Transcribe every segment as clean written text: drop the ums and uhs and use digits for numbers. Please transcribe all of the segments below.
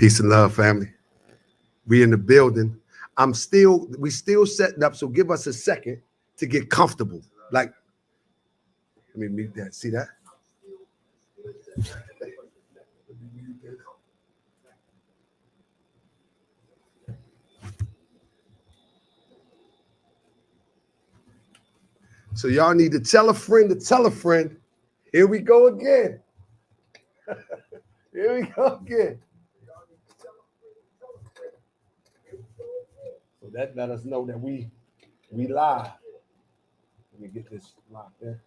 Peace and love, family. We in the building. We still setting up, so give us a second to get comfortable. Like, let me mute that. See that? So y'all need to tell a friend to tell a friend. Here we go again. Here we go again. So that let us know that we live. Let me get this locked in.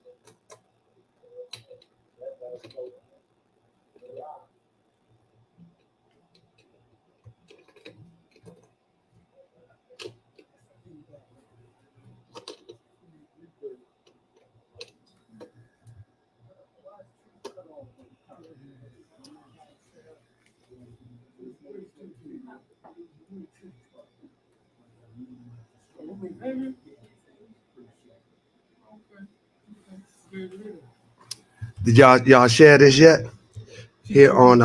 Did y'all share this yet? Here on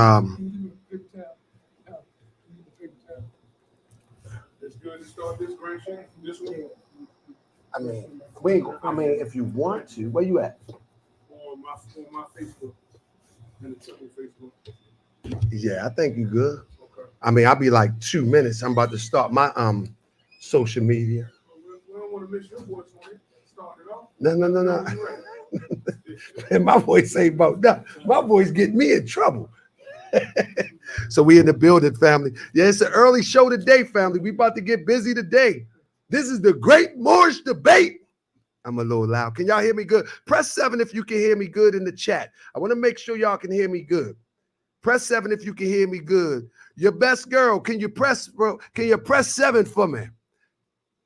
It's good to start this great show. This one. I mean, if you want to, where you at? On my Facebook. And the Temple Facebook. Yeah, I think you good. Okay. I mean, I'll be like 2 minutes. I'm about to start my social media. We don't want to miss your voice on it. Start it off. No. And my voice ain't about that. My voice get me in trouble. So we in the building, family. Yeah, it's an early show today, family. We about to get busy today. This is the Great Moorish Debate. I'm a little loud. Can y'all hear me good? Press 7 if you can hear me good in the chat. I want to make sure y'all can hear me good. Press 7 if you can hear me good. Your best girl, can you press 7 for me?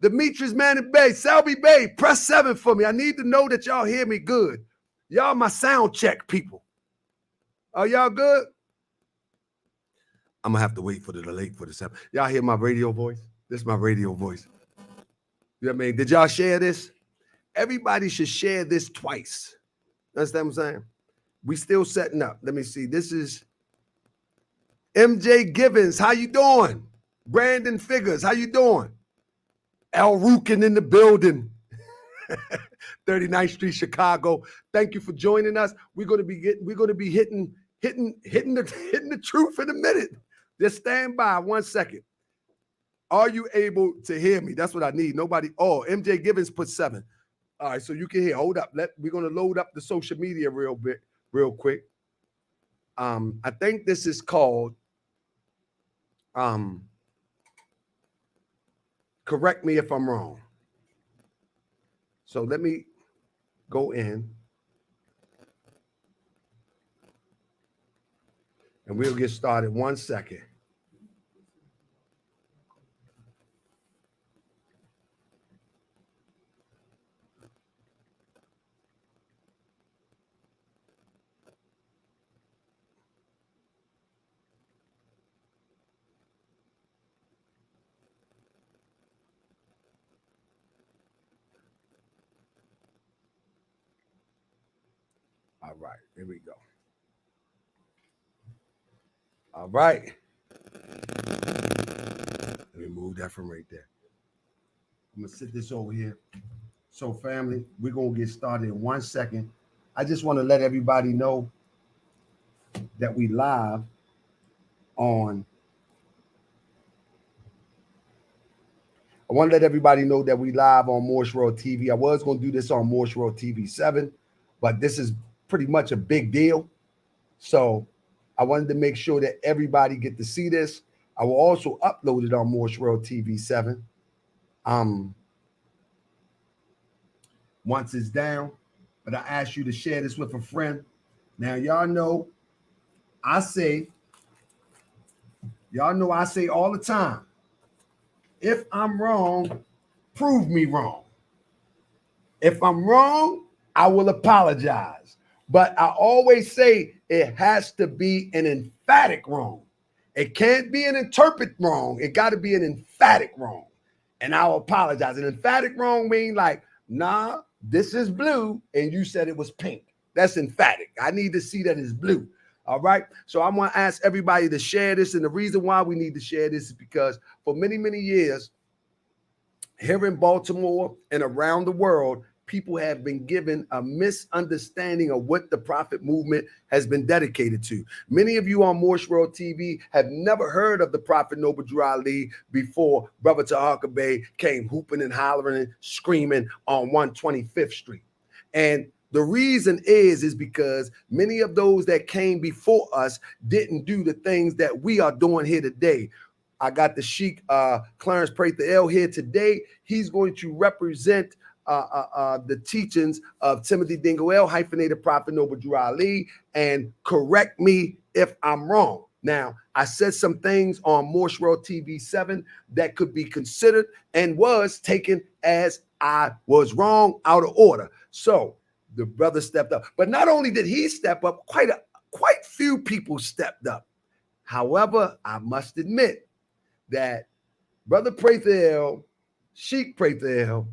Demetrius Manning Bay, Selby Bay, press 7 for me. I need to know that y'all hear me good. Y'all my sound check people. Are y'all good? I'm gonna have to wait for the delay for the 7. Y'all hear my radio voice? This is my radio voice. You know what I mean? Did y'all share this? Everybody should share this twice. Understand what I'm saying? We still setting up. Let me see. This is MJ Givens. How you doing? Brandon Figures. How you doing? Al Rukin in the building. 39th Street, Chicago. Thank you for joining us. We're gonna be hitting the truth in a minute. Just stand by 1 second. Are you able to hear me? That's what I need. Nobody. Oh, MJ Givens put 7. All right, so you can hear. Hold up. We're gonna load up the social media real quick. I think this is called. Correct me if I'm wrong. So let me go in. And we'll get started 1 second. All right, here we go. All right. Let me move that from right there. I'm going to sit this over here. So, family, we're going to get started in 1 second. I just want to let everybody know that we live on. I want to let everybody know that we live on Moorish World TV. I was going to do this on Moorish World TV 7, but this is pretty much a big deal. So I wanted to make sure that everybody get to see this. I will also upload it on Moorish World TV 7. Once it's down, but I ask you to share this with a friend. Now, y'all know I say all the time, if I'm wrong, prove me wrong. If I'm wrong, I will apologize. But I always say it has to be an emphatic wrong. It can't be an interpret wrong. It got to be an emphatic wrong. And I'll apologize. An emphatic wrong means like, nah, this is blue, and you said it was pink. That's emphatic. I need to see that it's blue. All right. So I want to ask everybody to share this. And the reason why we need to share this is because for many, many years here in Baltimore and around the world, people have been given a misunderstanding of what the Prophet movement has been dedicated to. Many of you on Moorish World TV have never heard of the Prophet Noble Drew Ali before Brother Taharka Bey came hooping and hollering and screaming on 125th Street. And the reason is because many of those that came before us didn't do the things that we are doing here today. I got the Sheik Clarence Prather here today. He's going to represent the teachings of Timothy Dingle, hyphenated Prophet Noble Drew Ali, and correct me if I'm wrong. Now, I said some things on Moorish World TV 7 that could be considered and was taken as I was wrong, out of order. So the brother stepped up. But not only did he step up, quite few people stepped up. However, I must admit that Brother Prather, Sheik Prather,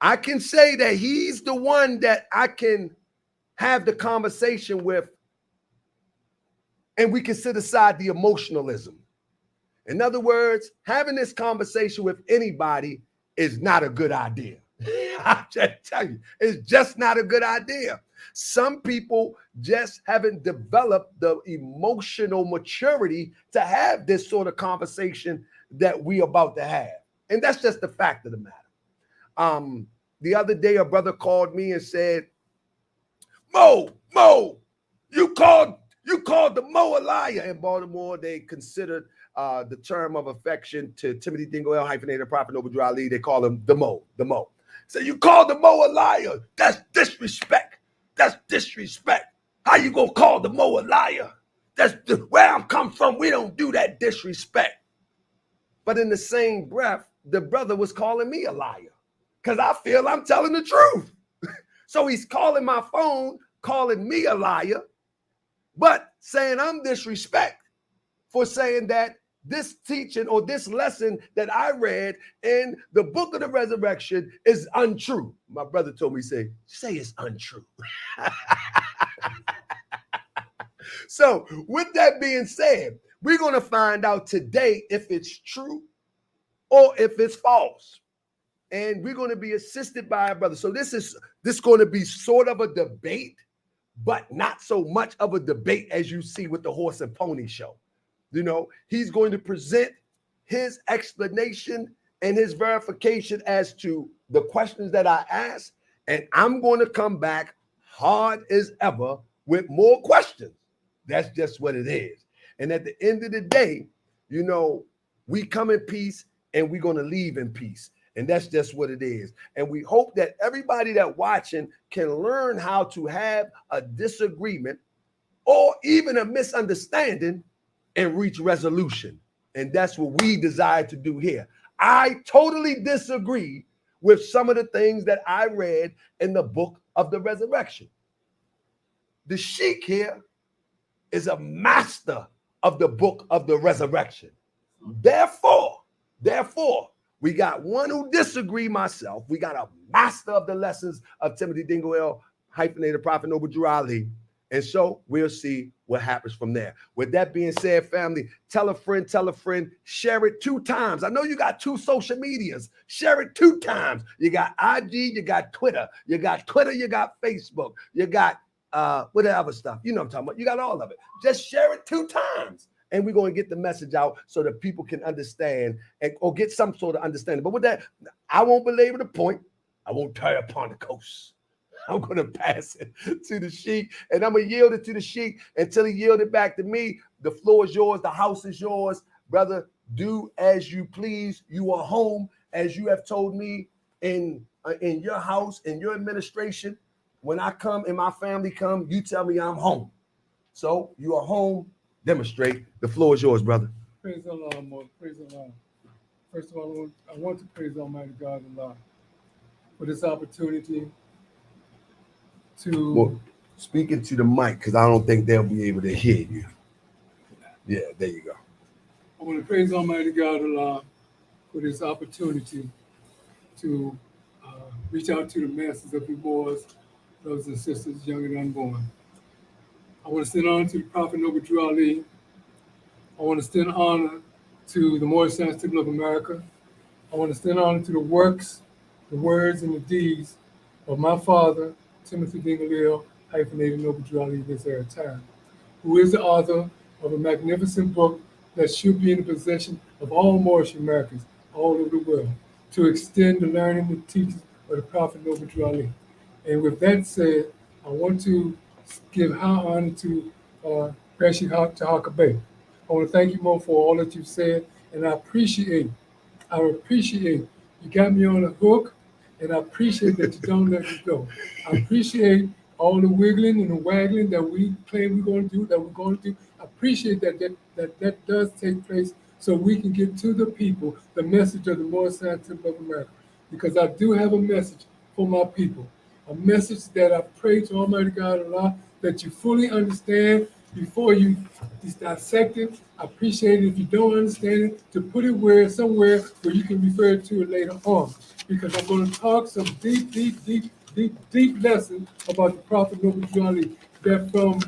I can say that he's the one that I can have the conversation with, and we can set aside the emotionalism. In other words, having this conversation with anybody is not a good idea. I just tell you, it's just not a good idea. Some people just haven't developed the emotional maturity to have this sort of conversation that we about to have. And that's just the fact of the matter. The other day, a brother called me and said, Mo, you called the Mo a liar. In Baltimore, they considered the term of affection to Timothy Dingle, hyphenated Prophet Noble Drew Ali. They call him the Mo. So you called the Mo a liar. That's disrespect. That's disrespect. How you gonna call the Mo a liar? That's where I'm come from. We don't do that disrespect. But in the same breath, the brother was calling me a liar because I feel I'm telling the truth. So he's calling my phone, calling me a liar, but saying I'm disrespect for saying that this teaching or this lesson that I read in the book of the Resurrection is untrue. My brother told me, say it's untrue. So with that being said, we're going to find out today if it's true or if it's false. And we're going to be assisted by a brother. So this is going to be sort of a debate, but not so much of a debate as you see with the horse and pony show. You know, he's going to present his explanation and his verification as to the questions that I asked, and I'm going to come back hard as ever with more questions. That's just what it is. And at the end of the day, you know, we come in peace and we're going to leave in peace. And that's just what it is. And we hope that everybody that watching can learn how to have a disagreement or even a misunderstanding and reach resolution. And that's what we desire to do here. I totally disagree with some of the things that I read in the book of the Resurrection. The Sheik here is a master of the book of the Resurrection. Therefore, we got one who disagree myself. We got a master of the lessons of Timothy Dingle, hyphenated Prophet Noble Drew Ali. And so we'll see what happens from there. With that being said, family, tell a friend, share it 2 times. I know you got 2 social medias. Share it 2 times. You got IG, you got Twitter. You got Facebook. You got whatever stuff. You know what I'm talking about. You got all of it. Just share it 2 times. And we're going to get the message out so that people can understand or get some sort of understanding. But with that, I won't belabor the point. I won't tie upon the coast. I'm going to pass it to the Sheik, and I'm going to yield it to the Sheik until he yield it back to me. The floor is yours. The house is yours. Brother, do as you please. You are home, as you have told me in your house, in your administration. When I come and my family come, you tell me I'm home. So you are home. Demonstrate. The floor is yours, brother. Praise the Lord, Lord. Praise the Lord. First of all, I want to praise Almighty God and Allah for this opportunity to speak into the mic because I don't think they'll be able to hear you. Yeah, there you go. I want to praise Almighty God and Allah for this opportunity to reach out to the masses of you boys, brothers and sisters, young and unborn. I want to extend honor to the Prophet Noble Drew Ali. I want to extend honor to the Moorish Temple of America. I want to extend honor to the works, the words, and the deeds of my father, Timothy Dingle, hyphenated Noble Drew Ali this era time, who is the author of a magnificent book that should be in the possession of all Moorish Americans all over the world to extend the learning and teachings of the Prophet Noble Drew Ali. And with that said, I want to give high honor to Sheik Taharka Bey. I want to thank you more for all that you've said, and I appreciate you got me on the hook, and I appreciate that you don't let me go. I appreciate all the wiggling and the waggling that we claim we're going to do. I appreciate that does take place so we can get to the people the message of the Moorish Temple of America. Because I do have a message for my people, a message that I pray to Almighty God Allah that you fully understand before you dissect it. I appreciate it if you don't understand it, to put it somewhere where you can refer to it later on. Because I'm going to talk some deep lesson about the Prophet Noble Drew Ali. That from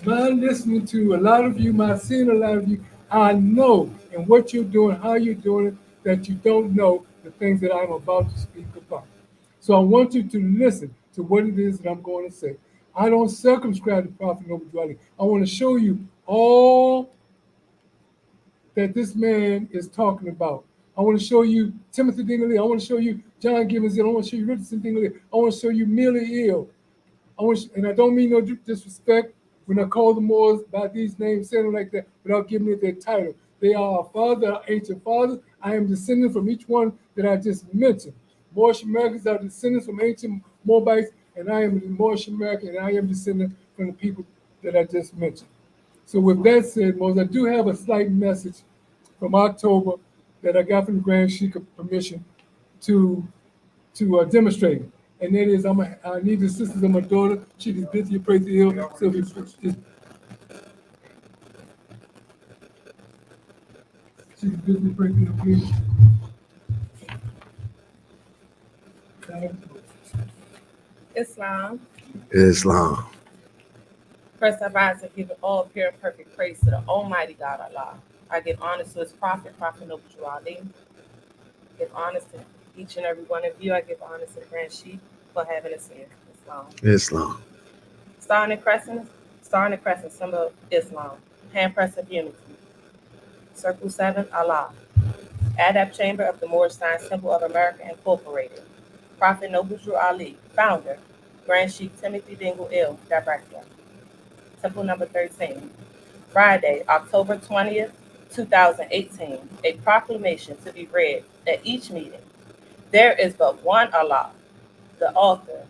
my listening to a lot of you, my seeing a lot of you, I know in what you're doing, how you're doing it, that you don't know the things that I'm about to speak about. So I want you to listen to what it is that I'm going to say. I don't circumscribe the Prophet Noble Drew Ali. I want to show you all that this man is talking about. I want to show you Timothy Dingle. I want to show you John Gibbons. I want to show you Richardson Dingle. I want to show you Millie Ill. And I don't mean no disrespect when I call the Moors by these names, saying them like that, without giving it their title. They are our father, our ancient fathers. I am descendant from each one that I just mentioned. Moorish Americans are descendants from ancient Moabites, and I am a Moorish American, and I am descendant from the people that I just mentioned. So with that said, Moses, I do have a slight message from October that I got from the Grand Sheik of permission to demonstrate it. And that is, I need the assistance of my daughter. She is busy, praise the Hill. Sylvia, she's busy, praise the Hill. Islam. Islam. First, I rise and give all pure and perfect praise to the Almighty God Allah. I give honor to His Prophet, Prophet Noble Drew Ali. I give honor to each and every one of you. I give honor to the Grand Sheik for having us here. Islam. Islam. Star in the crescent, symbol of Islam. Hand press of unity. Circle 7, Allah. Adab Chamber of the Moorish Science Temple of America Incorporated. Prophet Noble Drew Ali, founder. Grand Sheik Timothy Dingle, director. Temple number 13. Friday, October 20th, 2018. A proclamation to be read at each meeting. There is but one Allah, the author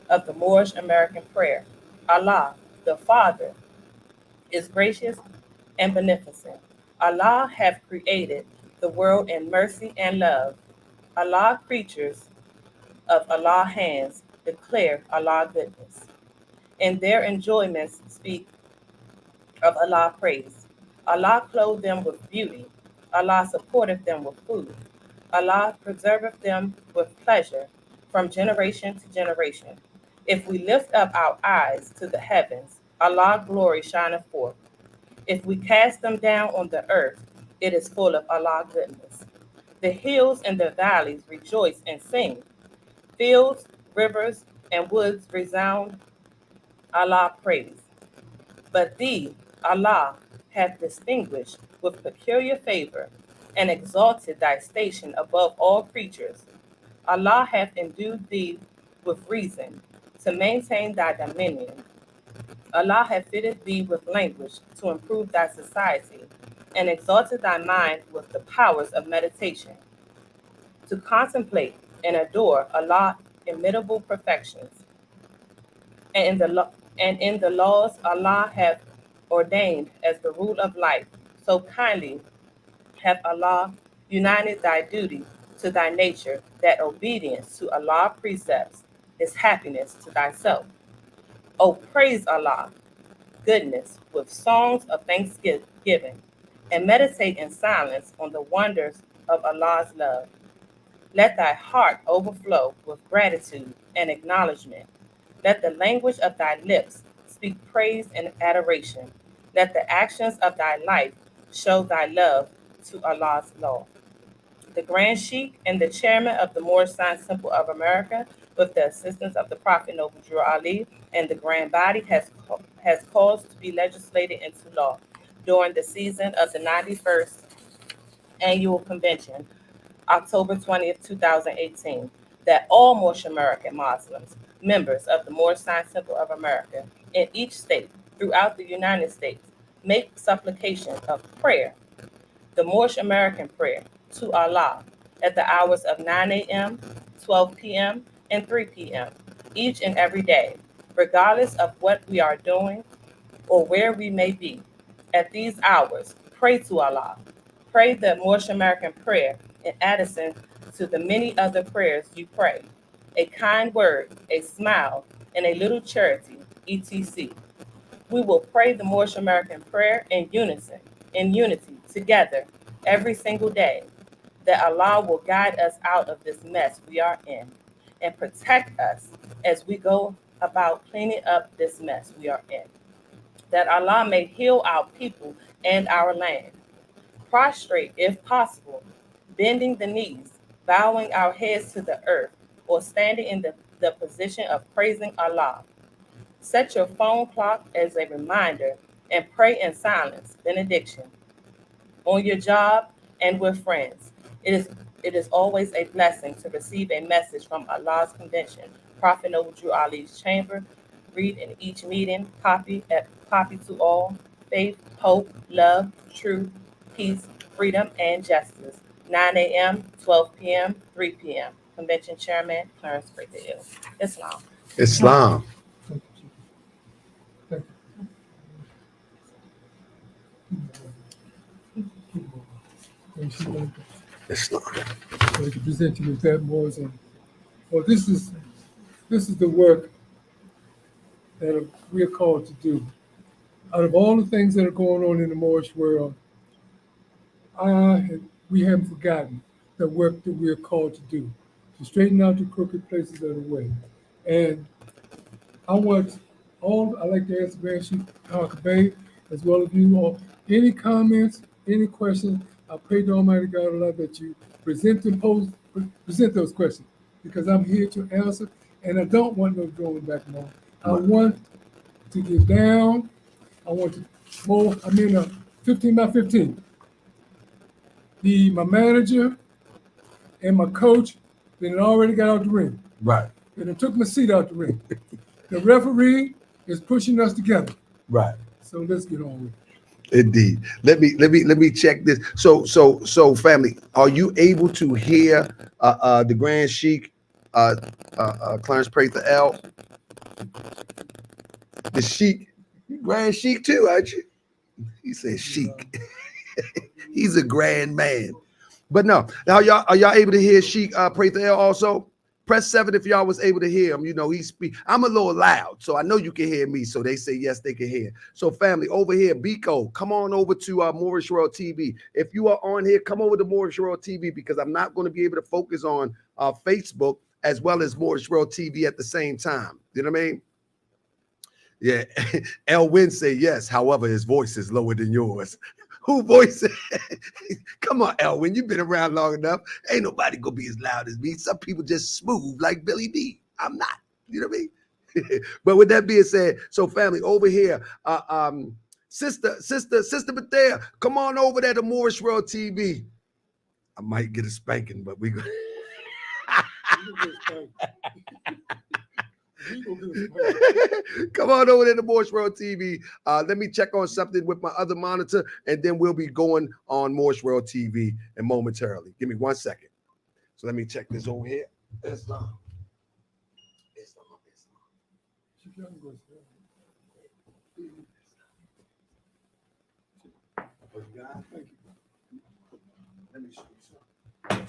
of the Moorish American prayer. Allah, the Father, is gracious and beneficent. Allah hath created the world in mercy and love. Allah creatures of Allah hands declare Allah goodness. In their enjoyments speak of Allah praise. Allah clothed them with beauty. Allah supporteth them with food. Allah preserveth them with pleasure from generation to generation. If we lift up our eyes to the heavens, Allah's glory shineth forth. If we cast them down on the earth, it is full of Allah's goodness. The hills and the valleys rejoice and sing. Fields, rivers, and woods resound Allah praise. But thee, Allah, hath distinguished with peculiar favor and exalted thy station above all creatures. Allah hath endued thee with reason to maintain thy dominion. Allah hath fitted thee with language to improve thy society and exalted thy mind with the powers of meditation, to contemplate and adore Allah's immutable perfections. And in the laws Allah hath ordained as the rule of life, so kindly hath Allah united thy duty to thy nature, that obedience to Allah's precepts is happiness to thyself. O praise Allah, goodness, with songs of thanksgiving, and meditate in silence on the wonders of Allah's love. Let thy heart overflow with gratitude and acknowledgement. Let the language of thy lips speak praise and adoration. Let the actions of thy life show thy love to Allah's law. The Grand Sheik and the chairman of the Moorish Science Temple of America, with the assistance of the Prophet Noble Drew Ali and the Grand Body, has caused to be legislated into law during the season of the 91st Annual Convention, October 20th, 2018, that all Moorish American Muslims, members of the Moorish Science Temple of America in each state throughout the United States, make supplication of prayer, the Moorish American prayer, to Allah at the hours of 9 a.m., 12 p.m., and 3 p.m. each and every day, regardless of what we are doing or where we may be. At these hours, pray to Allah. Pray the Moorish American prayer in addition to the many other prayers you pray. A kind word, a smile, and a little charity, etc. We will pray the Moorish American prayer in unity, together, every single day, that Allah will guide us out of this mess we are in and protect us as we go about cleaning up this mess we are in. That Allah may heal our people and our land. Prostrate if possible, bending the knees, bowing our heads to the earth, or standing in the position of praising Allah. Set your phone clock as a reminder and pray in silence, benediction. On your job and with friends. It is always a blessing to receive a message from Allah's convention. Prophet Noble Drew Ali's chamber. Read in each meeting, copy to all, faith, hope, love, truth, peace, freedom, and justice. 9 a.m., 12 p.m., 3 p.m. Convention Chairman Clarence Prather. Islam. Islam. Thank you, Chief. Thank you. Islam. So to present you with that, Moors, and well, this is the work that we are called to do. Out of all the things that are going on in the Moorish world, we haven't forgotten the work that we are called to do, to straighten out the crooked places of the way. And I'd like to ask Grand Sheik Taharka Bey, as well as you all, any comments, any questions. I pray to Almighty God Allah that you present those questions, because I'm here to answer, and I don't want no going back more. I want to get down. I want to mold. I'm in a 15 by 15. My manager and my coach, they had already got out the ring. Right. And I took my seat out the ring. The referee is pushing us together. Right. So let's get on with it. Indeed. Let me check this. So family, are you able to hear the Grand Sheik Clarence Prather L? The Sheik, Grand Sheik too, aren't you? He said Sheik. He's a grand man. But no, now are y'all able to hear Sheik Prather L also? Press 7 if y'all was able to hear him. You know, I'm a little loud, so I know you can hear me. So they say yes, they can hear. So family, over here, Biko, come on over to Moorish World TV. If you are on here, come over to Moorish World TV, because I'm not going to be able to focus on Facebook as well as Moorish World TV at the same time. You know what I mean? Yeah. Elwin say yes. However, his voice is lower than yours. Who voice? Come on, Elwin. You've been around long enough. Ain't nobody gonna be as loud as me. Some people just smooth like Billy D. I'm not. You know what I mean? But with that being said, so family over here, sister Bethea, come on over there to Moorish World TV. I might get a spanking, but we go. Come on over there to Moorish World TV. Let me check on something with my other monitor, and then we'll be going on Moorish World TV and momentarily. Give me 1 second. So let me check this over here. Islam. Let me show you something.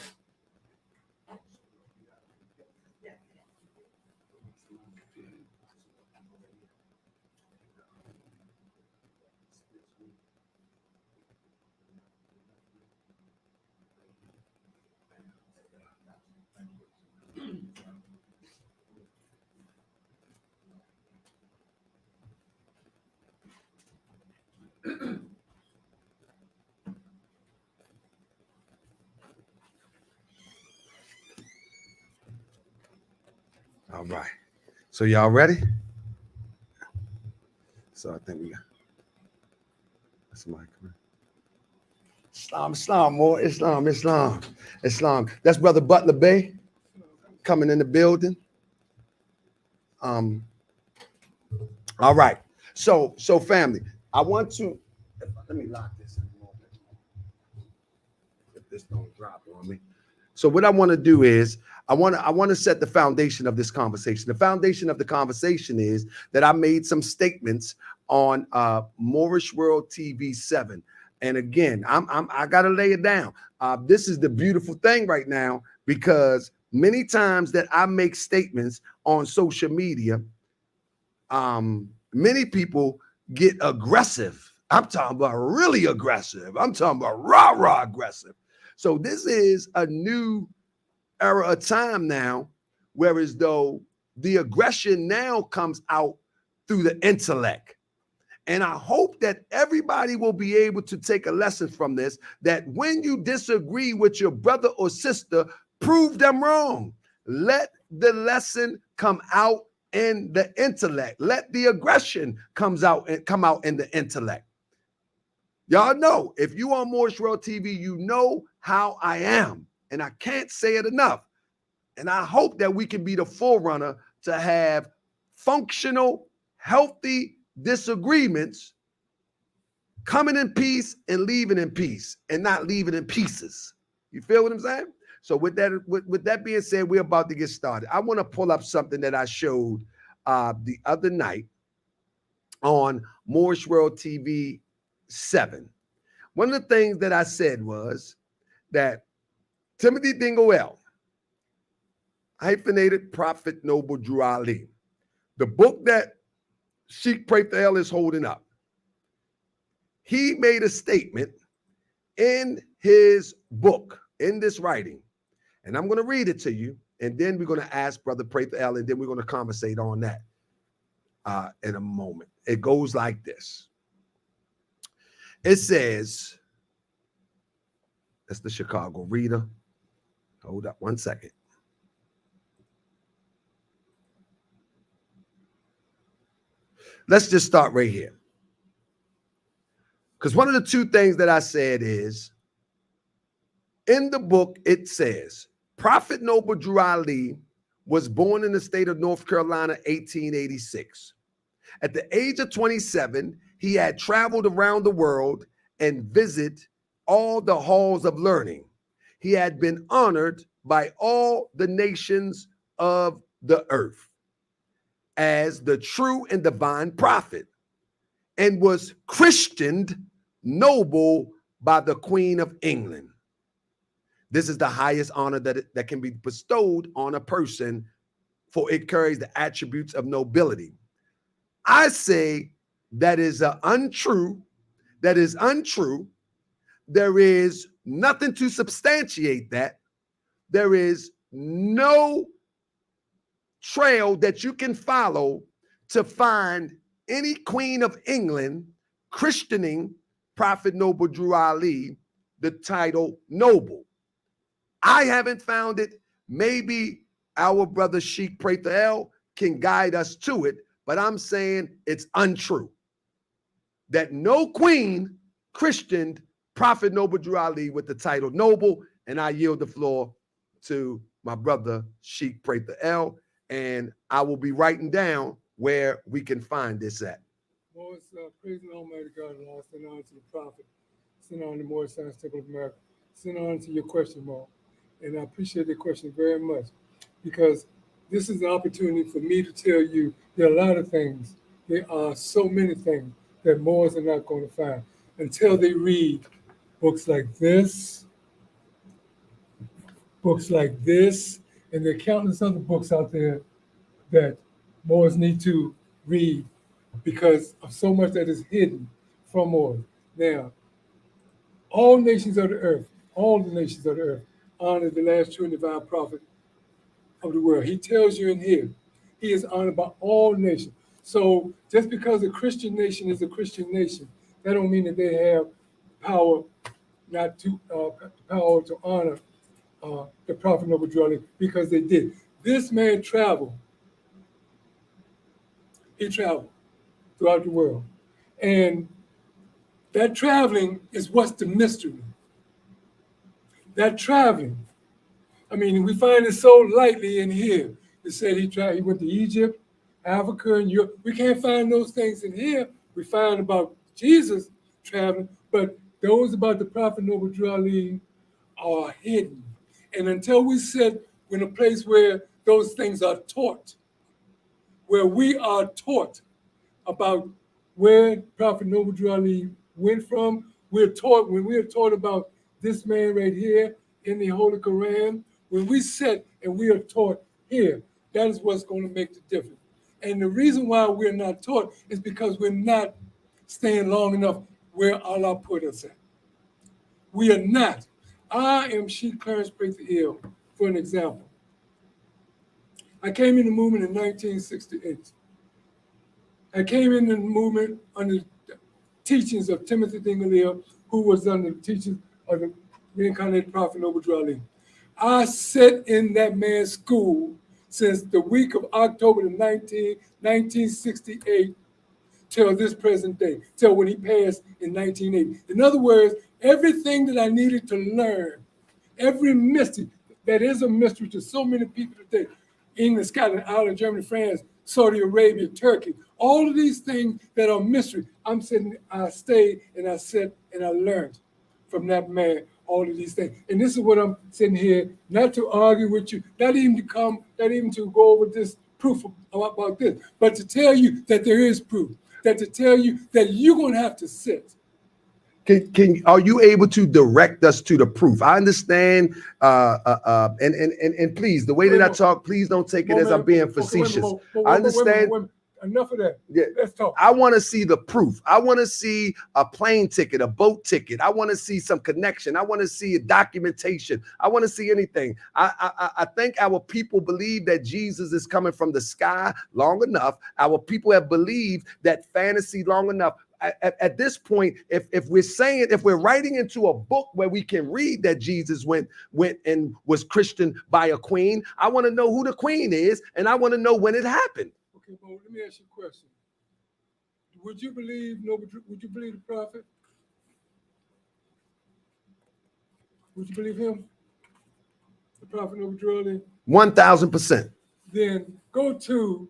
All right. So y'all ready? So I think we got somebody coming. Islam, more Islam. That's Brother Butler Bey coming in the building. All right. So family, I want to let me lock this in a moment. If this don't drop on me. So what I want to do is I want to set the foundation of this conversation. The foundation of the conversation is that I made some statements on Moorish World TV 7. And again, I gotta lay it down. This is the beautiful thing right now, because many times that I make statements on social media, many people get aggressive. I'm talking about really aggressive. I'm talking about rah aggressive. So this is a new era of time now, whereas though the aggression now comes out through the intellect. And I hope that everybody will be able to take a lesson from this, that when you disagree with your brother or sister, prove them wrong. Let the lesson come out in the intellect. Let the aggression come out in the intellect. Y'all know, if you on Moorish World TV, you know how I am. And I can't say it enough. And I hope that we can be the forerunner to have functional, healthy disagreements, coming in peace and leaving in peace, and not leaving in pieces. You feel what I'm saying? So with that being said, we're about to get started. I want to pull up something that I showed the other night on Moorish World TV 7. One of the things that I said was that Timothy Dingle, hyphenated Prophet Noble Drew Ali, the book that Sheik Prather is holding up, he made a statement in his book, in this writing, and I'm going to read it to you, and then we're going to ask Brother Prather, and then we're going to conversate on that in a moment. It goes like this. It says, that's the Chicago Reader. Hold up one second. Let's just start right here. Because one of the two things that I said is, in the book, it says, Prophet Noble Drew Ali was born in the state of North Carolina, 1886. At the age of 27, he had traveled around the world and visited all the halls of learning. He had been honored by all the nations of the earth as the true and divine prophet, and was christened noble by the Queen of England. This is the highest honor that can be bestowed on a person, for it carries the attributes of nobility. I say that is untrue. That is untrue. There is nothing to substantiate that. There is no trail that you can follow to find any Queen of England christening Prophet Noble Drew Ali the title noble. I haven't found it. Maybe our brother Sheik Prather can guide us to it, but I'm saying it's untrue that no queen christened Prophet Noble Drew Ali with the title noble. And I yield the floor to my brother Sheik Prather, and I will be writing down where we can find this at. Lord, praise the Almighty God, and I send on to the prophet, send on to Moorish Science Temple of America, send on to your question, Mo. And I appreciate the question very much, because this is an opportunity for me to tell you there are a lot of things. There are so many things that Moors are not going to find until they read books like this, and there are countless other books out there that Moors need to read, because of so much that is hidden from Moors. Now, all nations of the earth, all the nations of the earth, honor the last true and divine prophet of the world. He tells you in here, he is honored by all nations. So just because a Christian nation is a Christian nation, that don't mean that they have power not to power to honor the Prophet Noble Drew Ali, because they did. This man traveled He traveled throughout the world. And that traveling is what's the mystery. That traveling, I mean, we find it so lightly in here. It said he went to Egypt, Africa, and Europe. We can't find those things in here. We find about Jesus traveling, but those about the Prophet Noble Drew Ali are hidden. And until we sit in a place where those things are taught, where we are taught about where Prophet Noble Drew Ali went from, when we're taught about this man right here in the Holy Quran, when we sit and we are taught here, that is what's going to make the difference. And the reason why we're not taught is because we're not staying long enough where Allah put us at. We are not. I am Sheik Clarence Prather, for an example. I came in the movement in 1968. I came in the movement under the teachings of Timothy Dingle, who was under the teachings of the reincarnated Prophet Noble Drew Ali. I sat in that man's school since the week of October the 19th, 1968, till this present day, till when he passed in 1980. In other words, everything that I needed to learn, every mystery that is a mystery to so many people today, England, Scotland, Ireland, Germany, France, Saudi Arabia, Turkey, all of these things that are mystery, I stayed and I sat and I learned from that man all of these things. And this is what I'm sitting here, not to argue with you, not even to go over this proof about this, but to tell you that there is proof, that to tell you that you're going to have to sit. Are you able to direct us to the proof? I understand, and please, the way that I talk, please don't take it as I'm being facetious. I understand. Enough of that. Yeah. Let's talk. I want to see the proof. I want to see a plane ticket, a boat ticket. I want to see some connection. I want to see a documentation. I want to see anything. I think our people believe that Jesus is coming from the sky long enough. Our people have believed that fantasy long enough. At this point, if we're writing into a book where we can read that Jesus went and was christened by a queen, I want to know who the queen is, and I want to know when it happened. Okay, well, let me ask you a question. Would you believe the prophet? Would you believe him? The prophet Noble Drew Ali? 1000%. Then go to,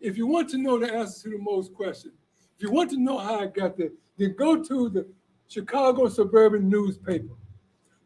if you want to know the answer to the most question, if you want to know how I got there, then go to the Chicago Suburban newspaper,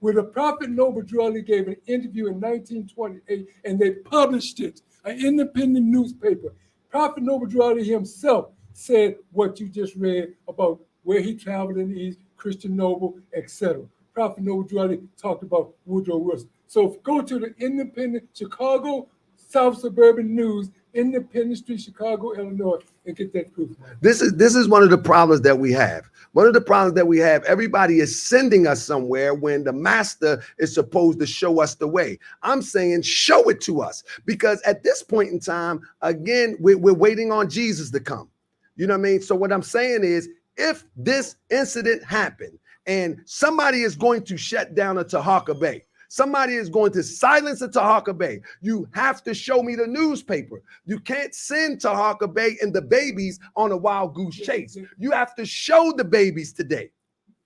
where the prophet Noble Drew Ali gave an interview in 1928, and they published it, an independent newspaper. Prophet Noble Drew Ali himself said what you just read about where he traveled in the East, Christian Noble, etc. Prophet Noble Drew Ali talked about Woodrow Wilson. So go to the independent Chicago South Suburban News, Independence Street, Chicago, Illinois, and get that proof. This is one of the problems that we have. One of the problems that we have, everybody is sending us somewhere when the master is supposed to show us the way. I'm saying show it to us, because at this point in time, again, we're waiting on Jesus to come. You know what I mean? So what I'm saying is, if this incident happened and somebody is going to shut down a Taharka Bey, somebody is going to silence a Taharka Bey, you have to show me the newspaper. You can't send Taharka Bey and the babies on a wild goose chase. You have to show the babies today.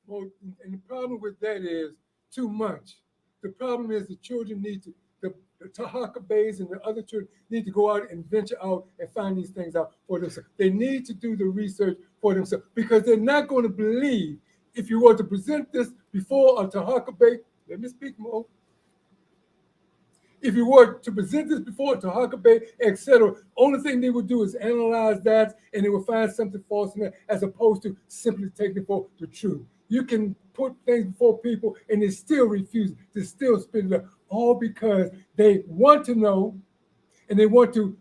Well, and the problem with that is too much. The problem is the children need to, the Taharka Beys and the other children need to go out and venture out and find these things out for themselves. They need to do the research for themselves, because they're not going to believe if you were to present this before a Taharka Bey. Let me speak more. If you were to present this before Taharka Bey, etc., only thing they would do is analyze that, and they would find something false in it, as opposed to simply taking it for the truth. You can put things before people, and they still refuse. They still spit it up, all because they want to know, and they want to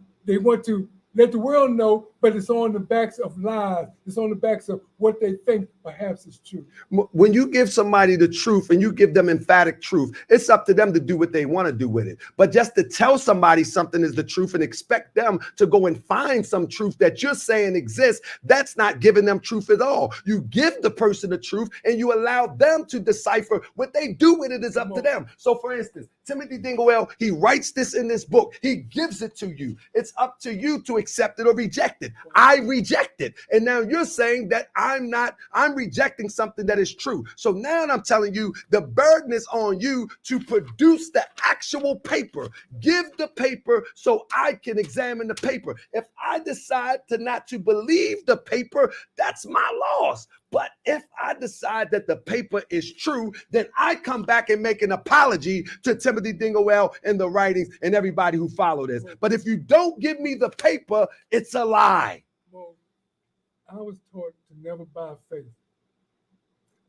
let the world know, but it's on the backs of lies. It's on the backs of what they think perhaps is true. When you give somebody the truth and you give them emphatic truth, it's up to them to do what they want to do with it. But just to tell somebody something is the truth and expect them to go and find some truth that you're saying exists, that's not giving them truth at all. You give the person the truth and you allow them to decipher what they do with it is up to them. So for instance, Timothy Dingle, he writes this in this book. He gives it to you. It's up to you to accept it or reject it. I reject it. And now you're saying that I'm rejecting something that is true. So now I'm telling you, the burden is on you to produce the actual paper. Give the paper so I can examine the paper. If I decide not to believe the paper, that's my loss. But if I decide that the paper is true, then I come back and make an apology to Timothy Dingle and the writings and everybody who followed this. But if you don't give me the paper, it's a lie. Well, I was taught to never buy faith.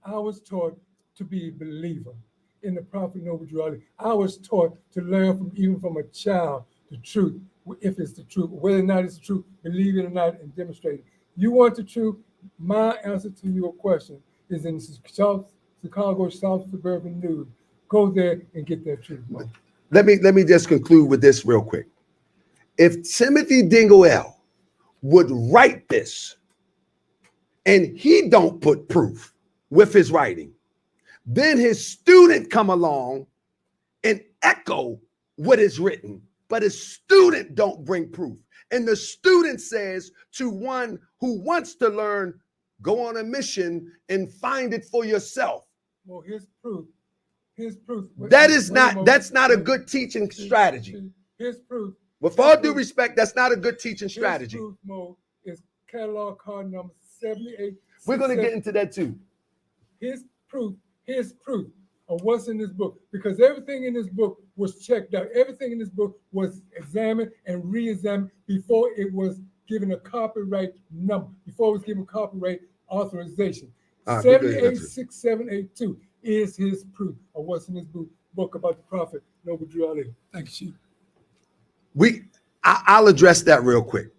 I was taught to be a believer in the prophet Woodrow Wilson. I was taught to learn even from a child the truth, if it's the truth, whether or not it's the truth, believe it or not, and demonstrate it. You want the truth? My answer to your question is in Chicago South Suburban News. Go there and get that truth. Let me just conclude with this real quick. If Timothy Dingle would write this and he don't put proof with his writing, then his student come along and echo what is written, but his student don't bring proof. And the student says to one who wants to learn, go on a mission and find it for yourself. Well, here's proof. Here's proof. That's not a good teaching strategy. Here's proof. With all due respect, that's not a good teaching strategy. Here's proof, Mo, is catalog card number 78. We're going to get into that too. Here's proof of what's in this book, because everything in this book was checked out. Everything in this book was examined and re-examined before it was given a copyright number, before it was given copyright authorization. 786782 is his proof of what's in this book about the prophet Woodrow Wilson. Thank you, Chief. I'll address that real quick.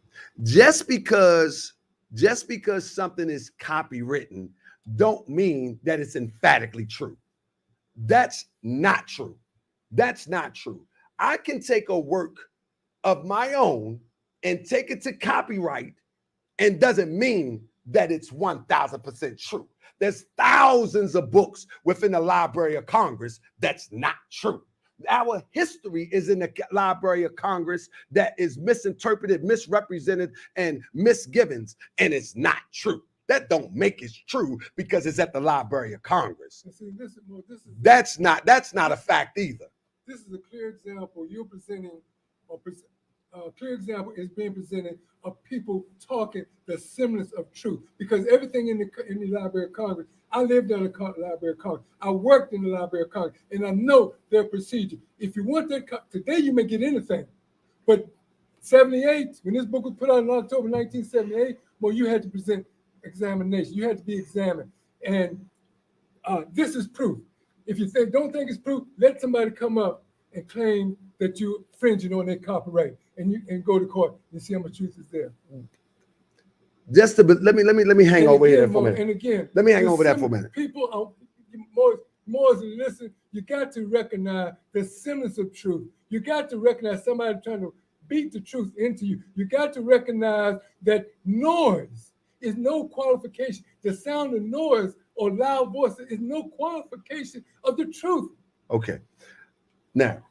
Just because something is copywritten don't mean that it's emphatically true. That's not true. That's not true. I can take a work of my own and take it to copyright, and doesn't mean that it's 1000% true. There's thousands of books within the Library of Congress that's not true. Our history is in the Library of Congress that is misinterpreted, misrepresented, and misgivens, and it's not true. That don't make it true because it's at the Library of Congress. See, that's not a fact either. This is a clear example. You're presenting a clear example is being presented of people talking the semblance of truth, because everything in the Library of Congress, I lived in the Library of Congress. I worked in the Library of Congress, and I know their procedure. If you want that today, you may get anything, but 78, when this book was put out in October 1978, well, you had to present examination. You had to be examined, and this is proof. If you don't think it's proof, let somebody come up and claim that you're infringing on their copyright, and go to court and see how much truth is there. Just to let me hang over here for a minute. And again, let me hang over that for a minute. People are more than listen. You got to recognize the semblance of truth. You got to recognize somebody trying to beat the truth into you. You got to recognize that noise is no qualification. The sound of noise or loud voices is no qualification of the truth. Okay. Now,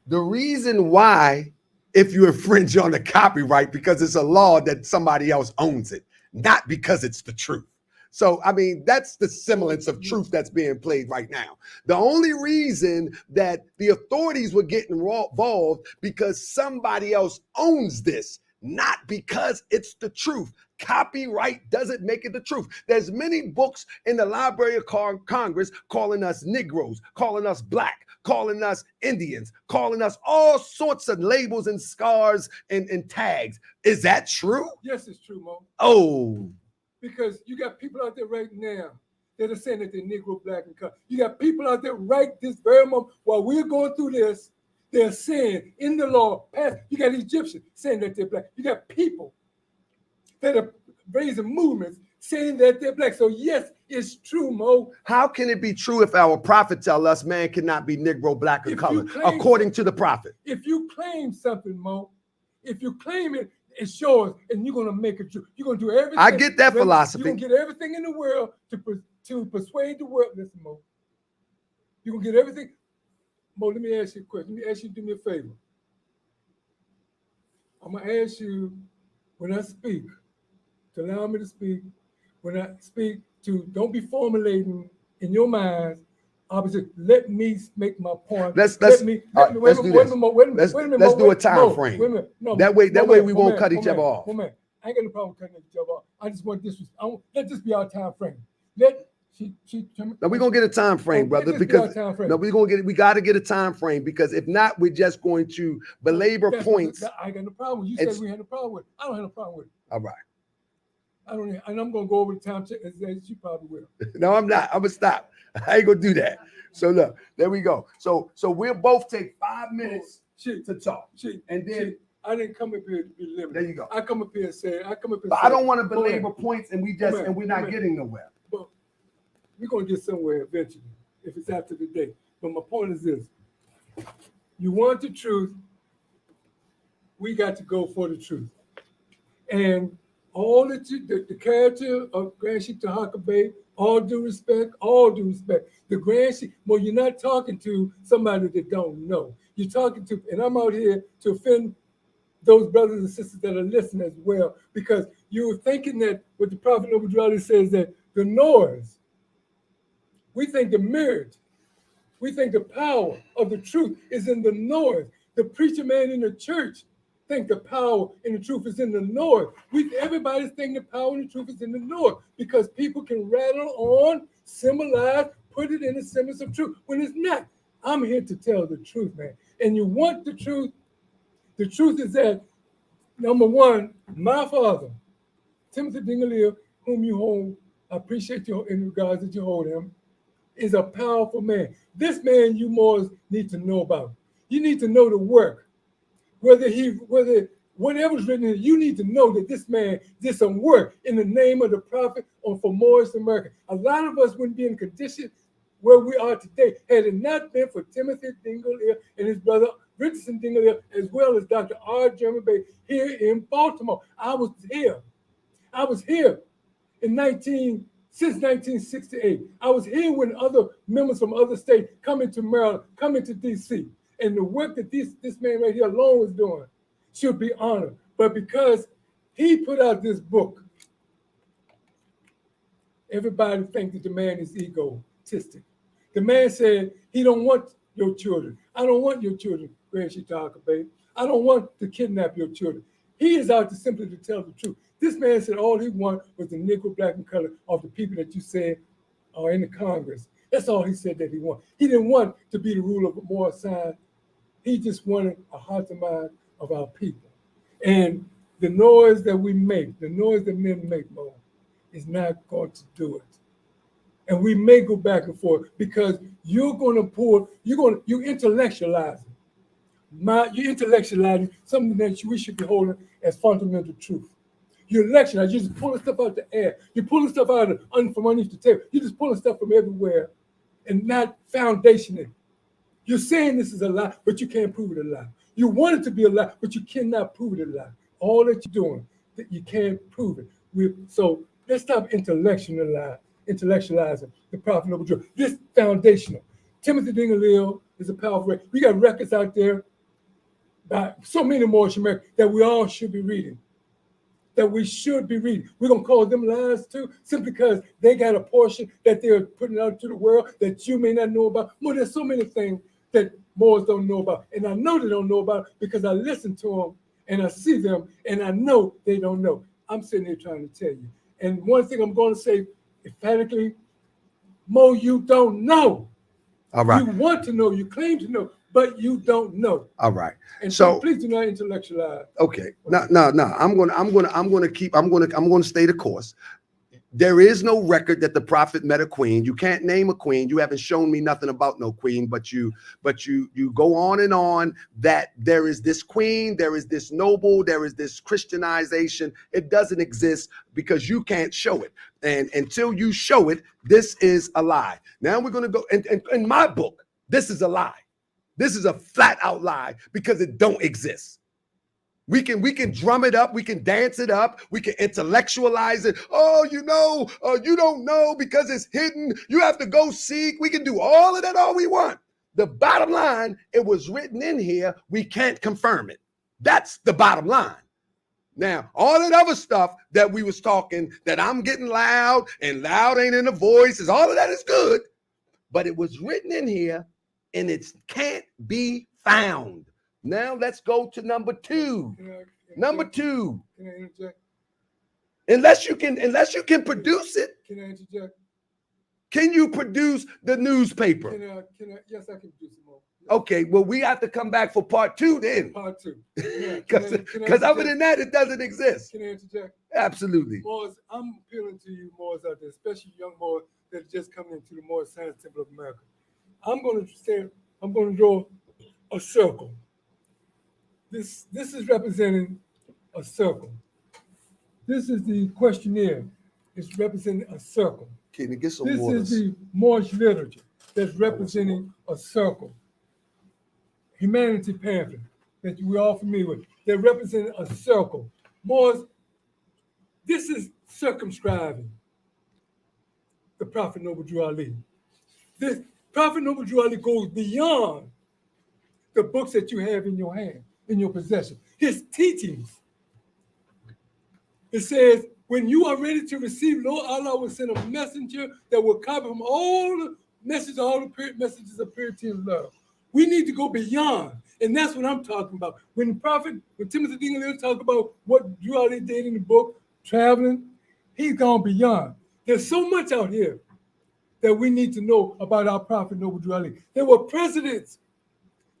the reason why, if you infringe on the copyright, because it's a law that somebody else owns it, not because it's the truth. So, I mean, that's the semblance of truth that's being played right now. The only reason that the authorities were getting involved because somebody else owns this, not because it's the truth. Copyright doesn't make it the truth. There's many books in the Library of Congress calling us Negroes, calling us Black, calling us Indians, calling us all sorts of labels and scars and tags. Is that true? Yes, it's true, Mo. Oh. Because you got people out there right now that are saying that they're Negro, Black, and color. You got people out there right this very moment while we're going through this, they're saying in the law, you got Egyptians saying that they're Black. You got people that are raising movements saying that they're Black. So yes, it's true, Mo. How can it be true if our prophet tell us man cannot be Negro, Black, or color, according to the prophet? If you claim something, Mo, if you claim it, it's yours, and you're going to make it true. You're going to do everything. I get that philosophy. You're going to get everything in the world to persuade the world. Listen, Mo, you're going to get everything. Mo, let me ask you a question. Let me ask you to do me a favor. I'm going to ask you, when I speak, to allow me to speak. When I speak, to don't be formulating in your minds opposite. Let me make my point. Let's Let's do do a time frame. Wait a minute. No, That way we won't cut each other off. I ain't got no problem cutting each other off. I just want this. Let this be our time frame. Now we're gonna get a time frame, brother, because we got to get a time frame, because if not, we're just going to belabor points. I got no problem. You said we had a problem with it. I don't have a problem with it. All right. I don't, and I'm gonna go over the time check as you probably will. No, I'm not. I'm gonna stop. I ain't gonna do that. So look, there we go. So we'll both take 5 minutes to talk, and then I didn't come up here to be limited. There you go. I come up here and say, but I don't want to belabor points, and we're not getting nowhere. But we're gonna get somewhere eventually, if it's after the day. But my point is this: you want the truth, we got to go for the truth, and all that the character of Grand Sheik Taharka Bey, all due respect. The Grand Sheik, well, you're not talking to somebody that don't know. You're talking to, and I'm out here to offend those brothers and sisters that are listening as well, because you're thinking that what the Prophet Woodrow Wilson says, that the noise, we think the marriage, we think the power of the truth is in the noise. The preacher man in the church think the power and the truth is in the noise. Everybody's thinking the power and the truth is in the noise, because people can rattle on, symbolize, put it in the semblance of truth when it's not. I'm here to tell the truth, man. And you want the truth. The truth is that, number one, my father, Timothy Dingle, whom you hold, I appreciate you in regards that you hold him, is a powerful man. This man you more need to know about. You need to know the work. Whether whatever's written in it, you need to know that this man did some work in the name of the prophet or for Moorish America. A lot of us wouldn't be in condition where we are today had it not been for Timothy Dingle and his brother President Dingle, as well as Dr. R. German Bey here in Baltimore. I was here since 1968. I was here when other members from other states come into Maryland, come into D.C., and the work that this man right here alone was doing should be honored. But because he put out this book, everybody thinks that the man is egotistic. The man said he don't want your children. I don't want your children, Grand Sheik Taharka Bey. I don't want to kidnap your children. He is out to simply to tell the truth. This man said all he wanted was the Negro, black, and color of the people that you said are in the Congress. That's all he said that he wanted. He didn't want to be the ruler of a moral sign. He just wanted a heart and mind of our people. And the noise that we make, the noise that men make, Mo, is not going to do it. And we may go back and forth because you're intellectualizing. You're intellectualizing something that we should be holding as fundamental truth. You're lecturing, you're just pulling stuff out the air. You're pulling stuff out from underneath the table. You're just pulling stuff from everywhere and not foundationing. You're saying this is a lie, but you can't prove it a lie. You want it to be a lie, but you cannot prove it a lie. All that you're doing, that you can't prove it. So let's stop intellectualizing the Prophet of Woodrow. This foundational. Timothy Dingle is a powerful record. We got records out there by so many Moorish Americans that we all should be reading. We're going to call them lies too, simply because they got a portion that they're putting out to the world that you may not know about. Well, there's so many things that Moors don't know about. And I know they don't know about it because I listen to them and I see them and I know they don't know. I'm sitting here trying to tell you. And one thing I'm going to say emphatically, Mo, you don't know. All right. You want to know, you claim to know, but you don't know. All right. And so please do not intellectualize. Okay. No. I'm gonna stay the course. There is no record that the prophet met a queen. You can't name a queen. You haven't shown me nothing about no queen, but you go on and on that there is this queen, there is this noble, there is this Christianization. It doesn't exist because you can't show it. And until you show it, this is a lie. Now we're gonna go in my book, this is a lie. This is a flat out lie because it don't exist. We can drum it up. We can dance it up. We can intellectualize it. Oh, you don't know because it's hidden. You have to go seek. We can do all of that all we want. The bottom line, it was written in here. We can't confirm it. That's the bottom line. Now, all that other stuff that we was talking, that I'm getting loud and loud ain't in the voices, all of that is good, but it was written in here and it can't be found. Now let's go to number 2. Number 2. Can I interject? Unless you can produce it. Can I interject? Can you produce the newspaper? Yes, I can produce it more. Okay, well, we have to come back for part 2 then. Part 2. Because other than that, it doesn't exist. Can I interject? Absolutely. Moors, I'm appealing to you Moors out there, especially young Moors that are just coming into the Moorish Science Temple of America. I'm going to draw a circle. This is representing a circle. This is the questionnaire. It's representing a circle. Can you get some This water? is the Moorish literature that's representing a circle. Humanity pamphlet that we're all familiar with. They're representing a circle. Moors, this is circumscribing the Prophet Noble Drew Ali. This Prophet Noble Drew Ali goes beyond the books that you have in your hand, in your possession. His teachings. It says, when you are ready to receive, Lord Allah will send a messenger that will copy from all the messages, all the messages of purity and love. We need to go beyond, and that's what I'm talking about. When Timothy Dingle talked about what Drew Ali did in the book, traveling, he's gone beyond. There's so much out here that we need to know about our Prophet Noble Drew Ali. There were presidents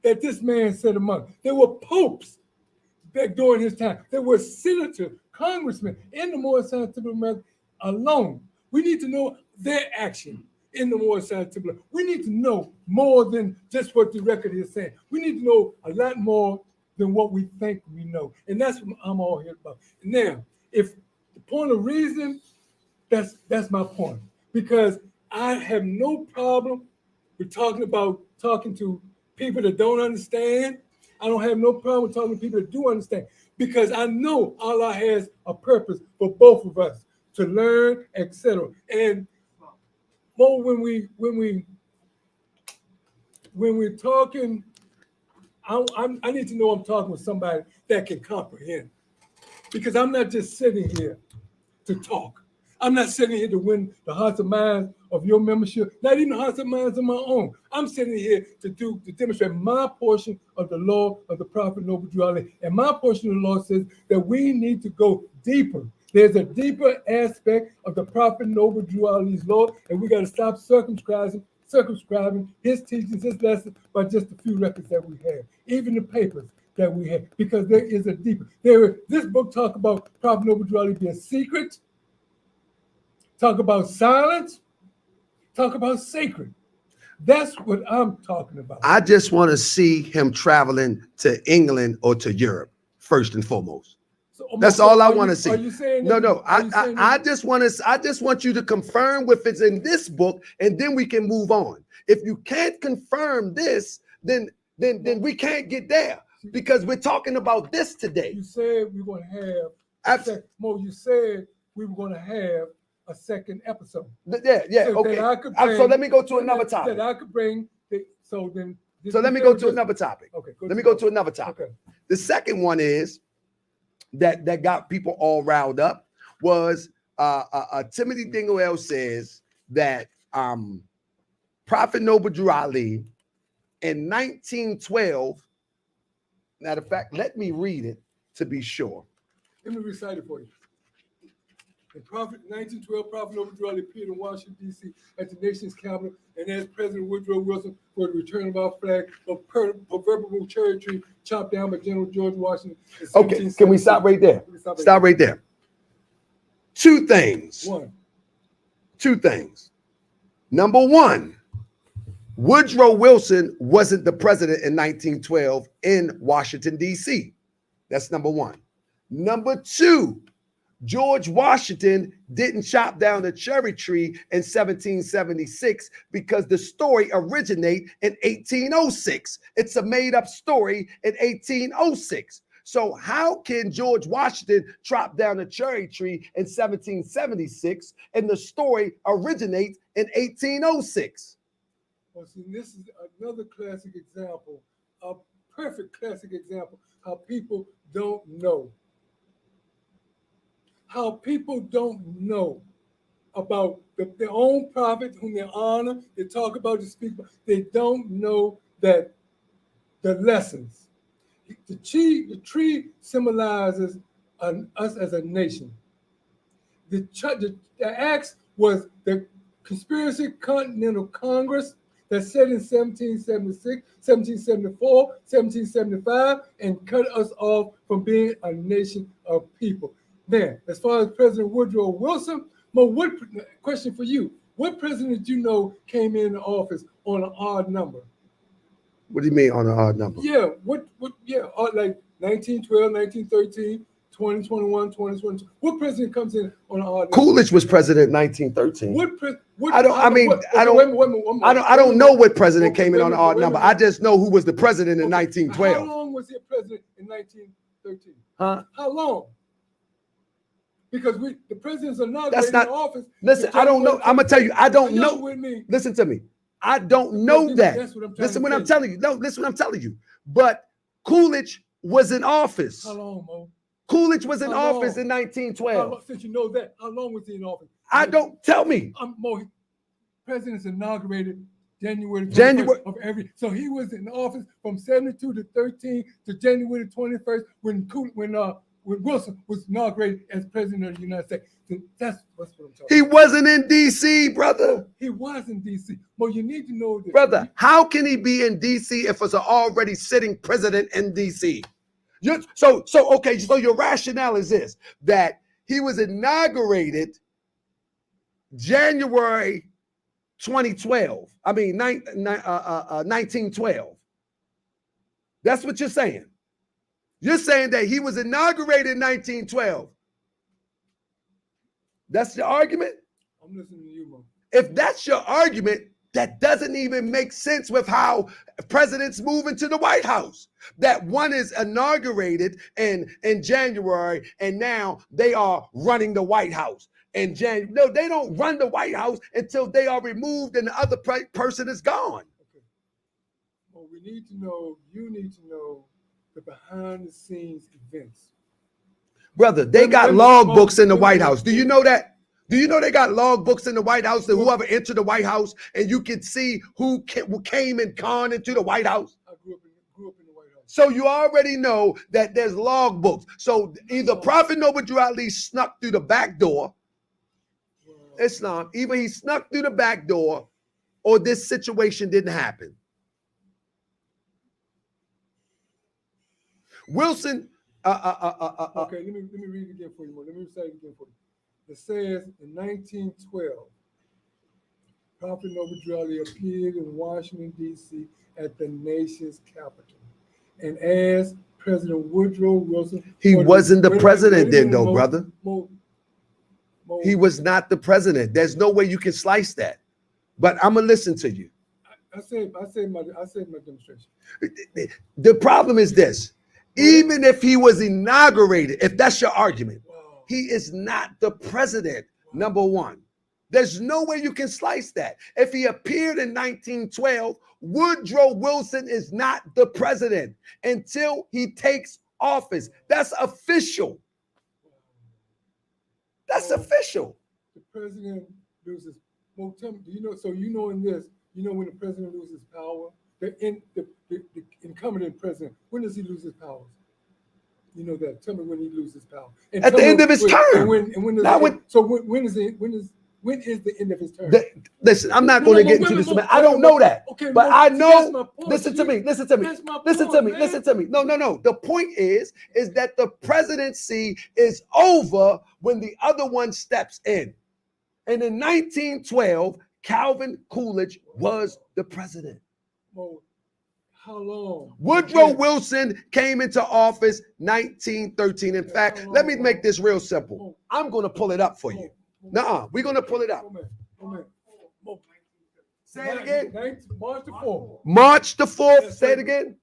that this man set among. There were popes back during his time. There were senators, congressmen in the Moorish Science Temple of America alone. We need to know their action in the Moorish Science Temple. We need to know more than just what the record is saying. We need to know a lot more than what we think we know. And that's what I'm all here about. Now, if the point of reason, that's my point. Because I have no problem with talking to people that don't understand. I don't have no problem with talking to people that do understand. Because I know Allah has a purpose for both of us to learn, etc. And more when we're talking, I need to know I'm talking with somebody that can comprehend. Because I'm not just sitting here to talk. I'm not sitting here to win the hearts and minds of your membership, not even the hearts and minds of my own. I'm sitting here to demonstrate my portion of the law of the Prophet Noble Drew Ali. And my portion of the law says that we need to go deeper. There's a deeper aspect of the Prophet Noble Drew Ali's law, and we got to stop circumscribing his teachings, his lessons by just a few records that we have, even the papers that we have, because there is a deeper. This book talk about Prophet Noble Drew Ali being secret, talk about silence, talk about sacred. That's what I'm talking about. I just want to see him traveling to England or to Europe, first and foremost. So, that's all I want to see. Are you saying no? I just want you to confirm if it's in this book, and then we can move on. If you can't confirm this, then we can't get there, because we're talking about this today. You said we were going to have you said we were going to have a second episode. Yeah, so okay. So let me go to another topic. That I could bring. So let me go to another topic. Okay. Let me go to another topic. Okay. The second one is that got people all riled up was Timothy Dingle says that Prophet Noble Drew Ali in 1912. Matter of fact, let me read it to be sure. Let me recite it for you. In 1912, Prophet Noble Drew Ali appeared in Washington, D.C. at the nation's capital and asked President Woodrow Wilson for the return of our flag, a proverbial cherry tree chopped down by General George Washington. Okay, can we stop right there? Stop right there. Two things. Two things. Number one, Woodrow Wilson wasn't the president in 1912 in Washington, D.C. That's number one. Number two, George Washington didn't chop down the cherry tree in 1776 because the story originated in 1806. It's a made-up story in 1806. So how can George Washington chop down a cherry tree in 1776 and the story originates in 1806? Well, see, this is another classic example, a perfect classic example, how people don't know how people don't know about their own prophet, whom they honor, they talk about, they speak about. They don't know that the lessons. The tree symbolizes us as a nation. The axe was the Conspiracy Continental Congress that said in 1776, 1774, 1775, and cut us off from being a nation of people. Now, as far as President Woodrow Wilson, what question for you? What president did you know came into office on an odd number? What do you mean on an odd number? Yeah, like 1912, 1913, 2021, 2022. What president comes in on an odd number? Coolidge was president in 1913. I don't know what president came in on an odd number. I just know who was the president in 1912. How long was he president in 1913? Huh? How long? Because the presidents are not in office. Listen, I don't know. I'm gonna tell you, I don't know. Listen to me. I don't know that. Listen what I'm telling you. No, listen what I'm telling you. But Coolidge was in office. How long, Mo? Coolidge was in office in 1912. Since you know that, how long was he in office? Tell me. Mo, presidents inaugurated January of every. So he was in office from 72 to 13 to January 21st when Wilson was inaugurated as president of the United States. So that's what I'm talking about. He wasn't in D.C., brother. He was in D.C. Well, you need to know this. Brother, how can he be in D.C. if it's an already sitting president in D.C.? So your rationale is this, that he was inaugurated January 2012. I mean, 1912. That's what you're saying. You're saying that he was inaugurated in 1912. That's your argument? I'm listening to you, Mo. If that's your argument, that doesn't even make sense with how presidents move into the White House. That one is inaugurated in January, and now they are running the White House. No, they don't run the White House until they are removed and the other person is gone. Okay. Well, you need to know the behind-the-scenes events. Brother, they got log books in the White House. Do you know that? Do you know they got log books in the White House that whoever entered the White House and you can see who came and gone into the White House? I grew up in the White House. So you already know that there's log books. So either Prophet Woodrow Ali snuck through the back door, Islam, either he snuck through the back door or this situation didn't happen. Wilson. Okay, let me read it again for you, Mo. Let me say it again for you. It says in 1912, Prophet Woodrow Ali appeared in Washington, D.C. at the nation's capital. And as President Woodrow Wilson... He wasn't the president then, though, brother. He was not the president. There's no way you can slice that. But I'm going to listen to you. I said my demonstration. The problem is this. Even if he was inaugurated, if that's your argument, he is not the president, number one. There's no way you can slice that. If he appeared in 1912, Woodrow Wilson is not the president until he takes office. That's official. That's official. The president loses. Well, tell me, do you know? So you know in this, when the president loses power, the incumbent president, when does he lose his powers? You know that. Tell me when he loses power. At the end of his term. When is the end of his term? Listen, I'm not going to get into this. I don't know that. Okay, but I know. Listen to me. Listen to me. Listen to me. No. The point is that the presidency is over when the other one steps in. And in 1912, Calvin Coolidge was the president. Well, how long? Woodrow Wilson came into office 1913. In fact, let me make this real simple. I'm going to pull it up for you. We're going to pull it up. Say it again. March the 4th. March the 4th. Say it again.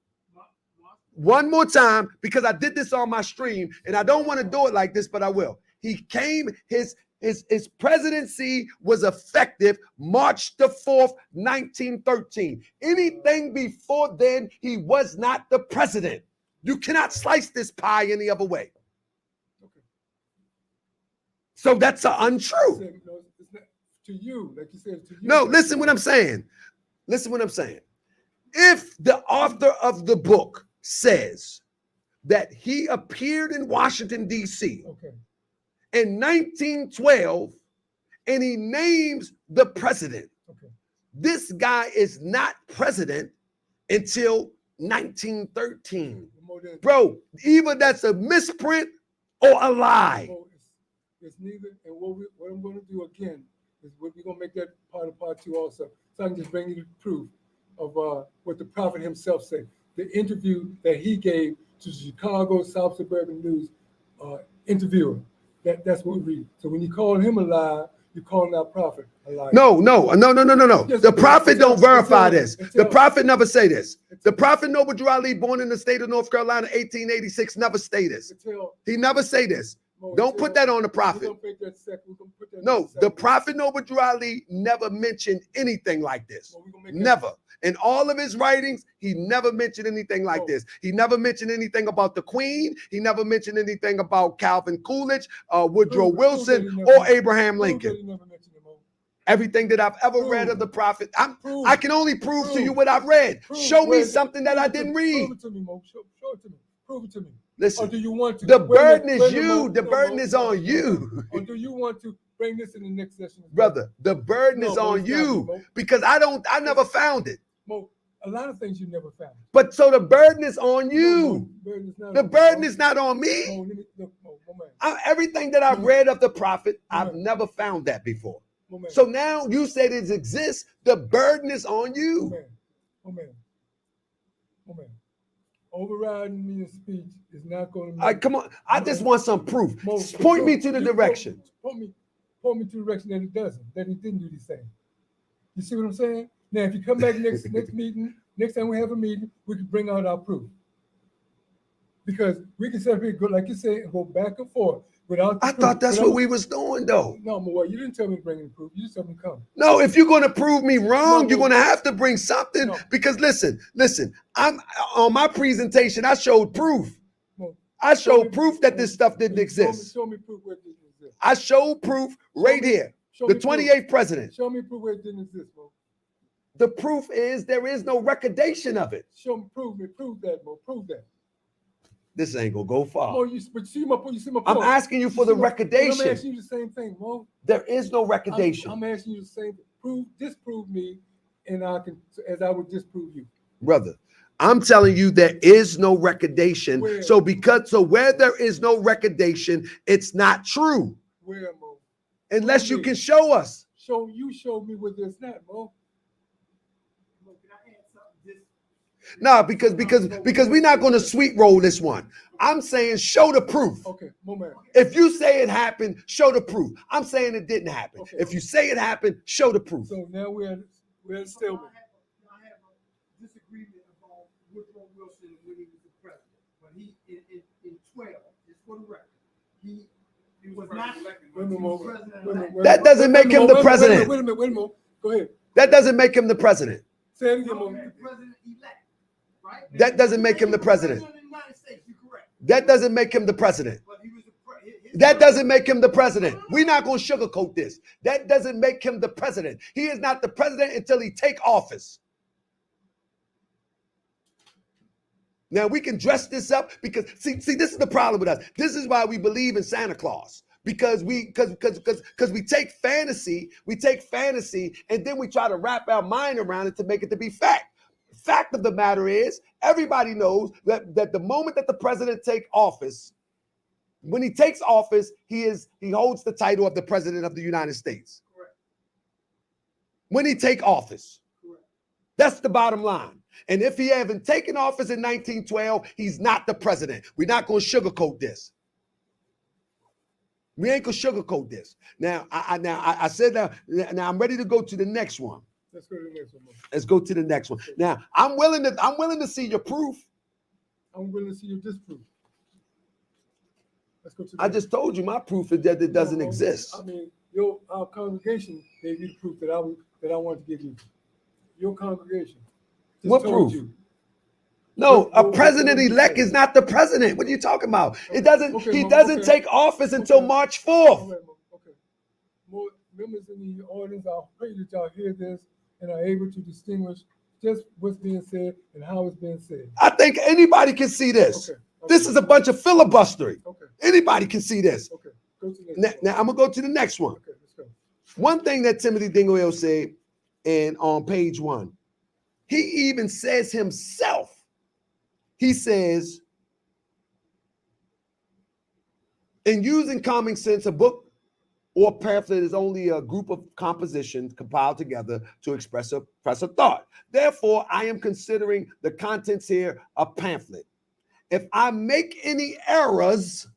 One more time, because I did this on my stream, and I don't want to do it like this, but I will. He came, his presidency was effective March the 4th, 1913. Anything before then, he was not the president. You cannot slice this pie any other way. So that's I untrue. said, no, it's not to you, like you said, to you. No, listen what I'm saying. Listen what I'm saying. If the author of the book says that he appeared in Washington, D.C. Okay. in 1912 and he names the president, Okay. this guy is not president until 1913. Bro, either that's a misprint or a lie. It's neither. And what I'm going to do again is we're going to make that part 2 also. So I can just bring you the proof of what the prophet himself said. The interview that he gave to the Chicago South Suburban News interviewer. That's what we read. So when you call him a liar, you're calling our prophet a liar. No. Yes, The prophet don't verify this. It's The prophet never say this. The prophet Noble Drew Ali, born in the state of North Carolina, 1886, never say this. He never say this. Don't put that on the prophet. No, the prophet Noble Drew Ali never mentioned anything like this. Never. In all of his writings, he never mentioned anything like this. He never mentioned anything about the Queen. He never mentioned anything about Calvin Coolidge, Woodrow Wilson, or Abraham Lincoln. Everything that I've ever read of the prophet, I can only prove to you what I've read. Show me something that I didn't read. Prove it to me, Mo. Show it to me. Prove it to me. Listen, or do you want to? The burden is you. The burden is on you. Or do you want to bring this in the next session? Brother, the burden is on you because I never found it. Mo, a lot of things you never found. But so the burden is on you. The burden is not on me. Everything that I've read of the prophet, I've never found that before. So now you said it exists. The burden is on you. Overriding me in speech is not going to. Come on, I just want some proof. Point me to the direction. Point me to the direction that it doesn't. That he didn't do these things. You see what I'm saying? Now, if you come back next meeting, next time we have a meeting, we can bring out our proof. Because we can sit here, go like you say, and go back and forth without. I thought that's what we was doing, though. No, Moa, you didn't tell me to bring in proof. You just told me to come. No, if you're going to prove me wrong, you're going to have to bring something. Because listen, I'm on my presentation. I showed proof. I showed proof that this stuff didn't exist. Show me proof where it didn't exist. I showed proof right here. The 28th president. Show me proof where it didn't exist, Mo. The proof is there is no recordation of it. Show me, prove that, Mo. Prove that. This ain't gonna go far. Mo, you see my point. I'm asking you for the recordation. I'm asking you the same thing, Mo. There is no recordation. I'm asking you the same thing. Disprove me, and I would disprove you. Brother, I'm telling you there is no recordation. Where? So where there is no recordation, it's not true. Where, Mo? Unless you can show us. Show me where there's not, Mo. No, because we're not going to sweet roll this one. I'm saying show the proof. Okay, moment. If you say it happened, show the proof. I'm saying it didn't happen. Okay. If you say it happened, show the proof. So now we're at stalemate. I have a disagreement about Woodrow Wilson when he was the president. But he in 12, just for the record, he was not president. That doesn't make him the president. Wait a minute. Go ahead. That doesn't make him the president. Say it again, Mo. President-elect. Right? That doesn't make him the president. That doesn't make him the president. That doesn't make him the president. We're not going to sugarcoat this. That doesn't make him the president. He is not the president until he take office. Now we can dress this up because see, this is the problem with us. This is why we believe in Santa Claus. Because we take fantasy, and then we try to wrap our mind around it to make it to be fact. Fact of the matter is, everybody knows that the moment that the president take office, when he takes office, he holds the title of the president of the United States. Correct. When he take office. Correct. That's the bottom line. And if he haven't taken office in 1912, he's not the president. We're not going to sugarcoat this. We ain't gonna sugarcoat this. Now, I said that. Now I'm ready to go to the next one. Let's go to the next one. Let's go to the next one. Now, I'm willing to see your proof. I'm willing to see your disproof. Let's go to. I just told you my proof is that it doesn't exist. I mean, our congregation gave you the proof that I want to give you. Your congregation. What proof? No, a president-elect is not the president. What are you talking about? It doesn't. He doesn't take office until March 4th. more members in the audience, I pray that y'all hear this and are able to distinguish just what's being said and how it's being said. I think anybody can see this. Okay. This is a bunch of filibustering. Okay. Anybody can see this. Okay. Go to the next Now I'm gonna go to the next one. Okay, let's go. One thing that Timothy Dingle said, and on page 1, he even says himself, he says, in using common sense, a book or pamphlet is only a group of compositions compiled together to express a thought. Therefore, I am considering the contents here a pamphlet. If I make any errors,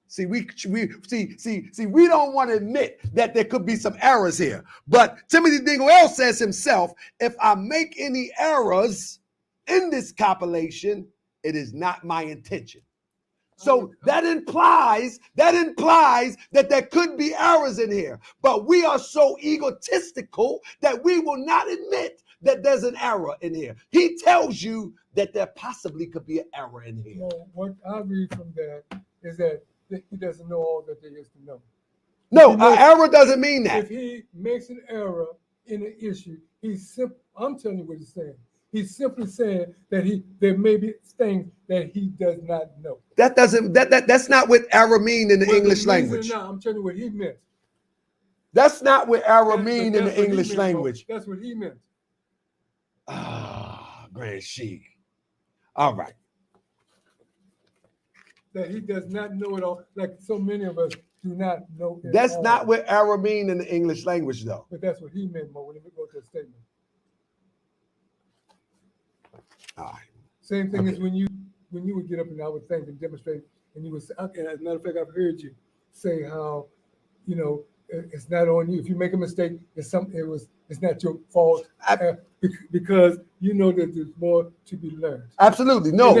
see, we don't want to admit that there could be some errors here. But Timothy Dingle says himself, if I make any errors in this compilation, it is not my intention. So that implies that there could be errors in here. But we are so egotistical that we will not admit that there's an error in here. He tells you that there possibly could be an error in here. Well, what I read from that is that he doesn't know all that there is to know. No, an error doesn't mean that. If he makes an error in an issue, I'm telling you what he's saying. He's simply saying that there may be things that he does not know. That's not what error mean in the English language. No, I'm telling you what he meant. That's not what error mean in the English language. That's what he meant. Ah, Grand Sheik. All right. That he does not know it all, like so many of us do not know it That's all. not what error mean in the English language, though. But that's what he meant, Mo, when we go to the statement. All right. Same thing as when you would get up and I would think and demonstrate, and you would say, okay, as a matter of fact, I've heard you say how, it's not on you. If you make a mistake, it's not your fault because you know that there's more to be learned. Absolutely. No.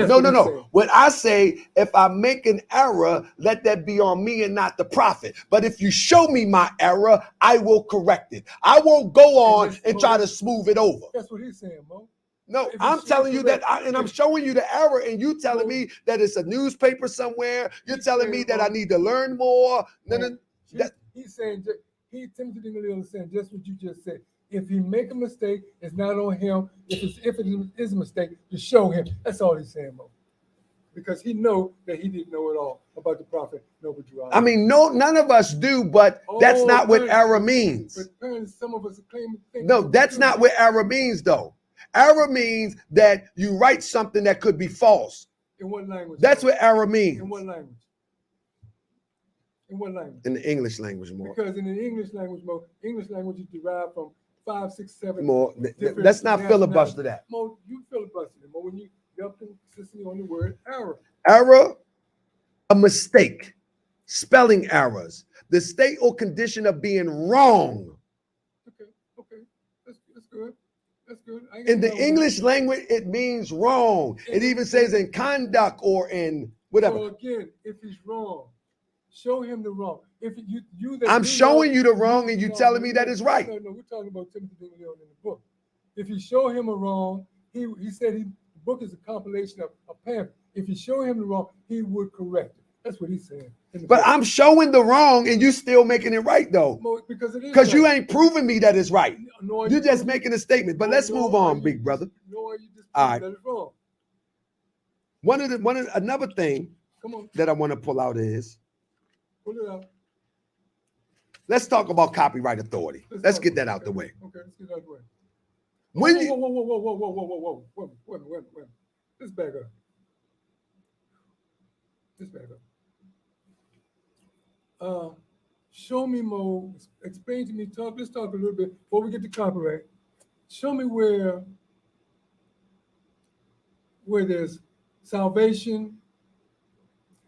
When I say, if I make an error, let that be on me and not the prophet. But if you show me my error, I will correct it. I won't go on and try to smooth it over. That's what he's saying, Mo. No, I'm telling you that, and I'm showing you the error, and you telling me that it's a newspaper somewhere. You're telling me that I need to learn more. He's saying, Timothy Dingle is saying just what you just said. If he make a mistake, it's not on him. If it is a mistake, to show him. That's all he's saying, Mo. Because he know that he didn't know it all about the prophet Noble Drew. I mean, no, none of us do, but that's not what error means. But apparently some of us are claiming. No, that's not what error means, though. Error means that you write something that could be false. In what language? That's what error means. In what language? In what language? In the English language, more. Because in the English language, Mo, English language is derived from 5, 6, 7. More. Let's not filibuster that. Mo, you filibuster it, Mo, when you jumped consistently on the word error. Error, a mistake, spelling errors, the state or condition of being wrong. Okay, that's good. That's good. In the English language, it means wrong. It even says in conduct or in whatever. So again, if he's wrong, show him the wrong. If I'm showing you the wrong and you telling me that it's right. No, we're talking about Timothy Dingle in the book. If you show him a wrong, he said the book is a compilation of a pamphlet. If you show him the wrong, he would correct it. That's what he's saying. But I'm showing the wrong and you still making it right, though. Because it is. Because you ain't proving me that it's right. You're just making a statement. But let's move on, big brother. No, you just all right. that it's wrong. Another thing that I want to pull out is, pull it out. Let's talk about copyright authority. Let's get that out the way. Okay, let's get that out the way. Whoa. Wait a minute. Let's back up. Show me, Mo, explain to me, let's talk a little bit before we get to copyright. Show me where there's salvation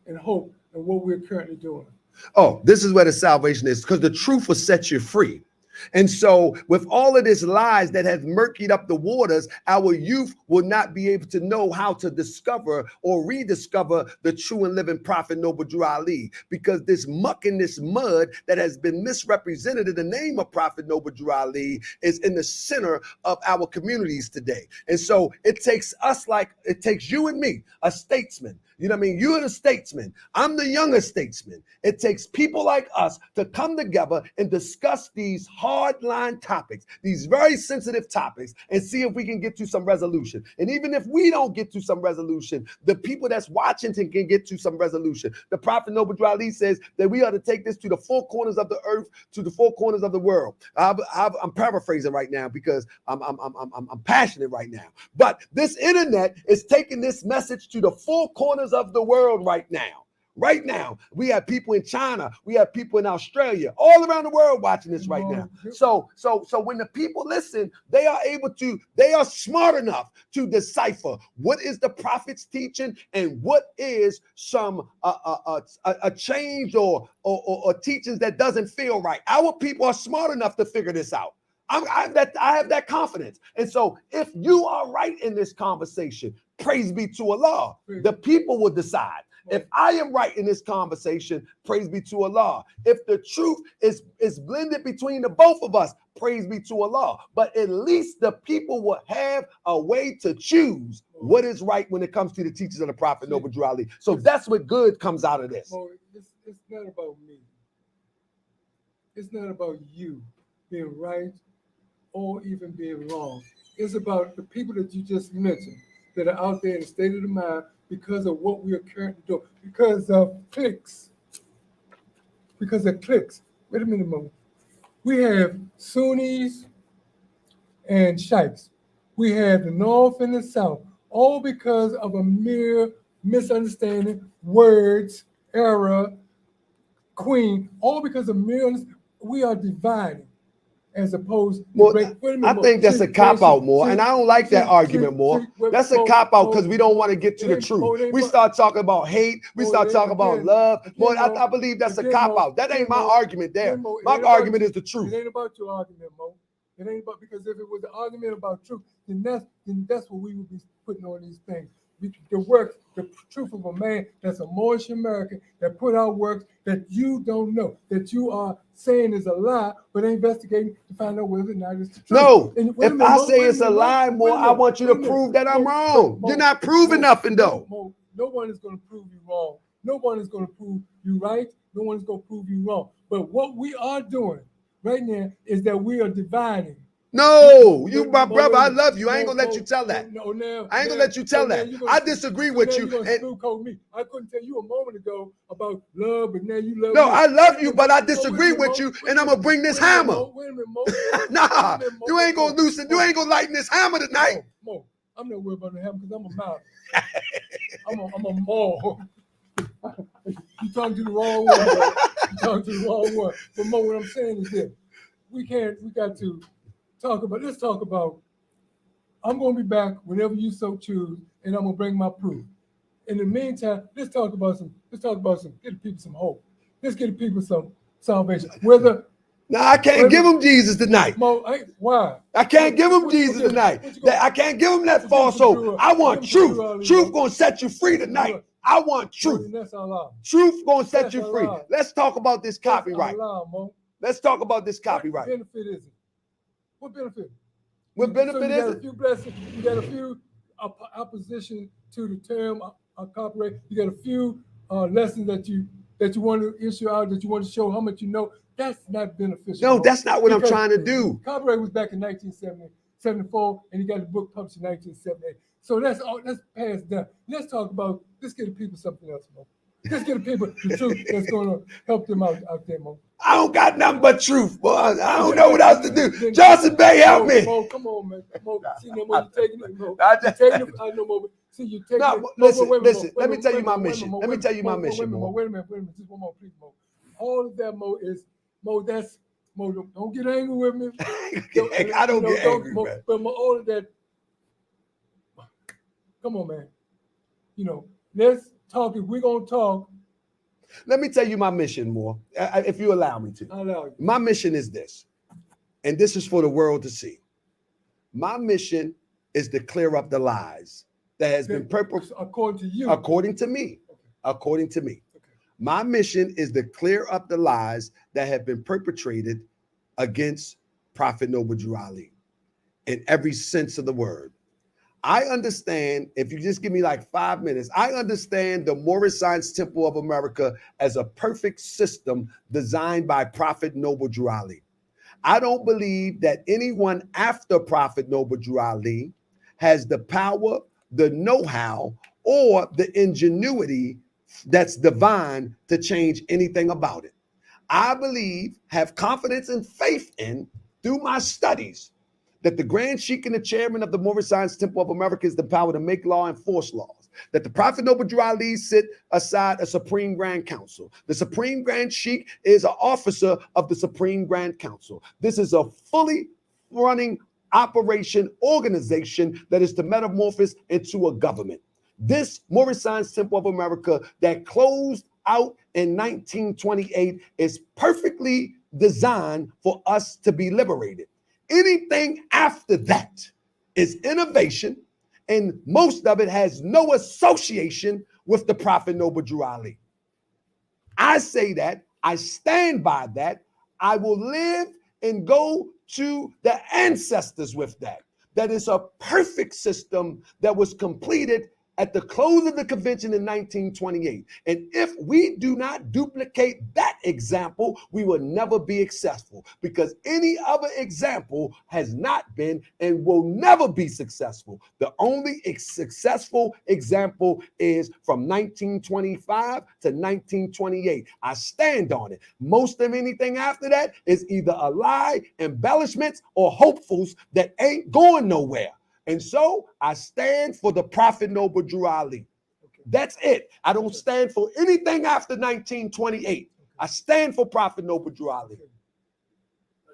and hope and what we're currently doing. Oh, this is where the salvation is, because the truth will set you free. And so with all of this lies that have murkied up the waters, our youth will not be able to know how to discover or rediscover the true and living prophet Noble Drew Ali, because this muck and this mud that has been misrepresented in the name of prophet Noble Drew Ali is in the center of our communities today. And so it takes us, like it takes you and me, a statesman. You know what I mean? You're the statesman. I'm the younger statesman. It takes people like us to come together and discuss these hardline topics, these very sensitive topics, and see if we can get to some resolution. And even if we don't get to some resolution, the people that's watching can get to some resolution. The Prophet Noble Drew Ali says that we ought to take this to the four corners of the earth, to the four corners of the world. I'm paraphrasing right now because I'm passionate right now. But this internet is taking this message to the four corners of the world right now. Right now, we have people in China, we have people in Australia, all around the world watching this right now. So when the people listen, they are smart enough to decipher what is the prophet's teaching and what is some a change or teachings that doesn't feel right. Our people are smart enough to figure this out. I have that confidence. And so if you are right in this conversation, praise be to Allah. The people will decide. If I am right in this conversation, praise be to Allah. If the truth is blended between the both of us, praise be to Allah. But at least the people will have a way to choose what is right when it comes to the teachings of the Prophet Noble Drew Ali. So that's what good comes out of this. It's not about me. It's not about you being right or even being wrong. It's about the people that you just mentioned that are out there in the state of the mind because of what we are currently doing, because of clicks. Because of clicks. Wait a minute, moment. We have Sunnis and Sheiks. We have the North and the South, all because of a mere misunderstanding, words, era, queen, all because of mere. We are dividing. As opposed to I think that's a cop-out more, and I don't like that argument more. That's a cop-out because we don't want to get to the truth. We start talking about hate, we start talking about love. More, I believe that's a cop-out. That ain't my argument there. My argument is the truth. It ain't about your argument, Mo. It ain't about, because if it was an argument about truth, then that's what we would be putting on these things. The work, the truth of a man that's a Moorish American that put out works that you don't know, that you are saying is a lie, but investigating to find out whether or not it's the truth. No, if I say it's a lie, more, I want you to prove that I'm wrong. You're not proving nothing, though. No one is going to prove you wrong. No one is going to prove you right. No one is going to prove you wrong. But what we are doing right now is that we are dividing. No, you my brother. I love you. I ain't gonna let you tell that. I ain't gonna let you tell that. I disagree with you. I couldn't tell you a moment ago about love, but now you love me. No, I love you, but I disagree with you, and I'm gonna bring this hammer. Wait a minute, Mo. Nah, you ain't gonna loosen. You ain't gonna lighten this hammer tonight. Mo, I'm not worried about the hammer because I'm a mouth. I'm a maul. You talking to the wrong one. You talking to the wrong one. But Mo, what I'm saying is this: we got to. Let's talk about, I'm going to be back whenever you so choose, and I'm going to bring my proof. In the meantime, let's talk about some, get the people some hope. Let's get the people some salvation. No, I can't give them Jesus tonight. Mo, why? I can't give them Jesus tonight. I can't give them that false hope. I want truth. Truth going to set you free tonight. I want truth. Truth going to set you free. Let's talk about this copyright. Let's talk about this copyright. What benefit is it? What benefit? What benefit is it? You got a few blessings. You got a few opposition to the term copyright. You got a few lessons that you want to issue out, that you want to show how much you know. That's not beneficial. No, that's not what I'm trying to do. Copyright was back in 1974, and you got the book published in 1978. So that's past that. Let's get the people something else, Mo. Let's get the people the truth that's going to help them out there, Mo. I don't got nothing but truth, boy. I don't know what else to do. Johnson Bay, help me. Mo, come on, man. Mo, see, no more you taking it, Mo. I know, Mo. See, you taking it. Listen. Let me tell you my mission. Let me tell you my mission, Mo. Wait a minute. Just one more, please, Mo. All of that, Mo, is, Mo, that's, Mo, don't get angry with me. I don't get angry, man. But Mo, all of that, come on, man. Let's talk. If we're going to talk. Let me tell you my mission, more, if you allow me to. I'll allow you. My mission is this, and this is for the world to see. My mission is to clear up the lies that has been perpetrated. According to you. According to me. Okay. According to me. Okay. My mission is to clear up the lies that have been perpetrated against Prophet Noble Drew Ali in every sense of the word. I understand, if you just give me like 5 minutes, I understand the Moorish Science Temple of America as a perfect system designed by Prophet Noble Drew Ali. I don't believe that anyone after Prophet Noble Drew Ali has the power, the know-how, or the ingenuity that's divine to change anything about it. I believe, have confidence and faith in, through my studies, that the Grand Sheik and the chairman of the Moorish Science Temple of America is the power to make law and enforce laws. That the Prophet Noble Drew Ali sit aside a Supreme Grand Council. The Supreme Grand Sheik is an officer of the Supreme Grand Council. This is a fully running operation organization that is to metamorphose into a government. This Moorish Science Temple of America that closed out in 1928 is perfectly designed for us to be liberated. Anything after that is innovation, and most of it has no association with the Prophet Noble Drew Ali. I say that, I stand by that. I will live and go to the ancestors with that. That is a perfect system that was completed at the close of the convention in 1928. And if we do not duplicate that example, we will never be successful, because any other example has not been and will never be successful. The only successful example is from 1925 to 1928. I stand on it. Most of anything after that is either a lie, embellishments, or hopefuls that ain't going nowhere. And so I stand for the Prophet Noble Drew Ali. Okay. That's it. I don't stand for anything after 1928. I stand for Prophet Noble Drew Ali.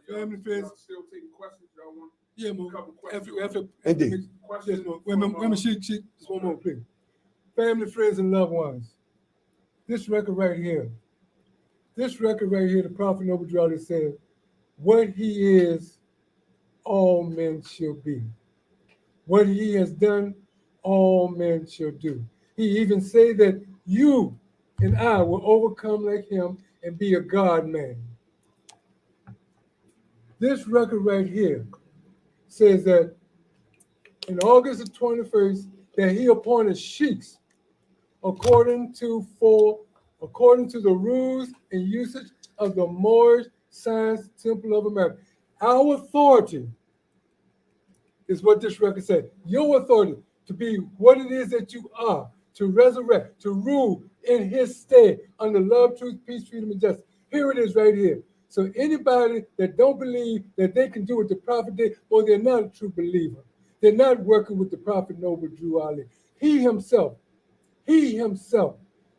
Family friends. Still taking questions, y'all want? Yeah, Mo. Couple questions. After Indeed. yes, Mo. Wait a minute, Sheik, just one more, please. Family, friends, and loved ones. This record right here, the Prophet Noble Drew Ali said, what he is, all men shall be. What he has done, all men shall do. He even said that you and I will overcome like him and be a God man. This record right here says that in August the 21st, that he appointed sheiks according to the rules and usage of the Moorish Science Temple of America. Our authority is what this record said. Your authority to be what it is that you are, to resurrect, to rule in his stead under love, truth, peace, freedom, and justice. Here it is right here. So anybody that don't believe that they can do what the prophet did, well, they're not a true believer. They're not working with the Prophet Noble Drew Ali. He himself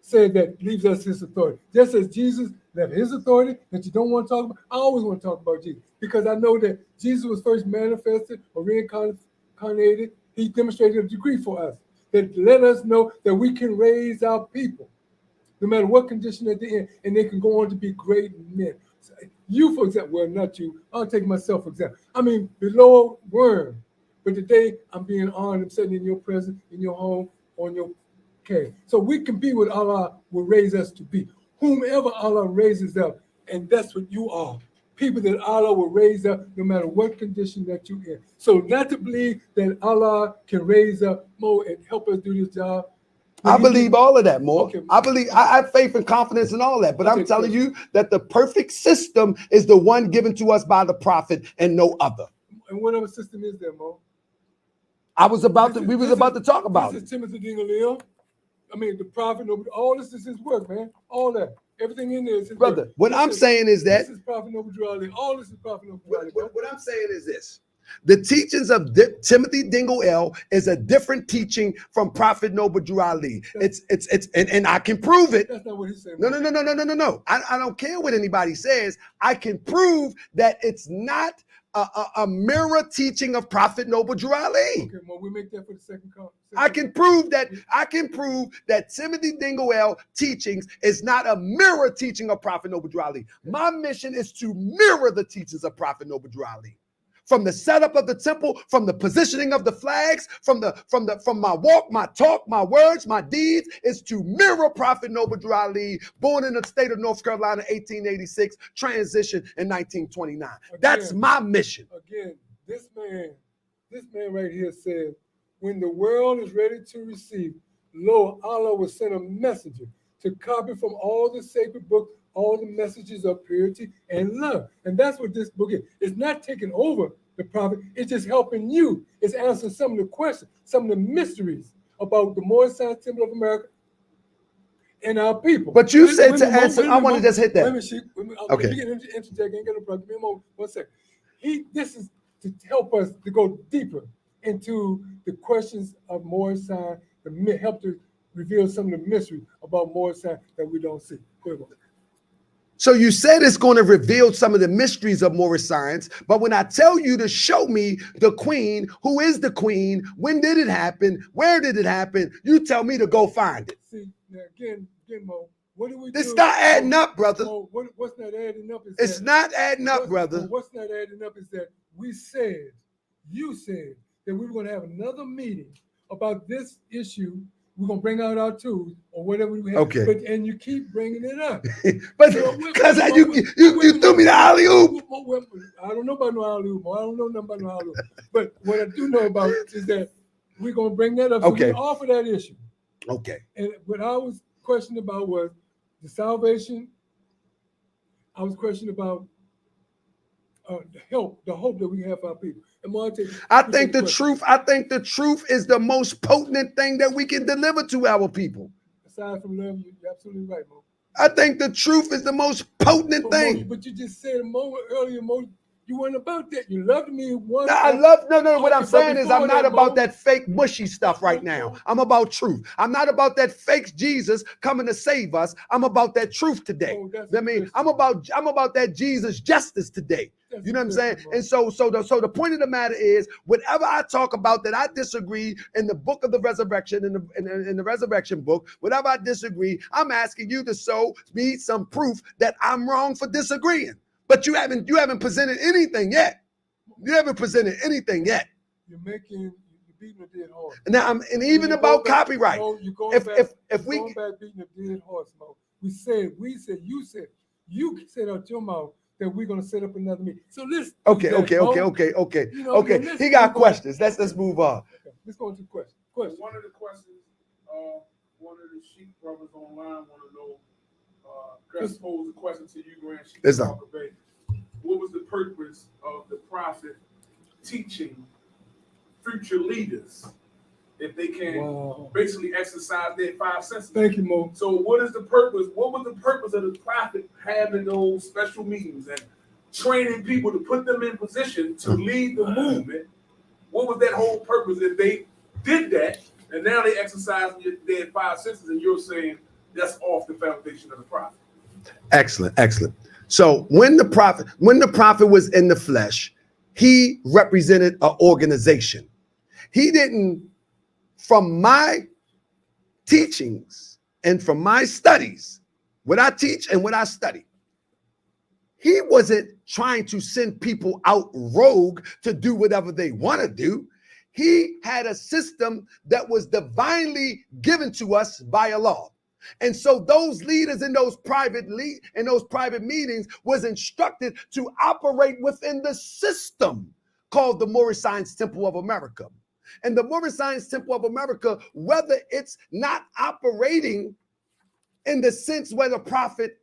said that leaves us his authority. Just as Jesus left his authority that you don't want to talk about, I always want to talk about Jesus, because I know that Jesus was first manifested or reincarnated. He demonstrated a degree for us that let us know that we can raise our people, no matter what condition they're in, and they can go on to be great men. So you, for example, well, not you, I'll take myself for example. I mean, below worm, but today I'm being honored. I'm sitting in your presence, in your home, on your care. So we can be what Allah will raise us to be. Whomever Allah raises up, and that's what you are. People that Allah will raise up no matter what condition that you're in. So not to believe that Allah can raise up Mo and help us do this job. I believe all of that, Mo. Okay. I have faith and confidence in all that. But Okay, I'm telling you that the perfect system is the one given to us by the prophet and no other. And what other system is there, Mo? We was about to talk about this it. is Timothy Dingle. I mean, the prophet, all this is his work, man. All that. Everything in there is his Brother, work. what I'm saying is that This is Prophet Noble Drew Ali. All this is Prophet Noble Drew Ali. what I'm saying is this. The teachings of Timothy Dingle L is a different teaching from Prophet Noble Drew Ali. And I can prove it. That's not what he's saying. No. I don't care what anybody says. I can prove that it's not a mirror teaching of Prophet Noble Drew Ali. Okay, well, we make that for the second call. I can prove that Timothy Dingle L teachings is not a mirror teaching of Prophet Noble Drew Ali. My mission is to mirror the teachings of Prophet Noble Drew Ali. From the setup of the temple, from the positioning of the flags, from my walk, my talk, my words, my deeds, is to mirror Prophet Noble Drew Ali, born in the state of North Carolina, 1886, transition in 1929. That's my mission. Again, this man right here said, when the world is ready to receive, lo, Allah will send a messenger to copy from all the sacred books, all the messages of purity and love. And that's what this book is. It's not taking over the prophet. It's just helping you. It's answering some of the questions, some of the mysteries about the Moorish Science Temple of America and our people. But you said to answer, I want to just hit that. Wait a minute, Sheik. Okay. You can interject. Ain't got no problem. Give me a moment. 1 second. This is to help us to go deeper into the questions of Moorish science, to help to reveal some of the mystery about Moorish science that we don't see. Go ahead. So you said it's going to reveal some of the mysteries of Moorish science, but when I tell you to show me the queen, who is the queen, when did it happen, where did it happen, you tell me to go find it. See, now again, Mo, what do we do? It's not adding up, brother. Mo, what's not adding up is It's not adding up, brother. What's not adding up is that you said that we were going to have another meeting about this issue. We're going to bring out our tools or whatever we have. Okay. And you keep bringing it up. But because you threw me the alley-oop. I don't know about no alley-oop. I don't know nothing about no alley-oop. But what I do know about is that we're going to bring that up. So Okay. we offer that issue. Okay. And what I was questioning about was the salvation. I was questioning about the hope that we have for our people. And I think the truth is the most potent thing that we can deliver to our people. Aside from love, you're absolutely right, Mo. I think the truth is the most potent thing. But you just said a moment earlier, Mo, you weren't about that. You loved me once. No. What I'm saying is I'm not about Mo, that fake mushy stuff right now. I'm about truth. I'm not about that fake Jesus coming to save us. I'm about that truth today. I mean, I'm about that Jesus justice today. You know what I'm saying? And so the point of the matter is, whatever I talk about that I disagree in the book of the resurrection, in the resurrection book, whatever I disagree, I'm asking you to show me some proof that I'm wrong for disagreeing. But you haven't presented anything yet. You haven't presented anything yet. You're beating a dead horse. Now and even about copyright. Mo, If we going back beating a dead horse, Mo. You said out your mouth that we're gonna set up another meeting. So let's Okay. You know, He got questions. Let's move on. Okay. Let's go into questions. One of the questions, one of the Sheik brothers online want to know. Let's pose a question to you, Grand Sheik Taharka Bey. What was the purpose of the prophet teaching future leaders if they can basically exercise their 5 senses? Thank you, Mo. So what is the purpose? What was the purpose of the prophet having those special meetings and training people to put them in position to lead the movement? What was that whole purpose if they did that and now they exercise their 5 senses and you're saying that's off the foundation of the prophet? Excellent. So when the prophet was in the flesh, he represented an organization. He didn't, from my teachings and from my studies, what I teach and what I study, he wasn't trying to send people out rogue to do whatever they want to do. He had a system that was divinely given to us by Allah. And so those leaders in those private meetings was instructed to operate within the system called the Moorish Science Temple of America. And the Moorish Science Temple of America, whether it's not operating in the sense where the prophet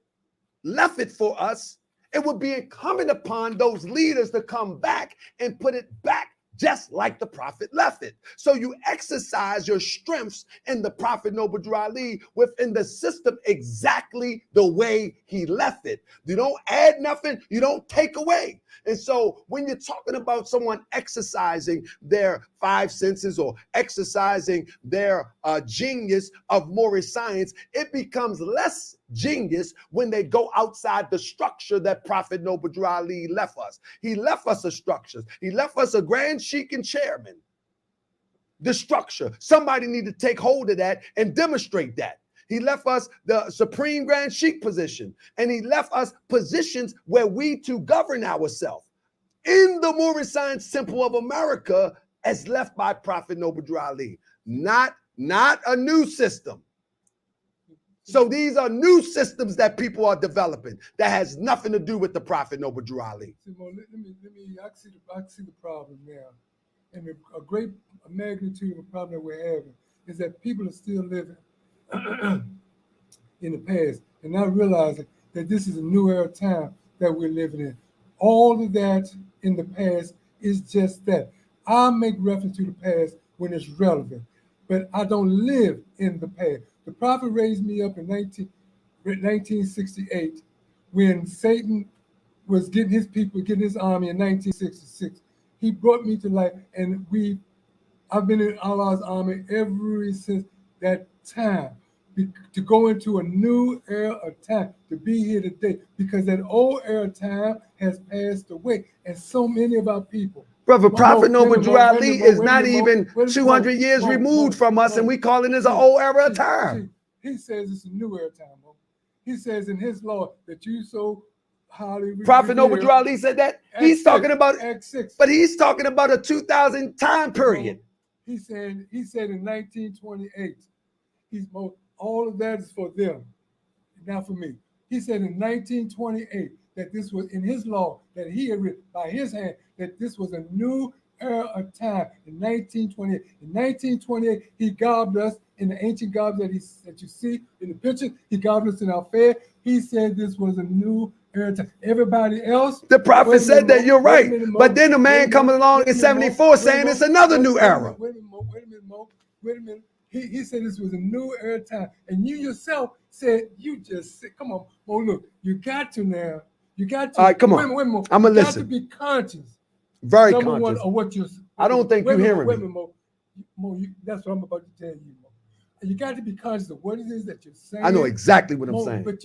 left it for us, it would be incumbent upon those leaders to come back and put it back just like the prophet left it. So you exercise your strengths in the prophet Noble Drew Ali within the system exactly the way he left it. You don't add nothing, you don't take away. And so when you're talking about someone exercising their 5 senses or exercising their genius of Moorish science, it becomes less genius when they go outside the structure that Prophet Noble Drew Ali left us. He left us a structure. He left us a grand sheik and chairman. The structure. Somebody need to take hold of that and demonstrate that. He left us the Supreme Grand Sheik position, and he left us positions where we to govern ourselves in the Moorish Science Temple of America as left by Prophet Noble Drew Ali. Not a new system. So these are new systems that people are developing that has nothing to do with the Prophet Noble Drew Ali. See, Mo, let me I see the problem now. and a great magnitude of a problem that we're having is that people are still living in the past and not realizing that this is a new era of time that we're living in. All of that in the past is just that. I make reference to the past when it's relevant, but I don't live in the past. The prophet raised me up in 1968 when Satan was getting his people, getting his army in 1966. He brought me to life, and I've been in Allah's army ever since that time, to go into a new era of time, to be here today, because that old era of time has passed away, and so many of our people. Brother, Prophet Noble Drew Ali is not even 200 years removed from us, and we calling this an old era of time. He says it's a new era of time, Mo. He says in his law that you so highly. Prophet Noble Drew Ali said that. He's talking about Act 6. But he's talking about a 2000 time period. He said in 1928, all of that is for them, not for me. He said in 1928 that this was in his law that he had written by his hand, that this was a new era of time in 1928. In 1928, he gobbled us in the ancient gobs that you see in the picture. He gobbled us in our fair. He said this was a new era of time. Everybody else, the prophet said that, you're right. But then a man coming along in 74 saying it's another new era. Wait a minute. He said this was a new era of time. And you yourself said, come on, Mo, look, you got to now. You got to. All right, come on. Wait a minute, I'm going to listen. listen. You got to be conscious. Very Number conscious. one, of what you're. I don't think you're hearing me. Wait a minute, Mo, that's what I'm about to tell you, Mo. You got to be conscious of what it is that you're saying. I know exactly what I'm saying. But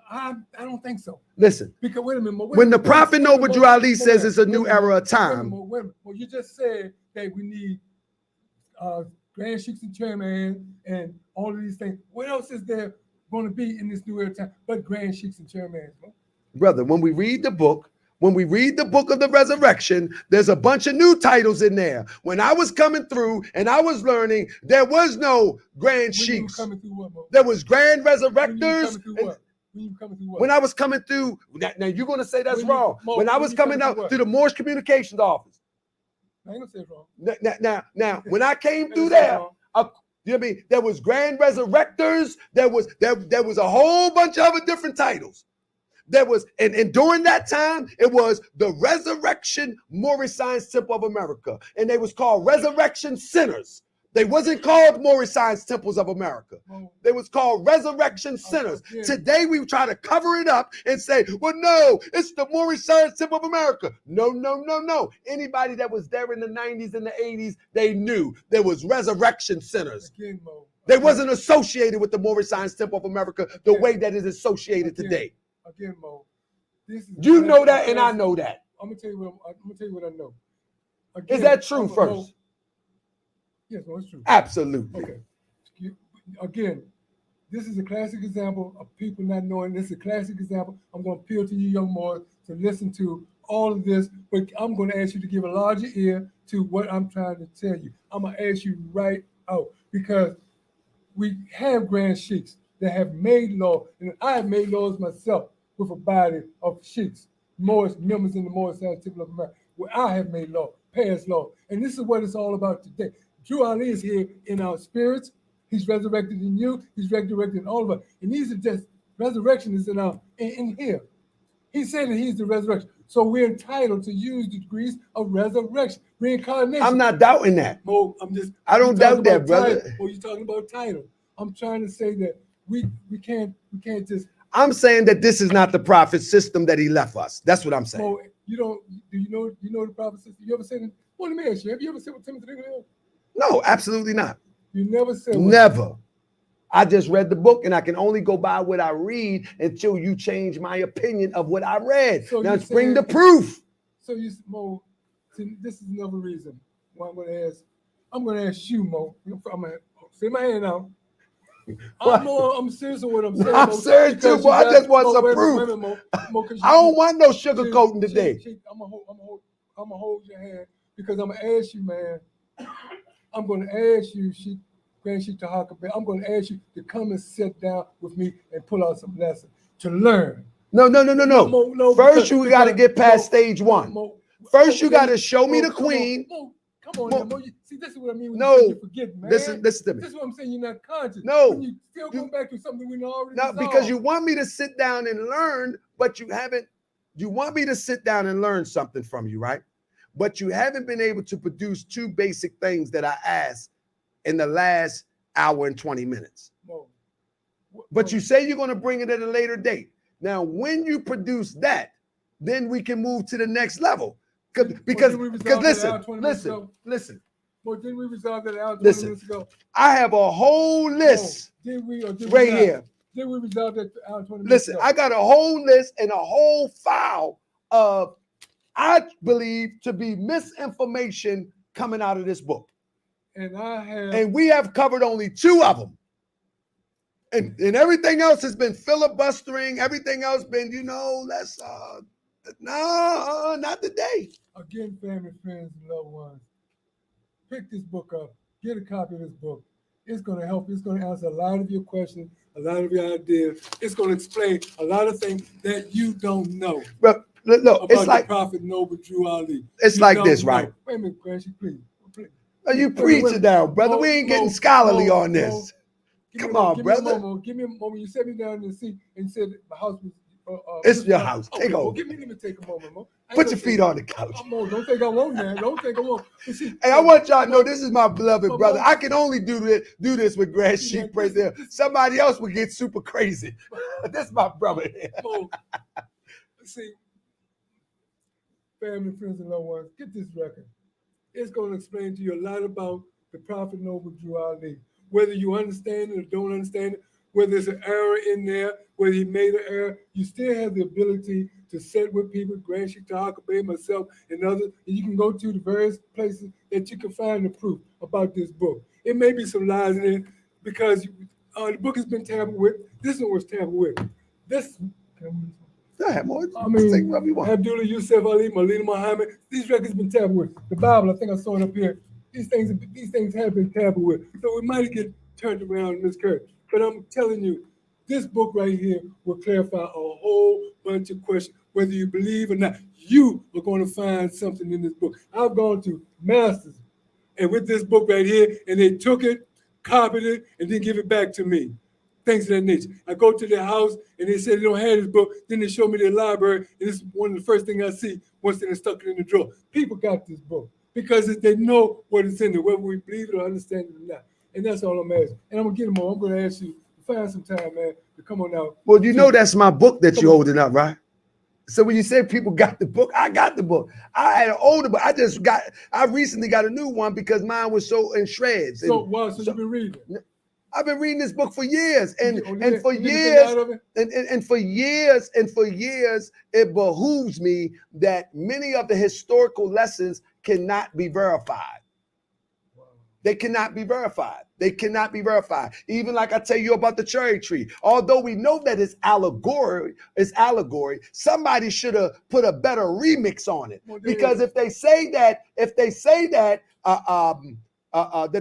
I don't think so. Listen. Because wait a minute, Mo. When the Prophet Noble Drew Ali says it's a new era of time. Wait a minute, Mo. You just said that we need grand sheiks and chairman and all of these things. What else is there going to be in this new era of time but grand sheiks and chairman? Brother, when we read the book of the Resurrection, there's a bunch of new titles in there. When I was coming through and I was learning, there was no grand sheiks. There was grand resurrectors. When I was coming through, now you're going to say that's wrong. When I was coming out through the Moorish Communications Office. I ain't gonna say it's wrong. Now, when I came through there, you know what I mean? There was grand resurrectors. There was a whole bunch of other different titles. There was, and during that time, it was the Resurrection Moorish Science Temple of America, and they was called Resurrection Centers. They wasn't called Moorish Science Temples of America. They was called Resurrection Centers. Today we try to cover it up and say, well, no, it's the Moorish Science Temple of America. No. Anybody that was there in the 90s and the 80s, they knew there was Resurrection Centers. They wasn't associated with the Moorish Science Temple of America the way that it is associated today. Again, Mo, you know that, and I know that. I'm gonna tell you what I know. Is that true first? Yes, no, it's true. Absolutely. Okay. Again, this is a classic example of people not knowing. This is a classic example. I'm going to appeal to you, young boys, to listen to all of this, but I'm going to ask you to give a larger ear to what I'm trying to tell you. I'm going to ask you right out, because we have grand sheiks that have made law, and I have made laws myself with a body of sheiks, Moorish members in the Moorish Science Temple of America, where I have made law, passed law. And this is what it's all about today. Drew Ali is here in our spirits. He's resurrected in you. He's resurrected in all of us. And these are just, resurrection is in here. He said that he's the resurrection. So we're entitled to use the degrees of resurrection, reincarnation. I'm not doubting that. Mo, I don't doubt that, brother. Mo, you're talking about title. I'm trying to say that we can't just. I'm saying that this is not the prophet system that he left us. That's what I'm saying. Mo, do you know the prophet system? You ever said it? Well, let me ask you, have you ever said what Timothy Dingle? No, absolutely not. You never said what? Never. I just read the book, and I can only go by what I read until you change my opinion of what I read. So now bring the proof. So Mo, this is another reason why I'm going to ask you, Mo. I'm going to say my hand out. I'm serious with what I'm saying. I'm serious too, but I just want some proof. Mo, I don't want no sugarcoating today. I'm going to hold your hand, because I'm going to ask you, man. I'm going to ask you, Grand Sheik Taharka Bey, I'm going to ask you to come and sit down with me and pull out some lessons to learn. No. First, you got to get past stage one. First, you got to show me the Come on, queen. Come on, Mo. See, this is what I mean when No. you forget, man. Listen to me. This is what I'm saying. You're not conscious. No. When you still go back to something we already No, because you want me to sit down and learn, but you haven't. You want me to sit down and learn something from you, right? But you haven't been able to produce two basic things that I asked in the last hour and 20 minutes. Mo. But you say you're going to bring it at a later date. Now, when you produce that, then we can move to the next level. Because listen. Well, didn't we resolve that out 20 minutes ago? I have a whole list right here. Did we resolve that out 20 minutes Listen, ago? I got a whole list and a whole file of, I believe, to be misinformation coming out of this book. And we have covered only two of them. And everything else has been filibustering. Everything else been, let's, no, not today. Again, family, friends, and loved ones, pick this book up. Get a copy of this book. It's going to help. It's going to answer a lot of your questions, a lot of your ideas. It's going to explain a lot of things that you don't know. But look, it's like the Prophet Noble Drew Ali. It's like this, right? Wait a minute, Gracie, please. You preach it down, brother. We ain't getting scholarly on this. Come on, brother. Give me a moment. You set me down in the seat and said the house was. It's your house. Take over. Let me take a moment, Mo. Put your feet on the couch. Don't think I won't, man. Don't think I won't. Hey, I want y'all to know this is my beloved brother. I can only do this with grass sheep right there. Somebody else would get super crazy. This is my brother here. See, family, friends, and loved ones, get this record. It's going to explain to you a lot about the Prophet Noble Drew Ali. Whether you understand it or don't understand it, whether there's an error in there, whether he made an error, you still have the ability to sit with people, Grand Sheik Taharka Bey, myself, and others, and you can go to the various places that you can find the proof about this book. It may be some lies in it because the book has been tampered with. This one was tampered with. Abdullah Yusuf Ali, Malina Muhammad, these records have been tampered with. The Bible, I think I saw it up here. These things have been tampered with. So we might get turned around in this curve. But I'm telling you, this book right here will clarify a whole bunch of questions, whether you believe or not. You are going to find something in this book. I've gone to masters, and with this book right here, and they took it, copied it, and then give it back to me. Things of that nature. I go to their house, and they say they don't have this book. Then they show me their library, and this is one of the first things I see once they're stuck it in the drawer. People got this book because they know what it's in there, whether we believe it or understand it or not. And that's all I'm asking. And I'm going to get them on. I'm going to ask you to find some time, man, to come on out. Well, you know that's my book that you're holding up, right? So when you say people got the book, I got the book. I had an older book. I recently got a new one because mine was so in shreds. So you've been reading? I've been reading this book for years, and for years, it behooves me that many of the historical lessons cannot be verified. They cannot be verified. They cannot be verified. Even like I tell you about the cherry tree. Although we know that it's allegory, somebody should have put a better remix on it. Because if they say that that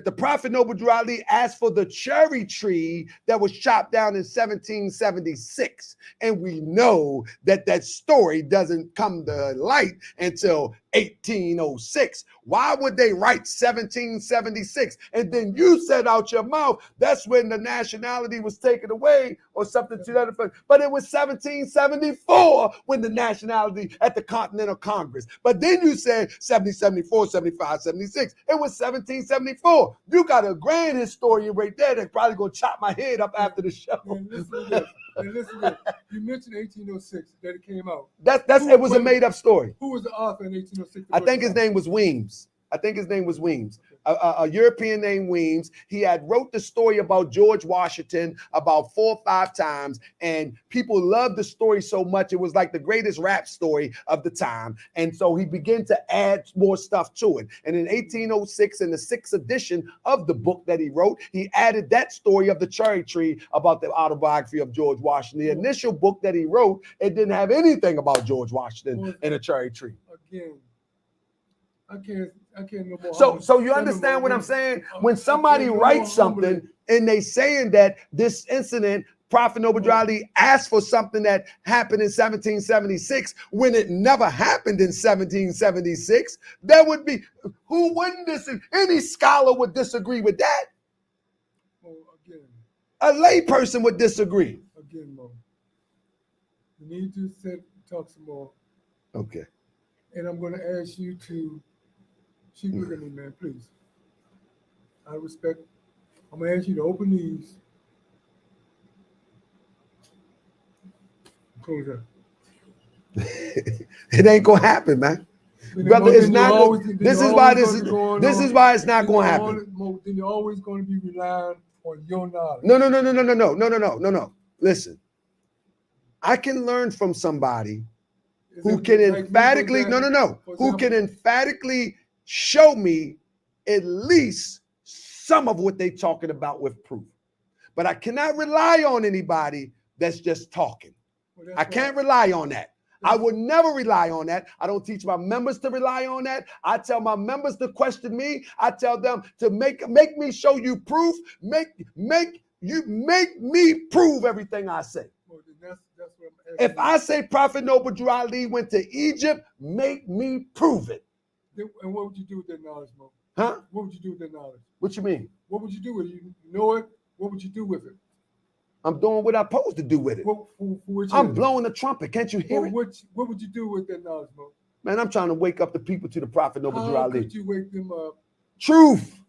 the Prophet Noble Drew Ali asked for the cherry tree that was chopped down in 1776. And we know that that story doesn't come to light until 1806. Why would they write 1776? And then you said out your mouth, that's when the nationality was taken away or something to that effect. But it was 1774 when the nationality at the Continental Congress. But then you said 1774, 75, 76. It was 1774. You got a grand historian right there that's probably going to chop my head up after the show. Man, listen to this. You mentioned 1806 that it came out. It was a made up story. Who was the author in 1806? I think his name was Weems. A European named Weems. He had wrote the story about George Washington about 4 or 5 times, and people loved the story so much. It was like the greatest rap story of the time. And so he began to add more stuff to it. And in 1806, in the 6th edition of the book that he wrote, he added that story of the cherry tree about the autobiography of George Washington. The initial book that he wrote, it didn't have anything about George Washington and a cherry tree. Again, I can't no more. So you understand what I'm saying? When somebody writes something and they saying that this incident Prophet Noble Ali asked for something that happened in 1776 when it never happened in 1776, there would be, who wouldn't disagree? Any scholar would disagree with that. Well, again, A lay person would disagree. again, Mo. We need to talk some more. Okay. And I'm going to ask you to, Sheik, look at me, man, please. I respect. I'm going to ask you to open these. Close up. It ain't gonna happen, man. Brother, it's not. This is why it's not gonna happen. Then you're always going to be relying on your knowledge. No. Listen, I can learn from somebody who can emphatically, who can emphatically show me at least some of what they're talking about with proof. But I cannot rely on anybody that's just talking. I can't rely on that. I would never rely on that. I don't teach my members to rely on that. I tell my members to question me. I tell them to make me show you proof. Make me prove everything I say. Well, that's what I'm If I say Prophet Noble Drew Ali went to Egypt, make me prove it. And what would you do with that knowledge, Mo? Huh? What would you do with that knowledge? What you mean? What would you do with it? You know it? What would you do with it? I'm doing what I'm supposed to do with it. I'm blowing the trumpet. Can't you hear it? What would you do with that knowledge, Mo? Man, I'm trying to wake up the people to the Prophet Noble Drew Ali. How could you wake them up? Truth.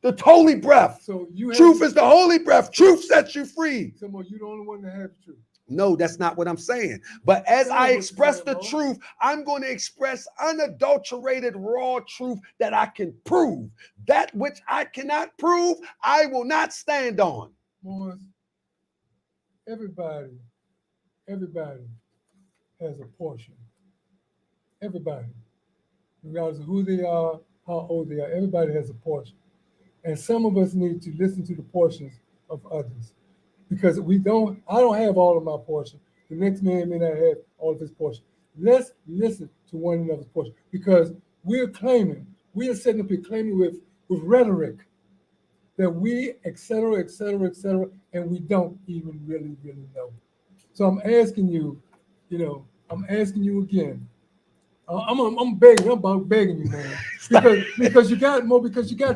The holy breath. So truth is the holy breath. Truth sets you free. So, Mo, you're the only one that has the truth. No, that's not what I'm saying. But as I express the truth, I'm going to express unadulterated, raw truth that I can prove. That which I cannot prove, I will not stand on. Boys, everybody has a portion. Everybody, regardless of who they are, how old they are, everybody has a portion. And some of us need to listen to the portions of others. Because I don't have all of my portion. The next man may not have all of his portion. Let's listen to one another's portion. Because we are setting up here claiming with rhetoric that we, et cetera, and we don't even really know. So I'm asking you, again. I'm begging, I'm about begging you, man. Because you got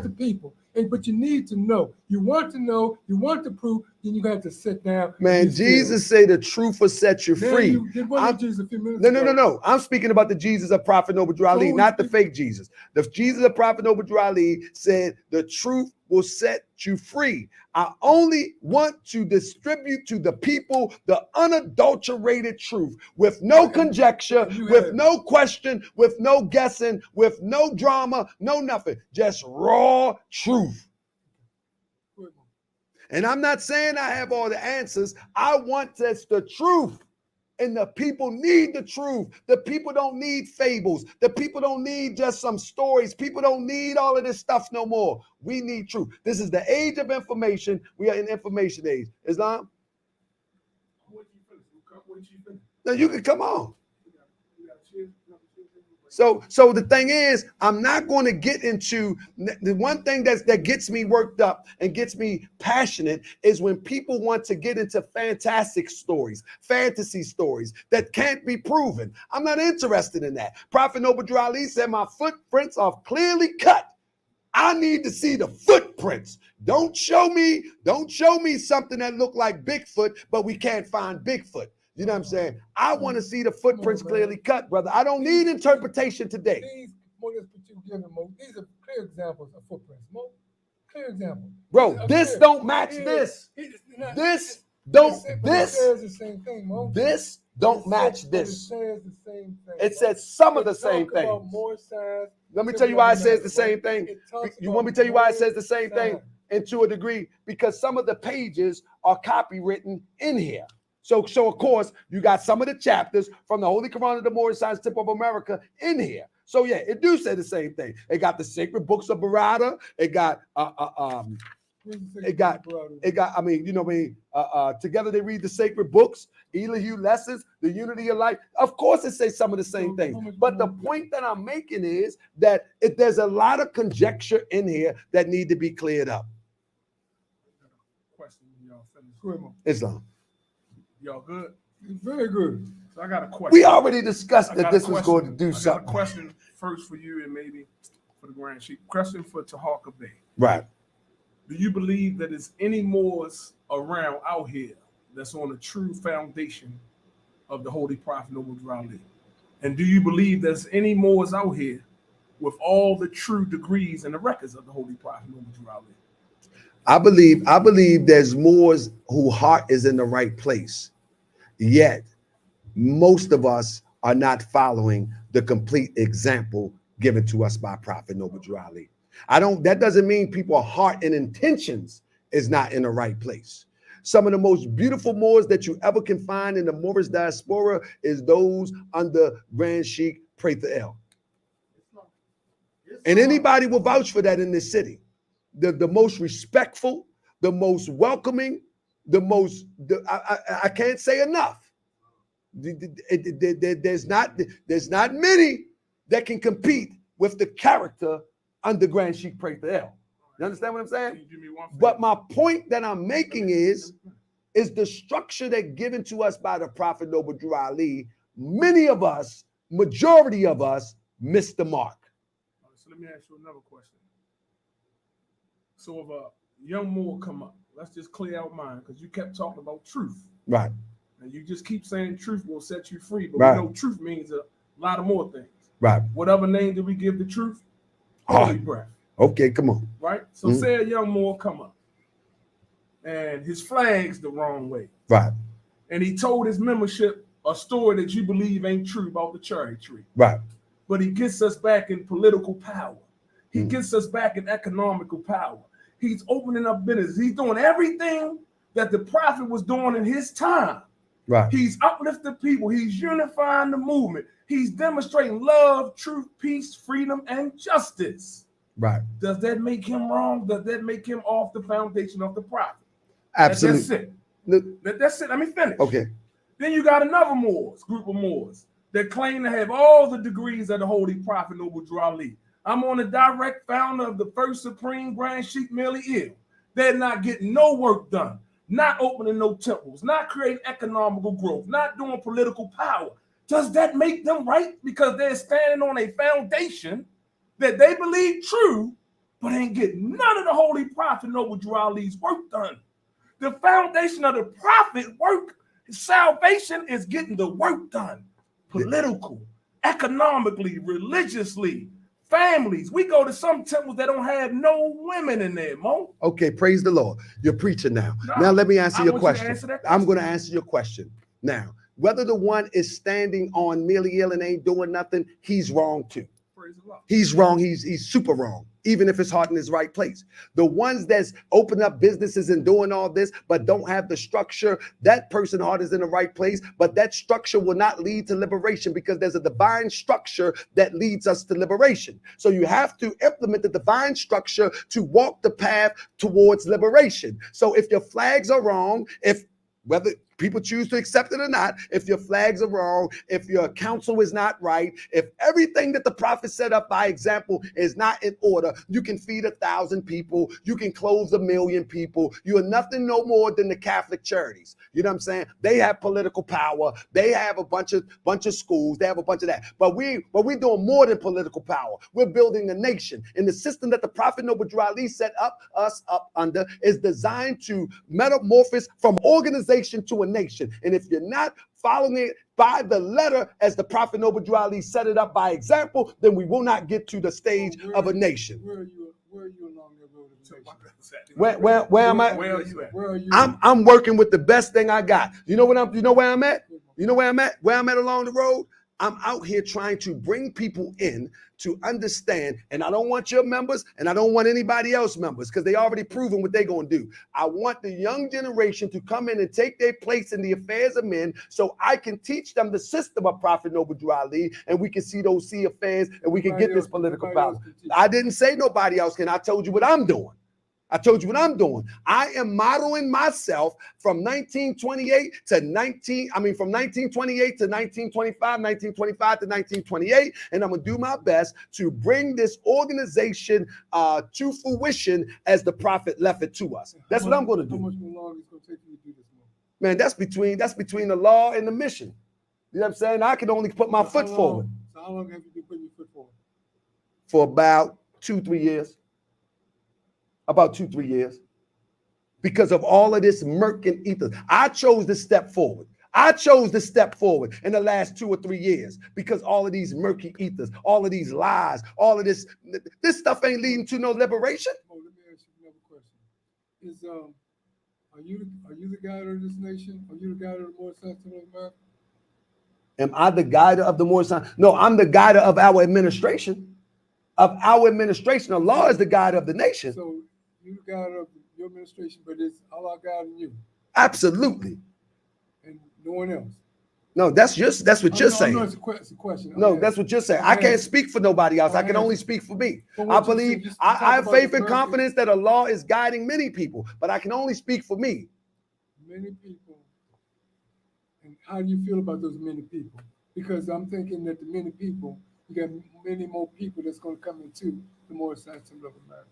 the people. But you need to know. You want to know, you want to prove, then you got to sit down. Man, Jesus say the truth will set you free. No. I'm speaking about the Jesus of Prophet Noble Drew Ali, not the fake Jesus. The Jesus of Prophet Noble Drew Ali said the truth will set you free. I only want to distribute to the people the unadulterated truth with no conjecture, with no question, with no guessing, with no drama, no nothing. Just raw truth. And I'm not saying I have all the answers. I want just the truth. And the people need the truth. The people don't need fables. The people don't need just some stories. People don't need all of this stuff no more. We need truth. This is the age of information. We are in information age. Islam? No, you can come on. So the thing is, I'm not going to get into the one thing that gets me worked up and gets me passionate is when people want to get into fantastic stories, fantasy stories that can't be proven. I'm not interested in that. Prophet Noble Drew Ali said, my footprints are clearly cut. I need to see the footprints. Don't show me something that looked like Bigfoot, but we can't find Bigfoot. You know what I'm saying? I want to see the footprints clearly cut, brother. I don't need interpretation today. These are clear examples of footprints. Mo, clear examples. Bro, this don't match this. This don't match this. It says some of the same things. Let me tell you why it says the same thing. You want me to tell you why it says the same thing? And to a degree, because some of the pages are copywritten in here. So of course, you got some of the chapters from the Holy Quran of the Moorish Science Temple of America in here. So yeah, it do say the same thing. It got the sacred books of Barada. It got together they read the sacred books, Elihu lessons, the unity of life. Of course, it says some of the same things. But the point that I'm making is that there's a lot of conjecture in here that need to be cleared up. Islam. Y'all good? Very good. So I got a question. We already discussed that this was going to do I got a something. question first for you and maybe for the Grand Sheik. Question for Taharka Bey. Right. Do you believe that there's any Moors around out here that's on a true foundation of the Holy Prophet Noble Ali? And do you believe there's any Moors out here with all the true degrees and the records of the Holy Prophet Noble Ali? I believe there's Moors whose heart is in the right place. Yet, most of us are not following the complete example given to us by Prophet Noble Ali. That doesn't mean people's heart and intentions is not in the right place. Some of the most beautiful Moors that you ever can find in the Moorish diaspora is those under Grand Sheik Prather. And anybody will vouch for that in this city. The most respectful, the most welcoming, I can't say enough. There's not many that can compete with the character under Grand Sheik Prather. You understand what I'm saying? But my point that I'm making is the structure that given to us by the Prophet Noble Ali. Many of us, majority of us, missed the mark. So let me ask you another question. So if a young Moor come up, let's just clear our mind because you kept talking about truth. Right. And you just keep saying truth will set you free, but right. we know truth means a lot of more things. Right. Whatever name do we give the truth? Holy breath. Okay, come on. Right? So say a young Moor come up and his flag's the wrong way. Right. And he told his membership a story that you believe ain't true about the cherry tree. Right. But he gets us back in political power. He gets us back in economical power. He's opening up business. He's doing everything that the prophet was doing in his time. Right. He's uplifting people. He's unifying the movement. He's demonstrating love, truth, peace, freedom, and justice. Right. Does that make him wrong? Does that make him off the foundation of the prophet? Absolutely. That's it. That's it. Let me finish. Okay. Then you got another group of Moors that claim to have all the degrees of the Holy Prophet Noble Ali. I'm on the direct founder of the first Supreme Grand Sheik merely ill. They're not getting no work done, not opening no temples, not creating economical growth, not doing political power. Does that make them right? Because they're standing on a foundation that they believe true, but ain't getting none of the Holy Prophet Noble Ali's work done. The foundation of the prophet work, salvation is getting the work done. Political, economically, religiously, families. We go to some temples that don't have no women in there, Mo. Okay, praise the Lord. You're preaching now. Now let me answer your question. I'm going to answer your question. Now, whether the one is standing on merely ill and ain't doing nothing, he's wrong too. Praise the Lord. He's wrong. He's super wrong, even if his heart in his right place. The ones that's open up businesses and doing all this, but don't have the structure, that person's heart is in the right place, but that structure will not lead to liberation because there's a divine structure that leads us to liberation. So you have to implement the divine structure to walk the path towards liberation. So if your flags are wrong, whether people choose to accept it or not, if your flags are wrong, if your counsel is not right, if everything that the prophet set up by example is not in order, you can feed 1,000 people, you can clothe 1 million people. You are nothing no more than the Catholic charities. You know what I'm saying? They have political power. They have a bunch of schools. They have a bunch of that. But we're doing more than political power. We're building a nation. And the system that the Prophet Noble Ali set us up under is designed to metamorphose from organization to a nation. And if you're not following it by the letter as the Prophet Noble Ali set it up by example, then we will not get to the stage of a nation. Where are you along your road to the nation? Where am I? Where are you at? Where are you? I'm working with the best thing I got. You know where I'm at? You know where I'm at? Where I'm at along the road? I'm out here trying to bring people in to understand, and I don't want your members and I don't want anybody else members because they already proven what they're going to do. I want the young generation to come in and take their place in the affairs of men so I can teach them the system of Prophet Noble Ali and we can see those affairs and we can get this political power. I didn't say nobody else can. I told you what I'm doing. I told you what I'm doing. I am modeling myself from 1928 to 1928 to 1925, 1925 to 1928, and I'm gonna do my best to bring this organization to fruition as the prophet left it to us. That's what I'm gonna do. How much more longer is it gonna take you to do this, Man, that's between the law and the mission. You know what I'm saying? I can only put my foot forward. So how long have you been putting your foot forward? For about 2-3 years. About 2-3 years. Because of all of this murk and ether. I chose to step forward. I chose to step forward in the last 2 or 3 years because all of these murky ethers, all of these lies, all of this stuff ain't leading to no liberation. Oh, let me ask you another question. Are you the guide of this nation? Are you the guide of the Moorish Science Temple of America? Am I the guider of the Moorish Science? No, I'm the guider of our administration. Of our administration. Allah is the guider of the nation. So you the guider of your administration, but it's Allah guiding you. Absolutely. And no one else. No, that's what you're saying. No, it's a question. No, that's what you're saying. I can't speak for nobody else. I can only speak for me. I believe, I have faith and confidence that Allah is guiding many people, but I can only speak for me. Many people. And how do you feel about those many people? Because I'm thinking that the many people, you got many more people that's going to come into the Moorish Science Temple of America.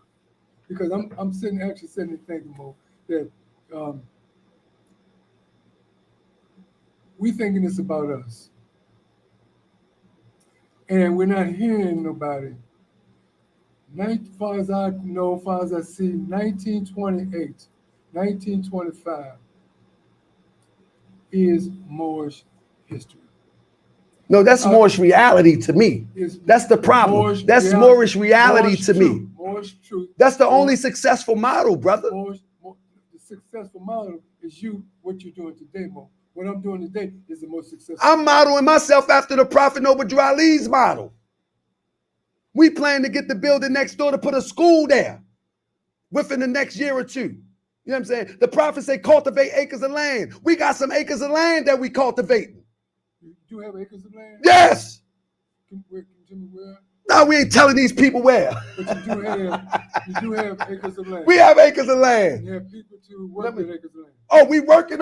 Because I'm sitting and thinking more that we thinking it's about us. And we're not hearing nobody. As far as I know, as far as I see, 1928, 1925 is Moorish history. No, that's Moorish reality to me. That's the problem. That's Moorish reality to me. Moorish truth. That's the only successful model, brother. The successful model is what you're doing today, Mo. What I'm doing today is the most successful. I'm modeling myself after the Prophet Woodrow Ali's model. We plan to get the building next door to put a school there within the next year or two. You know what I'm saying? The Prophet say cultivate acres of land. We got some acres of land that we cultivate. You have acres of land? Yes. Can you tell me where? No, we ain't telling these people where. But you do have acres of land. We have acres of land. You have people to work with acres of land. Oh, we working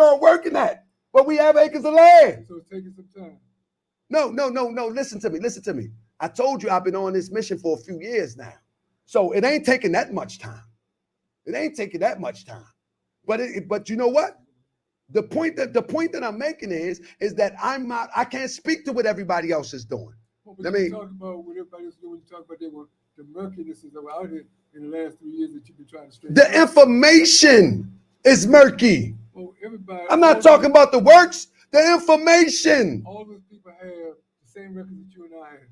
that. But we have acres of land. So it's taking some time. No. Listen to me. I told you I've been on this mission for a few years now. So it ain't taking that much time. But you know what? The point that I'm making is that I can't speak to what everybody else is doing. Well, you talk about what everybody else is doing. You talk about the murkinesses that were out here in the last 3 years that you've been trying to straighten. The information is murky. Well, everybody. I'm not talking about the works. The information. All those people have the same records that you and I have.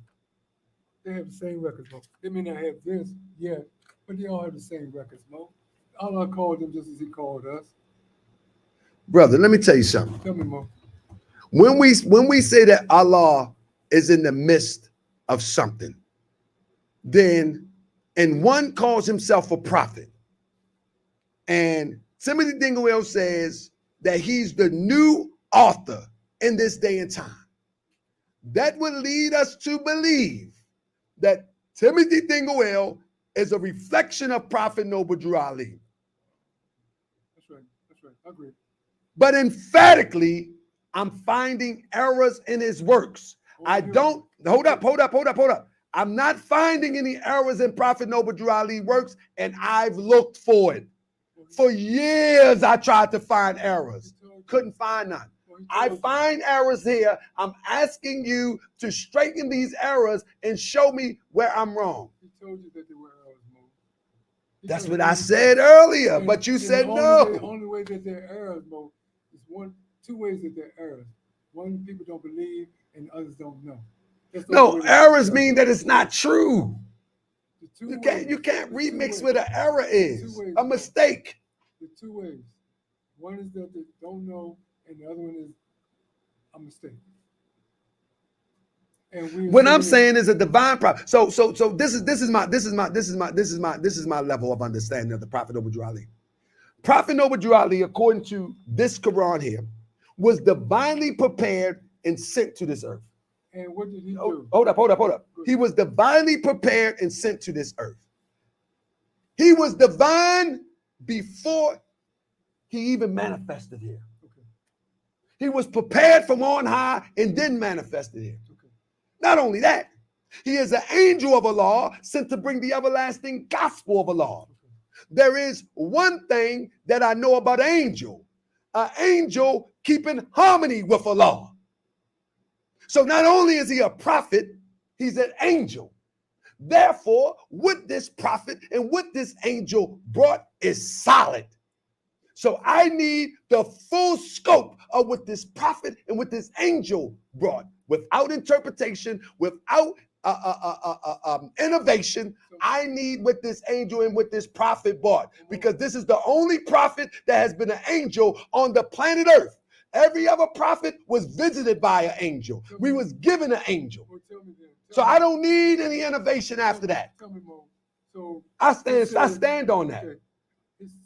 They have the same records, Mo. They may not have this yet, but they all have the same records, Mo. Allah called them just as He called us. Brother, let me tell you something. Tell me, Mo. When we say that Allah is in the midst of something, then and one calls himself a prophet, and Timothy Dingle says that he's the new author in this day and time, that would lead us to believe that Timothy Dingle is a reflection of Prophet Woodrow Ali. That's right. I agree. But emphatically, I'm finding errors in his works. Hold up. I'm not finding any errors in Prophet Woodrow Ali works, and I've looked for it. For years, I tried to find errors. Couldn't find none. I find errors here. I'm asking you to straighten these errors and show me where I'm wrong. He told you that there were errors, Mo. That's what I said earlier, but you said no. The only way that there are errors, Mo, is two ways that there are errors. One, people don't believe, and others don't know. No, errors mean that it's not true. You can't remix what an error is. A mistake. The two ways. One is that they don't know, and the other one is a mistake. And what I'm saying is a divine prophet. So this is my level of understanding of the Prophet Woodrow Ali. Prophet Woodrow Ali, according to this Quran here, was divinely prepared and sent to this earth. And what did he do? Hold up. He was divinely prepared and sent to this earth. He was divine before he even manifested here. Okay. He was prepared from on high and then manifested here. Okay. Not only that, he is an angel of Allah sent to bring the everlasting gospel of Allah. Okay. There is one thing that I know about an angel. an angel keeping harmony with Allah. So not only is he a prophet, he's an angel. Therefore, what this prophet and what this angel brought is solid. So I need the full scope of what this prophet and what this angel brought, without interpretation, without innovation. I need what this angel and what this prophet brought, because this is the only prophet that has been an angel on the planet Earth. Every other prophet was visited by an angel. We was given an angel. So I don't need any innovation after that. Tell me more. So I stand on that. Okay.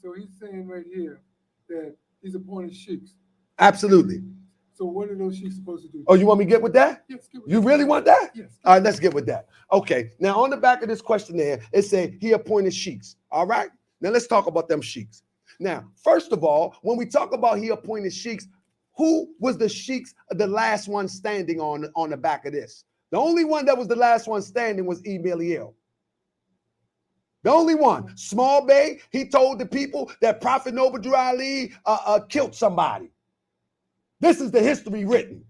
So he's saying right here that he's appointed sheiks. Absolutely. So what are those sheiks supposed to do? Oh, you want me to get with that? Yes. Get with You that. really want that? Yes. All right, let's get with that. Okay. Now, on the back of this questionnaire, it said he appointed sheiks. All right. Now, let's talk about them sheiks. Now, first of all, when we talk about he appointed sheiks, who was the sheiks, the last one standing on the back of this? The only one that was the last one standing was Eliel. The only one. Small Bey, he told the people that Prophet Noble Ali killed somebody. This is the history written.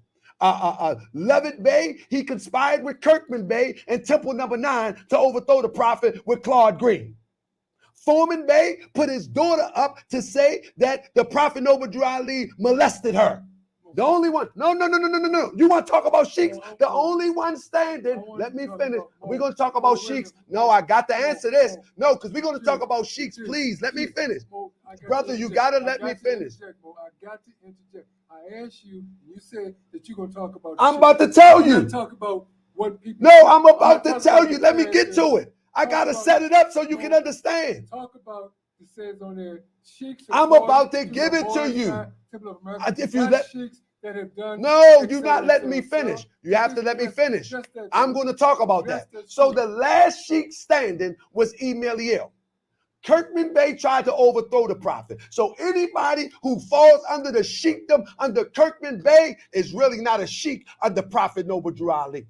Levitt Bey, he conspired with Kirkman Bey in Temple Number 9 to overthrow the Prophet with Claude Green. Foreman Bey put his daughter up to say that the Prophet Noble Ali molested her. The only one. No. You want to talk about sheiks? The only one standing. Let me finish. We're going to talk about sheiks. No, I got to answer this. No, because we're going to talk about sheiks. Please, let me finish. Brother, you got to let me finish. I got to interject. I asked you, you said that you're going to talk about. I'm about to tell you. Talk about what people. No, I'm about to tell you. Let me get to it. I got to set it up so you can understand. Talk about, it says on there, sheiks. I'm about to give it to you. If you let, that have done, no, you're not letting me finish. You have to let me finish. I'm going to talk about that. So the last sheik standing was Eliel. Kirkman Bey tried to overthrow the prophet. So anybody who falls under the sheikdom under Kirkman Bey is really not a sheik under Prophet Noble Ali.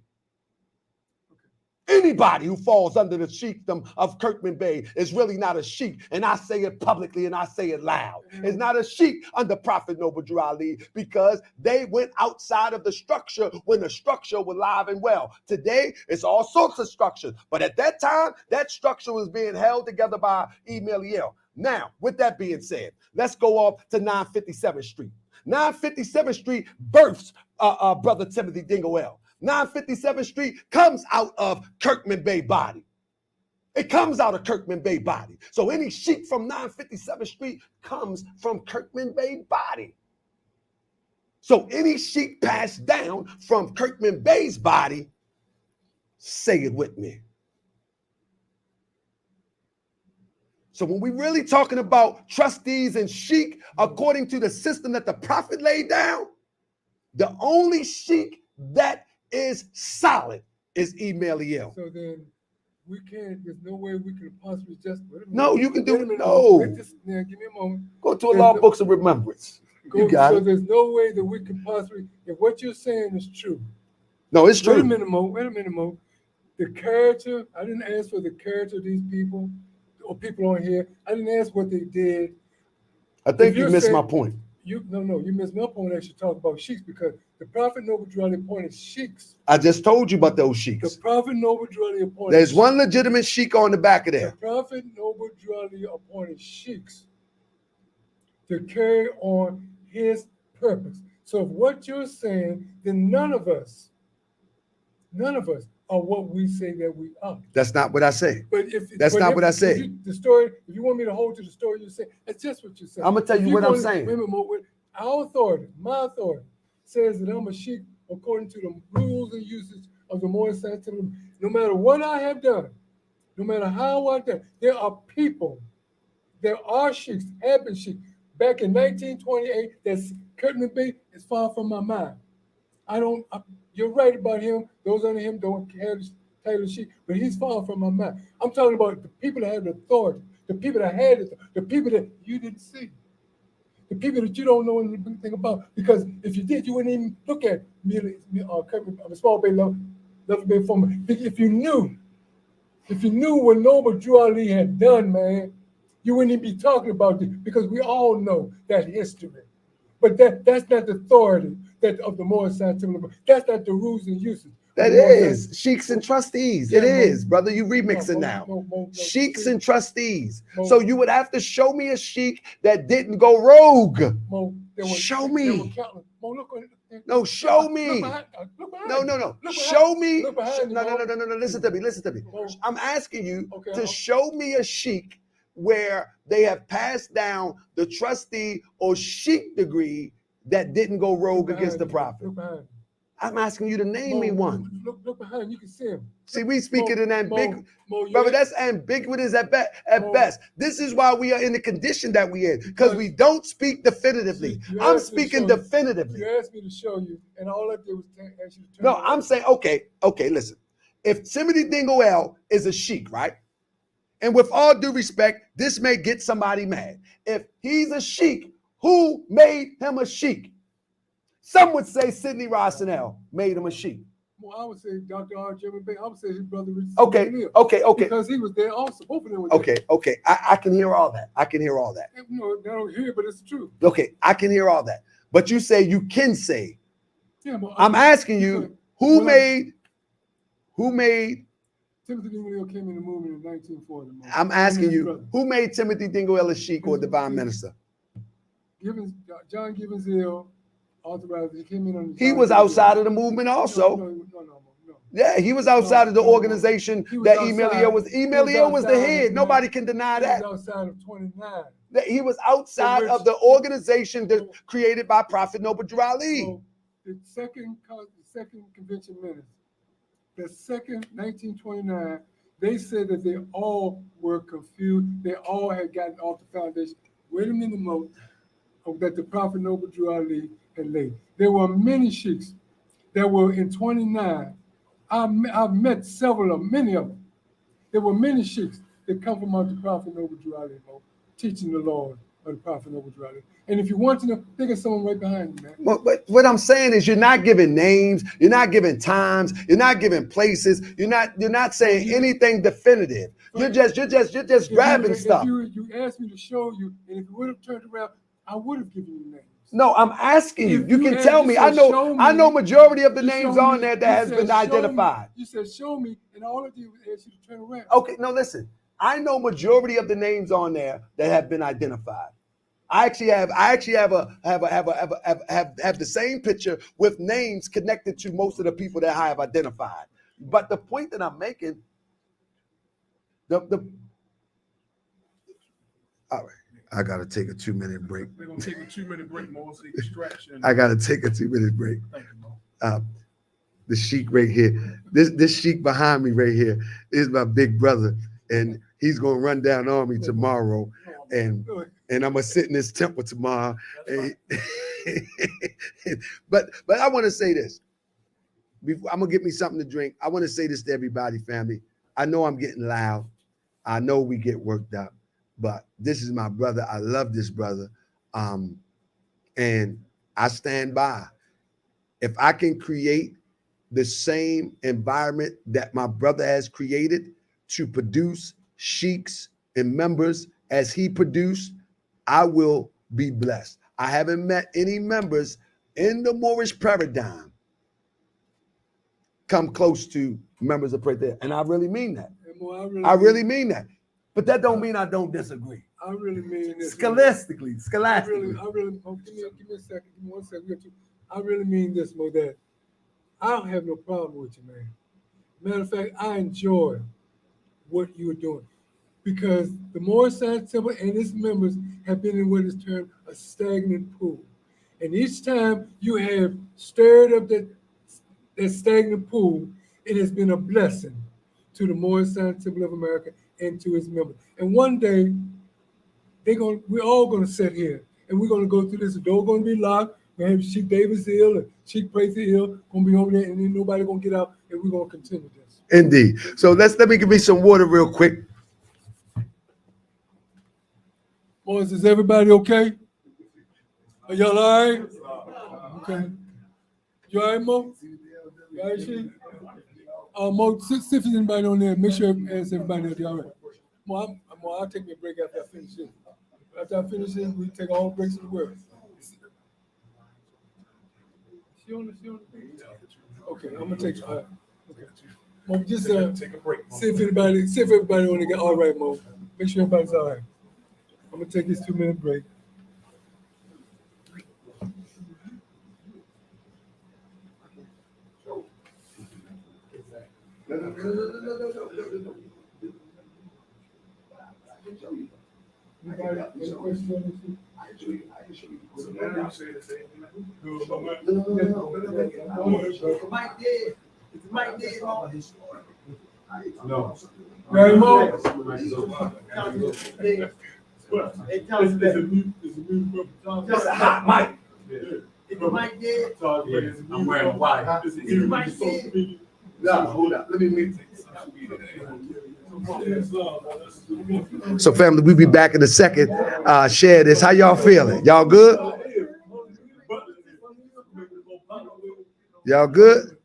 Anybody who falls under the sheikdom of Kirkman Bey is really not a sheik. And I say it publicly and I say it loud. It's not a sheik under Prophet Noble Ali, because they went outside of the structure when the structure was alive and well. Today, it's all sorts of structures. But at that time, that structure was being held together by Eliel. Now, with that being said, let's go off to 957th Street. 957th Street births Brother Timothy Dingle. 957th Street comes out of Kirkman Bey body. It comes out of Kirkman Bey body. So any sheik from 957th Street comes from Kirkman Bey body. So any sheik passed down from Kirkman Bey's body, say it with me. So when we're really talking about trustees and sheik, according to the system that the prophet laid down, the only sheik that is solid is Eliel. So then we can't, there's no way we can possibly just. No, you can do it. No. Now, give me a moment. Go to a law books of remembrance. You got it. There's no way that we can possibly, if what you're saying is true. No, it's true. Wait a minute, Mo. The character, I didn't ask for the character of these people or people on here. I didn't ask what they did. I think you missed my point. You missed my point. I should talk about sheiks, because the Prophet Noble Ali appointed sheiks. I just told you about those sheiks. The Prophet Noble Ali appointed. There's one legitimate sheik on the back of there. The Prophet Noble Ali appointed sheiks to carry on his purpose. So if what you're saying, then none of us are what we say that we are. That's not what I say. But that's not what I said. The story, if you want me to hold to the story you say, that's just what you say. I'm gonna tell you what I'm saying. Our authority, my authority, says that I'm a sheik according to the rules and uses of the Moorish scientific. No matter what I have done, no matter how I've done, there are people, there are sheiks, have been sheiks. Back in 1928, that's Kirkman Bey is far from my mind. You're right about him. Those under him don't have the title of sheik, but he's far from my mind. I'm talking about the people that have the authority, the people that had it, the people that you didn't see, the people that you don't know anything about. Because if you did, you wouldn't even look at Small Bey, Love Bey former. If you knew what Noble Ali had done, man, you wouldn't even be talking about this, because we all know that history. But that's not the authority that of the Moorish Science Temple. That's not the rules and uses. That is sheiks and trustees. It Yeah, is, brother. You remixing now. Sheiks and trustees. So you would have to show me a sheik that didn't go rogue. Show me. No, show me. No. Show me. No. Listen to me. I'm asking you to show me a sheik where they have passed down the trustee or sheik degree that didn't go rogue against the prophet. I'm asking you to name me one. Look behind. You can see him. See, we speak it in ambiguous. Brother, that's ambiguous at best. This is why we are in the condition that we in, because we don't speak definitively. I'm speaking definitively. You asked me to show you, and all I did was ask you to turn. No, I'm saying, okay, listen. If Timothy Dingle is a sheik, right? And with all due respect, this may get somebody mad. If he's a sheik, who made him a sheik? Some would say Sidney Rossonell made him a sheik. Well, I would say Dr. R. Jimmy Bay. I would say his brother. Okay. Because he was there also. Both of them were there. Okay. I can hear all that. No, they don't hear, but it's the truth. Okay, I can hear all that. But you say you can say. Yeah, but I'm asking you, who made Timothy Dingle came in the movement in 1940. I'm asking you, who made Timothy Dingle a sheik or divine minister? John Gibbons Hill. Authorized. He came in on. He was outside of the movement also. No. Yeah, he was outside of the organization that Emilio was. Emilio was the head. Nobody can deny that. He was outside of 29. He was outside of the organization that created by Prophet Woodrow Ali. So the second convention minutes, the second 1929, they said that they all were confused. They all had gotten off the foundation. Wait a minute, Mo, that the Prophet Woodrow Ali had laid. There were many sheiks that were in 29. I've met many of them. There were many sheiks that come from under the Prophet Woodrow Ali, teaching the Lord of the Prophet Woodrow Ali. And if you want to know, think of someone right behind you, man. But what I'm saying is, you're not giving names, you're not giving times, you're not giving places, you're not saying anything definitive. You're just grabbing stuff. You asked me to show you, and if you would have turned around, I would have given you names. No, I'm asking you. You can tell me. I know majority of the names on there that has been identified. You said show me, and all I did was ask you to turn around. Okay, no, listen. I know majority of the names on there that have been identified. I actually have the same picture with names connected to most of the people that I have identified. But the point that I'm making, all right. I gotta take a 2-minute break. We're gonna take a 2-minute break, Mo. So distraction. I gotta take a 2-minute break. Thank you, Mo. The sheik right here, this sheik behind me right here is my big brother, and he's gonna run down on me tomorrow, and I'm gonna sit in his temple tomorrow. But I want to say this. I'm gonna get me something to drink. I want to say this to everybody, family. I know I'm getting loud. I know we get worked up. But this is my brother. I love this brother. And I stand by. If I can create the same environment that my brother has created to produce sheiks and members as he produced, I will be blessed. I haven't met any members in the Moorish paradigm come close to members of Prather. And I really mean that. I really mean that. But that don't mean I don't disagree. I really mean this. Scholastically. I really, give me a second. Give me 1 second. I really mean this, Mo, that I don't have no problem with you, man. Matter of fact, I enjoy what you're doing because the Moorish Science Temple and its members have been in what is termed a stagnant pool. And each time you have stirred up that stagnant pool, it has been a blessing to the Moorish Science Temple of America and to its members. And one day, we're all going to sit here and we're going to go through this. The door going to be locked. We're going to have Sheik Davis Hill and Sheik Prather Hill going to be over there, and then nobody going to get out, and we're going to continue this. Indeed. So let me give me some water real quick. Boys, is everybody okay? Are y'all all right? Okay. You all right, Mo? You all right, Sheik? Mo, see if there's anybody on there. Make sure ask everybody that you're all right. Mo, I'll take me a break after I finish this. After I finish this, we take all the breaks in the world. She on the. Okay, I'm gonna take. Okay. Mo, just Take a break. see if everybody want to get all right, Mo. Make sure everybody's all right. I'm gonna take this 2-minute break. Anybody, any questions on this? So now you say the same thing. Mike dead. Is Mike dead, Mo? No. Right, Mo? Hey, tell us that. Just a hot mic. Is Mike dead? I'm wearing white. Is Mike dead? No, hold up. Let me meet. So, family, we'll be back in a second. Share this. How y'all feeling? Y'all good? Y'all good?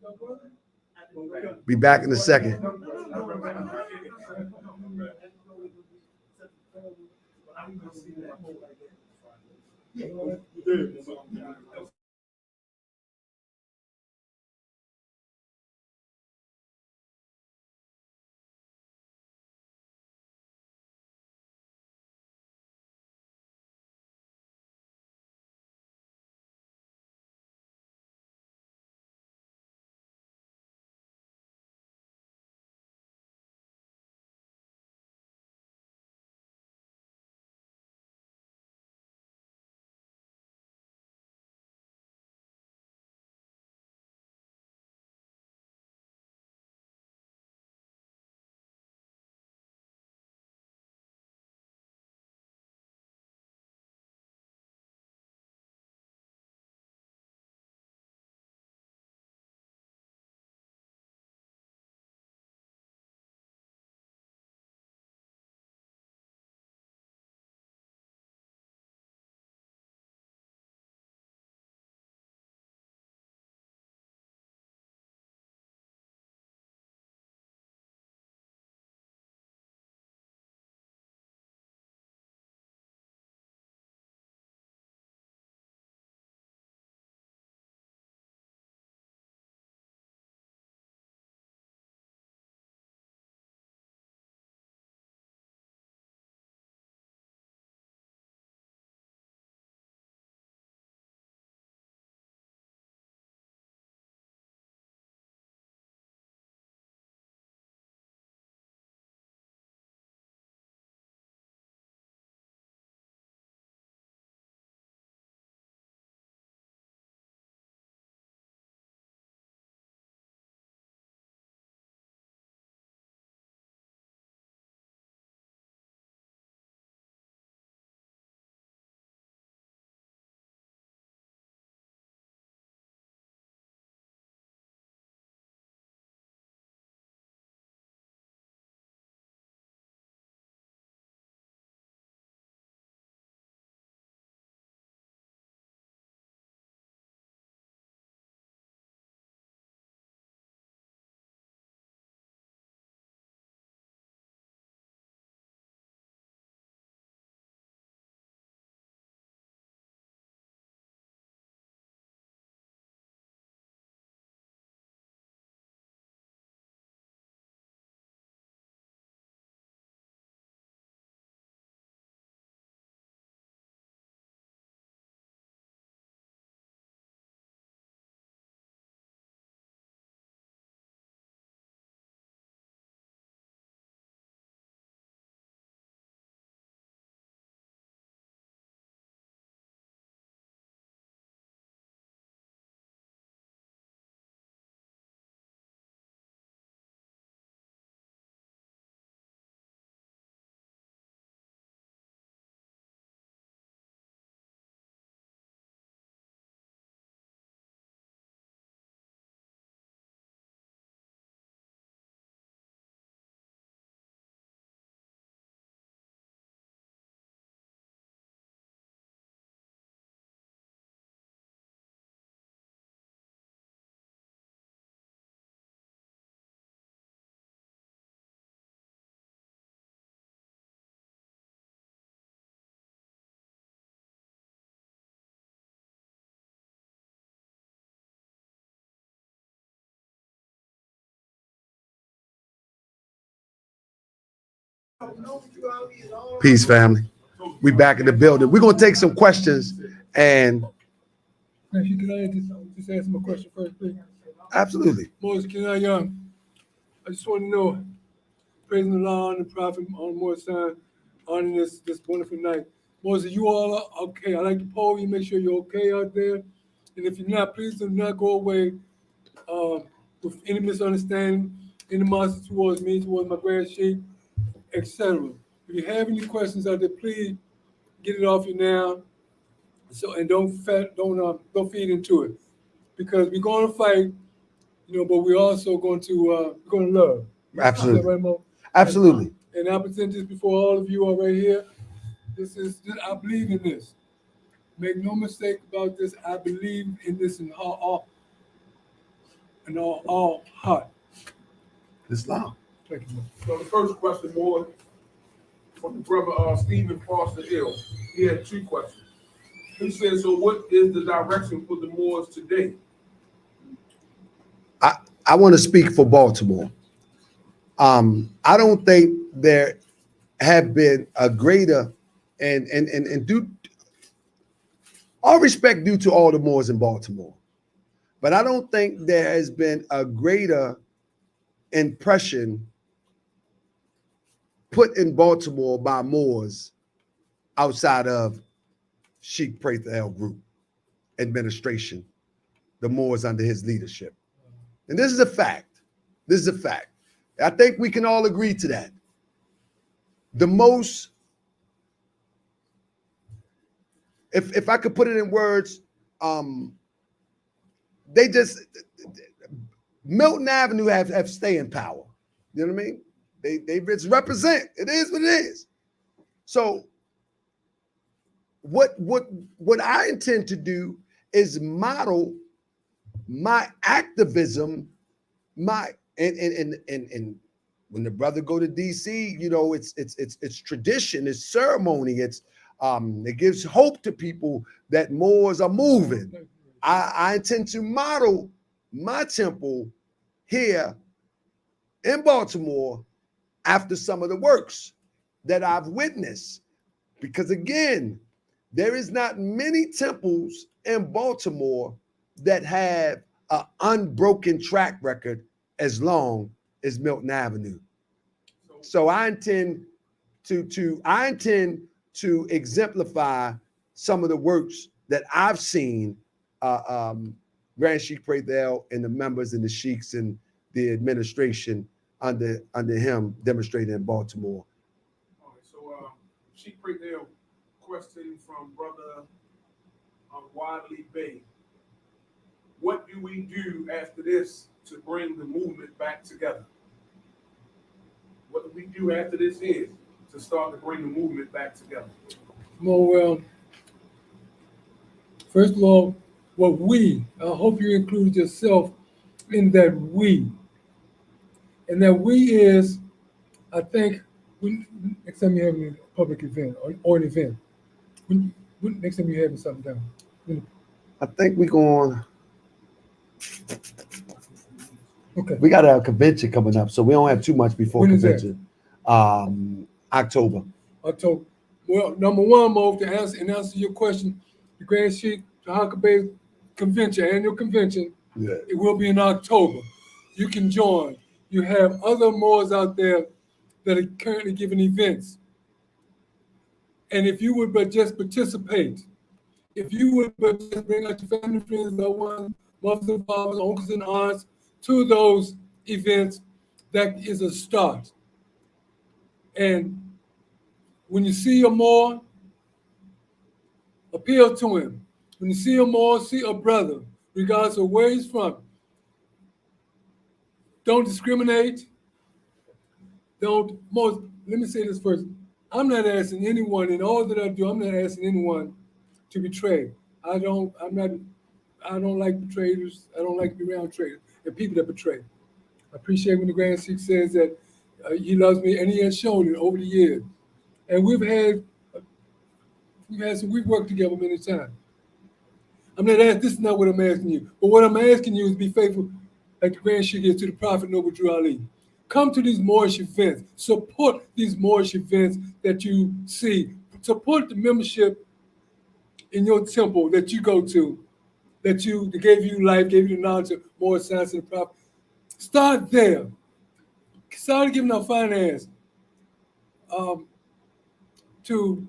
Be back in a second. Peace, family. We back in the building. We're gonna take some questions and Actually, can I just ask him a question first, please? absolutely. Moses, I just want to know, praising Allah and the Prophet on more time on this wonderful night. Moses, you all are okay. I like to poll you, make sure you're okay out there. And if you're not, please do not go away with any misunderstanding, animosity towards me, towards my grand sheik, etc. If you have any questions out there, please get it off you now. So and don't feed into it, because we're going to fight, but we're also going to love. Absolutely. Is that right, Mo? Absolutely. And I present this before all of you are right here. I believe in this. Make no mistake about this. I believe in this in all heart. Islam. Thank you, Mo. So the first question, more from the brother Stephen Foster Hill. He had 2 questions. He said, so what is the direction for the Moors today? I want to speak for Baltimore. I don't think there have been a greater and due all respect due to all the Moors in Baltimore, but I don't think there has been a greater impression put in Baltimore by Moors outside of Sheik Prather group administration, the Moors under his leadership. And this is a fact. This is a fact. I think we can all agree to that. The most, if I could put it in words, they just, Milton Avenue have staying power. You know what I mean? They just represent. It is what it is. So what I intend to do is model my activism, and when the brother go to DC, it's tradition, it's ceremony, it gives hope to people that Moors are moving. I intend to model my temple here in Baltimore after some of the works that I've witnessed, because again, there is not many temples in Baltimore that have an unbroken track record as long as Milton Avenue. So I intend to exemplify some of the works that I've seen Grand Sheik Prather and the members and the sheiks and the administration under him demonstrated in Baltimore. All right, so Sheik Prather, question from brother Wadley Bey. What do we do after this to bring the movement back together? What do we do after this is to start to bring the movement back together? Well, first of all, I hope you included yourself in that we. And that we is, I think, next time you have a public event or an event, next time you're having something down. I think we're going. Okay. We got a convention coming up, so we don't have too much before When is that? convention. October. October. Well, number one, Mo, to answer your question, the Grand Sheik Taharka Bey convention, annual convention, Yeah. it will be in October. You can join. You have other Moors out there that are currently giving events. And if you would but just participate, if you would but just bring out your family, friends, loved ones, mothers and fathers, uncles and aunts to those events, that is a start. And when you see a Moor, appeal to him. When you see a Moor, see a brother, regardless of where he's from. Don't discriminate. Let me say this first. I'm not asking anyone, in all that I do, I'm not asking anyone to betray. I don't like betrayers. I don't like to be around traitors and people that betray. I appreciate when the Grand Sheik says that he loves me, and he has shown it over the years. And we've worked together many times. This is not what I'm asking you. But what I'm asking you is be faithful like the Grand Sheik is to the Prophet Noble Drew Ali. Come to these Moorish events. Support these Moorish events that you see. Support the membership in your temple that you go to, that gave you life, gave you the knowledge of Moorish science and the prophet. Start there. Start giving our finance to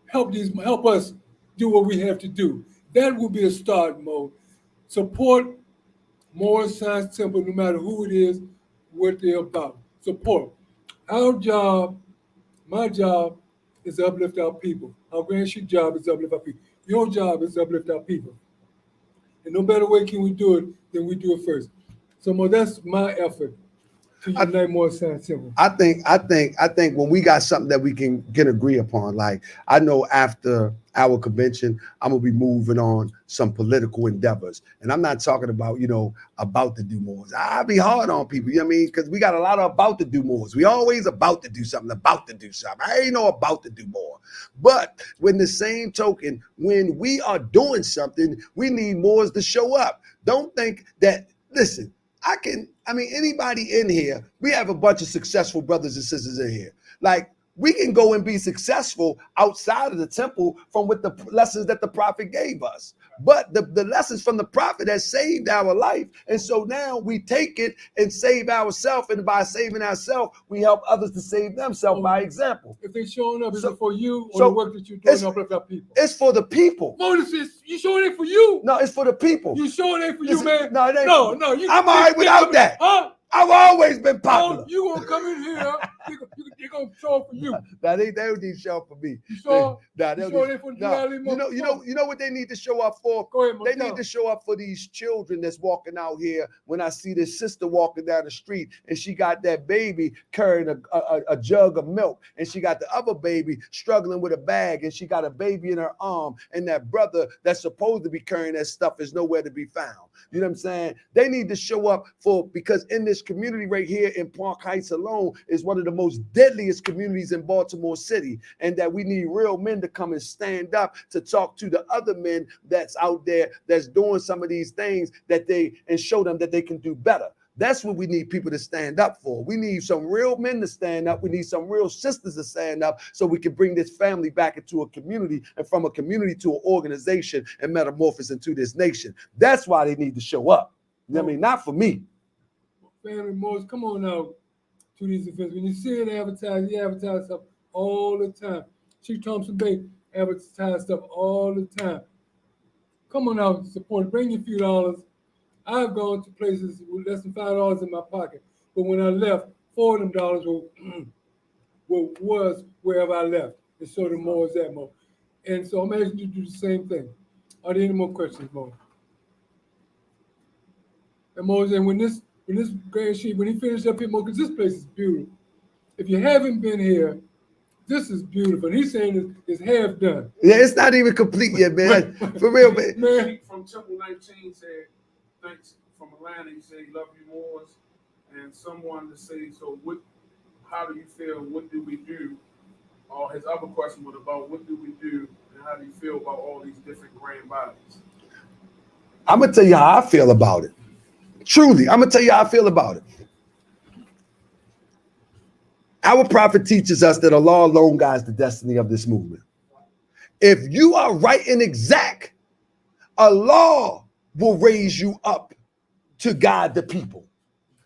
help us do what we have to do. That will be a start mode. Support Moorish Science Temple, no matter who it is, what they're about. Support. Our job, my job, is to uplift our people. Our Grand Sheik job is to uplift our people. Your job is to uplift our people. And no better way can we do it than we do it first. So that's my effort to unite Moorish Science Temple. I think when we got something that we can agree upon, like I know after our convention, I'm gonna be moving on some political endeavors. And I'm not talking about, about to do more. I be hard on people, you know what I mean? Because we got a lot of about to do more. We always about to do something, I ain't no about to do more. But when the same token, when we are doing something, we need more to show up. Don't think that, listen, anybody in here, we have a bunch of successful brothers and sisters in here. Like, we can go and be successful outside of the temple from with the lessons that the prophet gave us. But the lessons from the prophet has saved our life. And so now we take it and save ourselves. And by saving ourselves, we help others to save themselves by example. If they're showing up, is it for you or the work that you're doing to uplift our people? It's for the people. You showing it for you? No, it's for the people. You showing it for you, man? No, it ain't. No. I'm all right without that. Huh? I've always been popular. You gonna come in here? You're gonna show up for you. They don't need to show up for me. You sure? You know what they need to show up for? Go ahead, they need to show up for these children that's walking out here. When I see this sister walking down the street and she got that baby carrying a jug of milk, and she got the other baby struggling with a bag, and she got a baby in her arm, and that brother that's supposed to be carrying that stuff is nowhere to be found. You know what I'm saying? They need to show up because in this community right here in Park Heights alone is one of the most deadliest communities in Baltimore City, and that we need real men to come and stand up to talk to the other men that's out there that's doing some of these things and show them that they can do better. That's what we need people to stand up for. We need some real men to stand up. We need some real sisters to stand up so we can bring this family back into a community, and from a community to an organization, and metamorphose into this nation. That's why they need to show up. You know what I mean? Not for me. Family Moors, come on out to these events. When you see it advertised, you advertise stuff all the time. Sheik Thompson Bey advertise stuff all the time. Come on out and support. Bring your few dollars. I've gone to places with less than $5 in my pocket, but when I left, $4 of them dollars was wherever I left, and so the more is that more. And so I'm asking you to do the same thing. Are there any more questions, Mo? And Mo, and when this Grand Sheik, when he finished up here, Mo, because this place is beautiful. If you haven't been here, this is beautiful. And he's saying it's half done. Yeah, it's not even complete yet, man. For real, man. From Temple 19 said, thanks from Atlanta. He said he loved you more, and someone to say, so what? How do you feel? What do we do? His other question was about what do we do, and how do you feel about all these different grand bodies? I'm gonna tell you how I feel about it. Truly, I'm gonna tell you how I feel about it. Our prophet teaches us that Allah alone guides the destiny of this movement. If you are right and exact, Allah will raise you up to guide the people.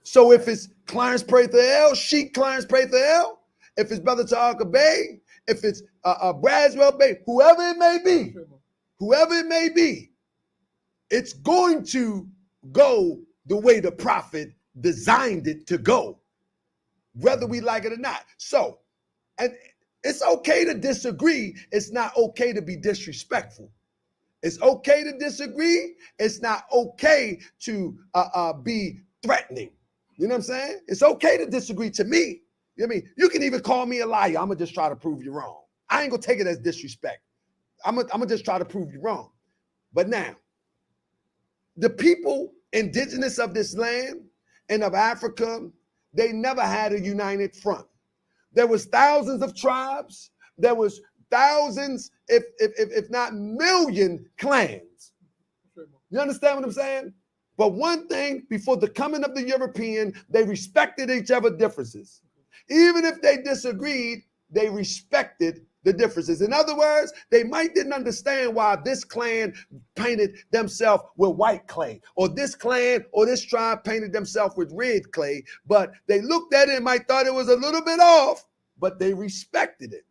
So if it's Clarence Prather, Sheik Clarence Prather, if it's Brother Taharka Bey, if it's Braswell Bey, whoever it may be, it's going to go the way the prophet designed it to go, whether we like it or not. So, and it's okay to disagree. It's not okay to be disrespectful. It's okay to disagree. It's not okay to be threatening. You know what I'm saying? It's okay to disagree to me. You know what I mean? You can even call me a liar. I'm going to just try to prove you wrong. I ain't going to take it as disrespect. I'm going to just try to prove you wrong. But now, the people indigenous of this land and of Africa, they never had a united front. There was thousands of tribes. There was thousands, if not million clans. You understand what I'm saying? But one thing, before the coming of the European, they respected each other's differences. Even if they disagreed, they respected the differences. In other words, they might didn't understand why this clan painted themselves with white clay, or this clan or this tribe painted themselves with red clay, but they looked at it and might thought it was a little bit off, but they respected it.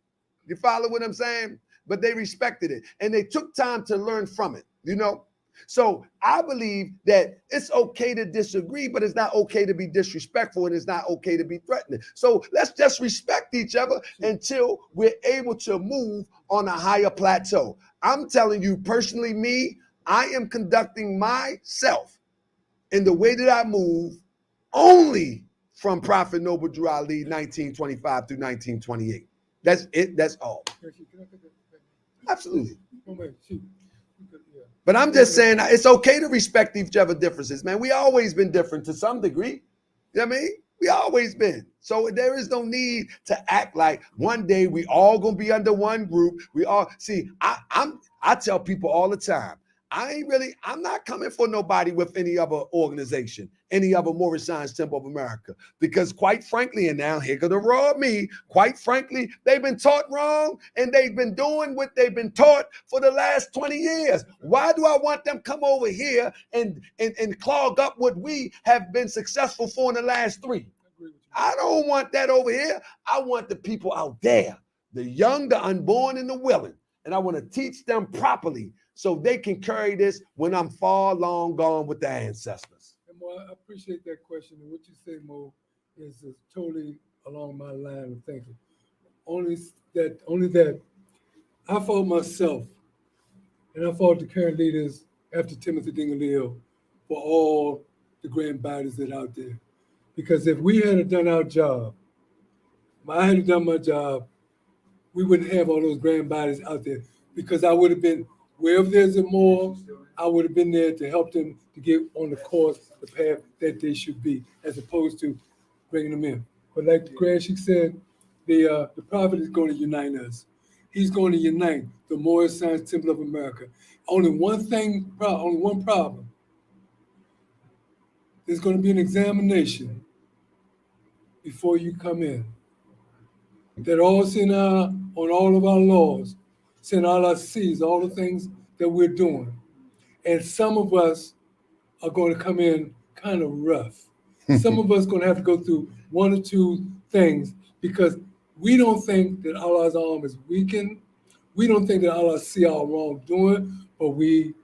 You follow what I'm saying? But they respected it, and they took time to learn from it, you know? So I believe that it's okay to disagree, but it's not okay to be disrespectful, and it's not okay to be threatening. So let's just respect each other until we're able to move on a higher plateau. I'm telling you personally, me, I am conducting myself in the way that I move only from Prophet Noble Drew Ali, 1925 through 1928. That's it. That's all. Absolutely. But I'm just saying it's okay to respect each other's differences, man. We always been different to some degree. You know what I mean? We always been. So there is no need to act like one day we all gonna be under one group. We all see. I tell people all the time, I'm not coming for nobody with any other organization, any other Moorish Science Temple of America. Because quite frankly, and now here go the raw me, quite frankly, they've been taught wrong, and they've been doing what they've been taught for the last 20 years. Why do I want them come over here and clog up what we have been successful for in the last 3? I don't want that over here. I want the people out there, the young, the unborn, and the willing. And I want to teach them properly so they can carry this when I'm far long gone with the ancestors. And Mo, I appreciate that question. And what you say, Mo, is totally along my line of thinking. Only that I fought myself, and I fought the current leaders after Timothy Dingle for all the grand bodies that are out there. Because if we had done our job, I had done my job, we wouldn't have all those grand bodies out there, because I would have been, wherever there's a more, I would have been there to help them to get on the course, the path that they should be, as opposed to bringing them in. But like the Grand Sheik said, the prophet is going to unite us. He's going to unite the Moorish Science Temple of America. Only one problem. There's going to be an examination before you come in. That all seen on all of our laws, seen all our C's, all the things that we're doing. And some of us are going to come in kind of rough. Some of us are going to have to go through 1 or 2 things, because we don't think that Allah's arm is weakened. We don't think that Allah see our wrongdoing, but we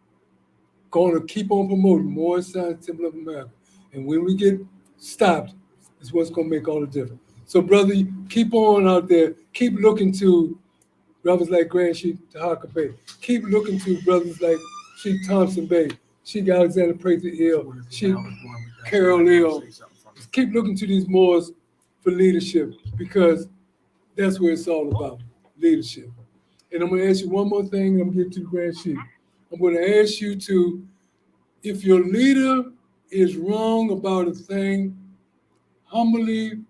going to keep on promoting Moorish Science Temple of America. And when we get stopped, it's what's going to make all the difference. So, brother, keep on out there. Keep looking to brothers like Grand Sheik Taharka Bey. Keep looking to brothers like Sheik Thompson Bey, Sheik Alexander Prather Ill, Sheik Carol Ill. Keep looking to these Moors for leadership, because that's what it's all about, leadership. And I'm going to ask you one more thing, and I'm going to get to the Grand Sheik. I'm going to ask you to, if your leader is wrong about a thing, humbly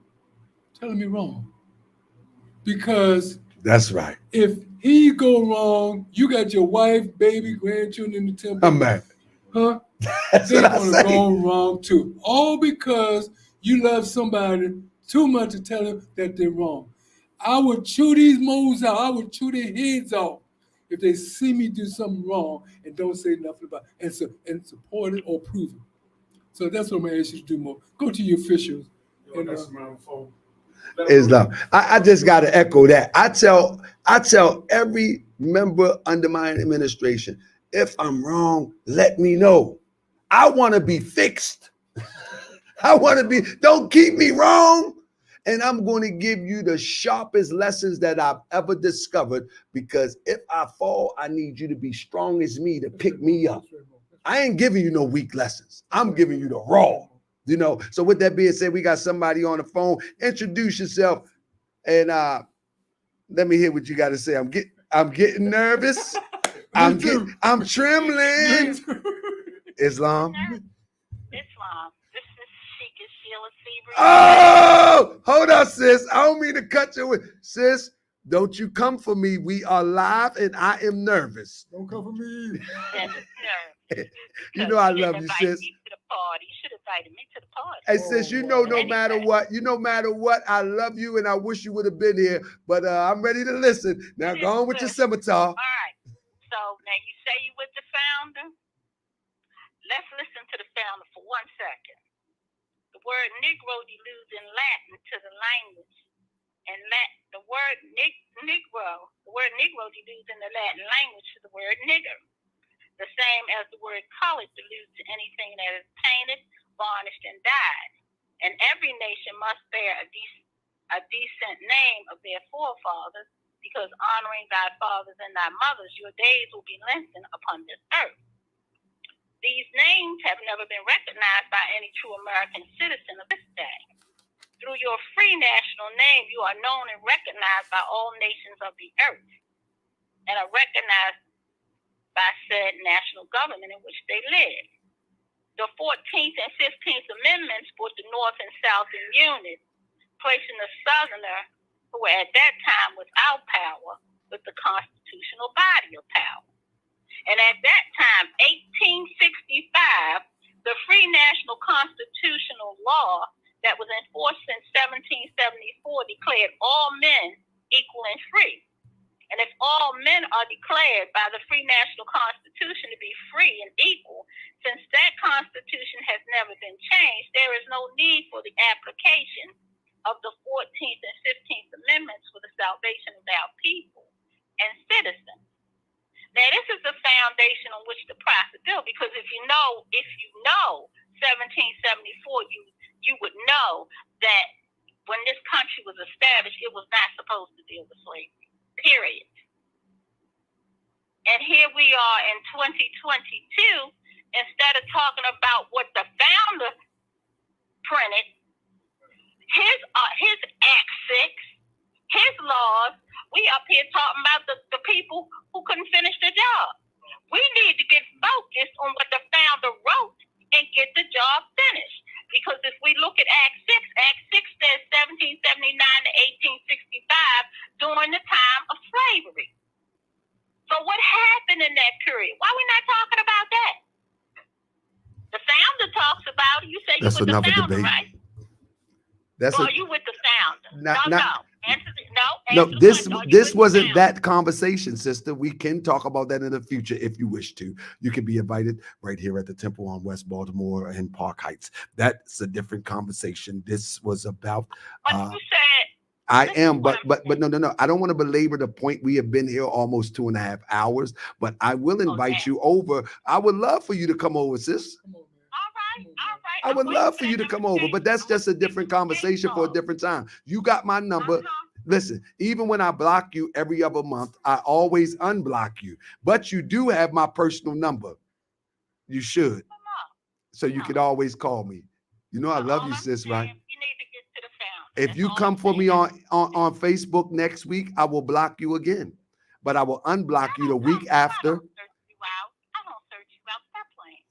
tell him you're wrong. Because that's right. If he go wrong, you got your wife, baby, grandchildren in the temple. I'm mad. Huh? That's They're what I going to go wrong too. All because you love somebody too much to tell them that they're wrong. I would chew these moles out. I would chew their heads off if they see me do something wrong and don't say nothing about it and support it or prove it. So that's what I'm going to ask you to do more. Go to your officials. Islam. I just got to echo that. I tell every member under my administration, if I'm wrong, let me know. I want to be fixed. Don't keep me wrong. And I'm going to give you the sharpest lessons that I've ever discovered, because if I fall, I need you to be strong as me to pick me up. I ain't giving you no weak lessons. I'm giving you the raw. You know, so with that being said, we got somebody on the phone. Introduce yourself, and let me hear what you got to say. I'm getting nervous. I'm trembling. Islam. This is Sheik Sheila Seabury. Oh, hold on, sis. I don't mean to cut you with. Sis, don't you come for me. We are live, and I am nervous. Don't come for me. You know I love you, sis. You to the party. You should have invited me to the party. Hey, sis, you know no matter what, I love you and I wish you would have been here. But I'm ready to listen. Now go on with your scimitar. All right. So now you say you with the founder. Let's listen to the founder for 1 second. The word Negro deludes in Latin to the language. And the word Negro deludes in the Latin language to the word nigger. The same as the word colored deludes to anything that is painted, varnished, and dyed. And every nation must bear a decent name of their forefathers, because honoring thy fathers and thy mothers, your days will be lengthened upon this earth. These names have never been recognized by any true American citizen of this day. Through your free national name, you are known and recognized by all nations of the earth, and are recognized by said national government in which they live. The 14th and 15th Amendments put the North and South in unit, placing the Southerner, who were at that time without power, with the constitutional body of power. And at that time, 1865, the free national constitutional law that was enforced since 1774 declared all men equal and free. And if all men are declared by the free national constitution to be free and equal, since that constitution has never been changed, there is no need for the application of the 14th and 15th Amendments for the salvation of our people and citizens. Now, this is the foundation on which the prophet built, because if you know 1774, you would know that when this country was established, it was not supposed to deal with slavery, period. And here we are in 2022, instead of talking about what the founder printed, his Act 6, his laws, we up here talking about the people who couldn't finish the job. We need to get focused on what the founder wrote and get the job finished. Because if we look at Act 6 says 1779 to 1865 during the time of slavery. So what happened in that period? Why are we not talking about that? The founder talks about it. You say you're with the founder, debate. Right? Are you with the founder? No. This wasn't that conversation, sister. We can talk about that in the future if you wish to. You can be invited right here at the Temple on West Baltimore and Park Heights. That's a different conversation. This was about. You said. I am, but no. I don't want to belabor the point. We have been here almost 2.5 hours, but I will invite you over. I would love for you to come over, sis. All right. I would love for you to come over, but that's just a different conversation for a different time. You got my number. Listen, even when I block you every other month, I always unblock you. But you do have my personal number. You should. So you could always call me. You know I love you, sis, right? You need to get to the founder. If you come for me on Facebook next week, I will block you again. But I will unblock you the week after.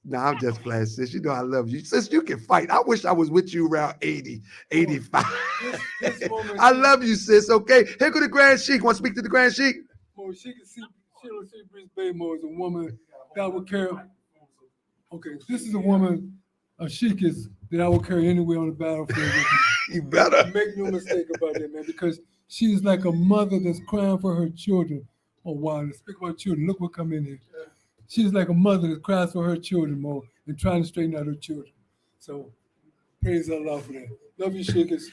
No, I'm just playing, sis. You know I love you. Sis, you can fight. I wish I was with you around 80, 85. I love you, sis, okay? Here go the Grand Sheik. Want to speak to the Grand Sheik? Well, Sheila Baymore is a woman that will carry. Okay, this is a woman, a Sheik is that I will carry anywhere on the battlefield. You better. Make no mistake about that, man, because she is like a mother that's crying for her children. Oh, wow. Let's speak about children. Look what come in here. She's like a mother that cries for her children more and trying to straighten out her children. So praise Allah for that. Love you, Sheikas.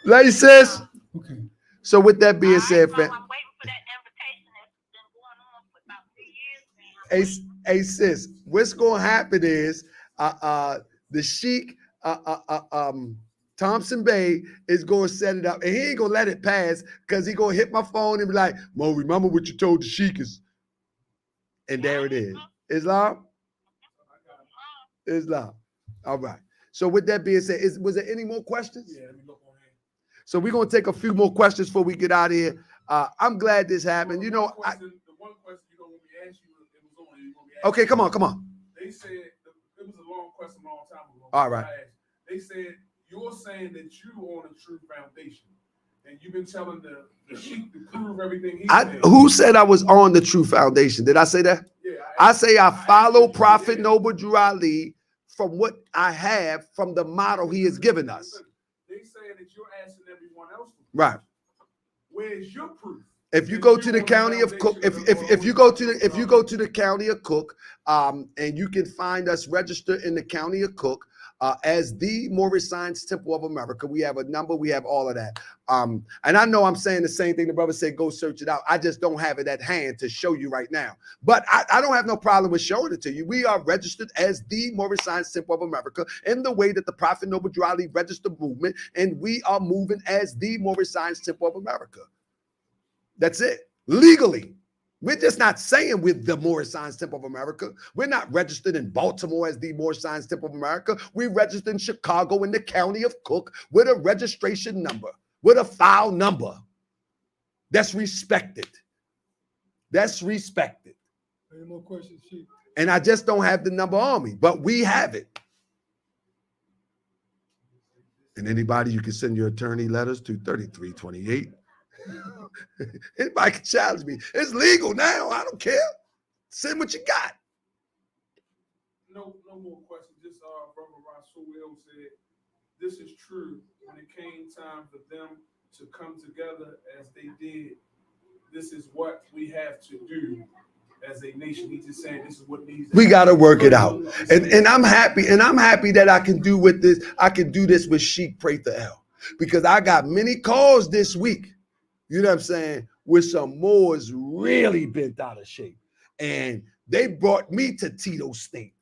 Love you, sis. Okay. So with that being said, I'm waiting for that invitation that's been going on for about 3 years now. Hey, sis, what's gonna happen is the Sheik Thompson Bey is gonna set it up, and he ain't gonna let it pass because he gonna hit my phone and be like, Mo, remember what you told the Sheikas. And there it is. Islam? All right. So with that being said, was there any more questions? Yeah, let me look on here. So we're going to take a few more questions before we get out of here. I'm glad this happened. You know, the one question you don't want me to ask you, it was on there. Okay, come on. They said, it was a long question a long time ago. All right. They said, you're saying that you on a true foundation. And you've been telling the Sheik to prove everything he said. Who said I was on the true foundation? Did I say that? Yeah, I say I follow Prophet Noble Drew Ali from what I have from the model he has given us. They saying that you're asking everyone else. Right. Where's your proof? If you go to the county of Cook, if you go to the county of Cook, and you can find us registered in the county of Cook as the Moorish Science Temple of America. We have a number, we have all of that. And I know I'm saying the same thing the brother said, go search it out. I just don't have it at hand to show you right now. But I don't have no problem with showing it to you. We are registered as the Moorish Science Temple of America in the way that the Prophet Noble Drew Ali registered movement, and we are moving as the Moorish Science Temple of America. That's it. Legally. We're just not saying we're the Moorish Science Temple of America. We're not registered in Baltimore as the Moorish Science Temple of America. We're registered in Chicago in the county of Cook with a registration number, with a file number that's respected. That's respected. Any more questions, Sheik? And I just don't have the number on me, but we have it. And anybody, you can send your attorney letters to 3328. Anybody can challenge me. It's legal now. I don't care. Send what you got. No more questions. Just Brother Ressurrection said, this is true. When it came time for them to come together as they did, this is what we have to do as a nation. He's just saying this is what needs. We got to work it out. And I'm happy. And I'm happy that I can do with this. I can do this with Sheik Prather, because I got many calls this week. You know what I'm saying? With some Moors really bent out of shape. And they brought me to Tito State.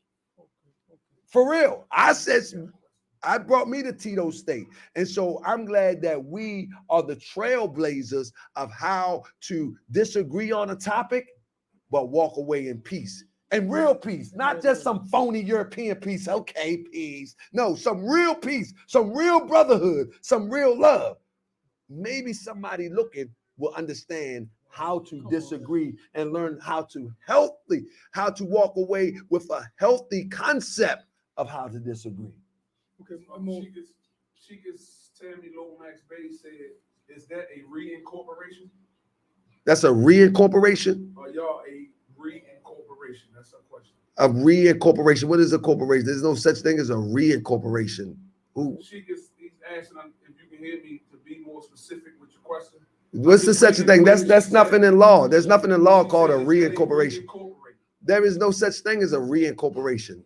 For real. I brought me to Tito State. And so I'm glad that we are the trailblazers of how to disagree on a topic, but walk away in peace. And real peace, not just some phony European peace. Okay, peace. No, some real peace, some real brotherhood, some real love. Maybe somebody looking will understand how to disagree and learn how to walk away with a healthy concept of how to disagree. Okay, Sheik Tammy Lomax Bey said, is that a reincorporation? That's a reincorporation? Are y'all a reincorporation? That's a question. A reincorporation. What is a corporation? There's no such thing as a reincorporation. Sheik he's asking if you can hear me to be more specific with your question. What's the such a thing? That's nothing in law. There's nothing in law called a reincorporation. There is no such thing as a reincorporation.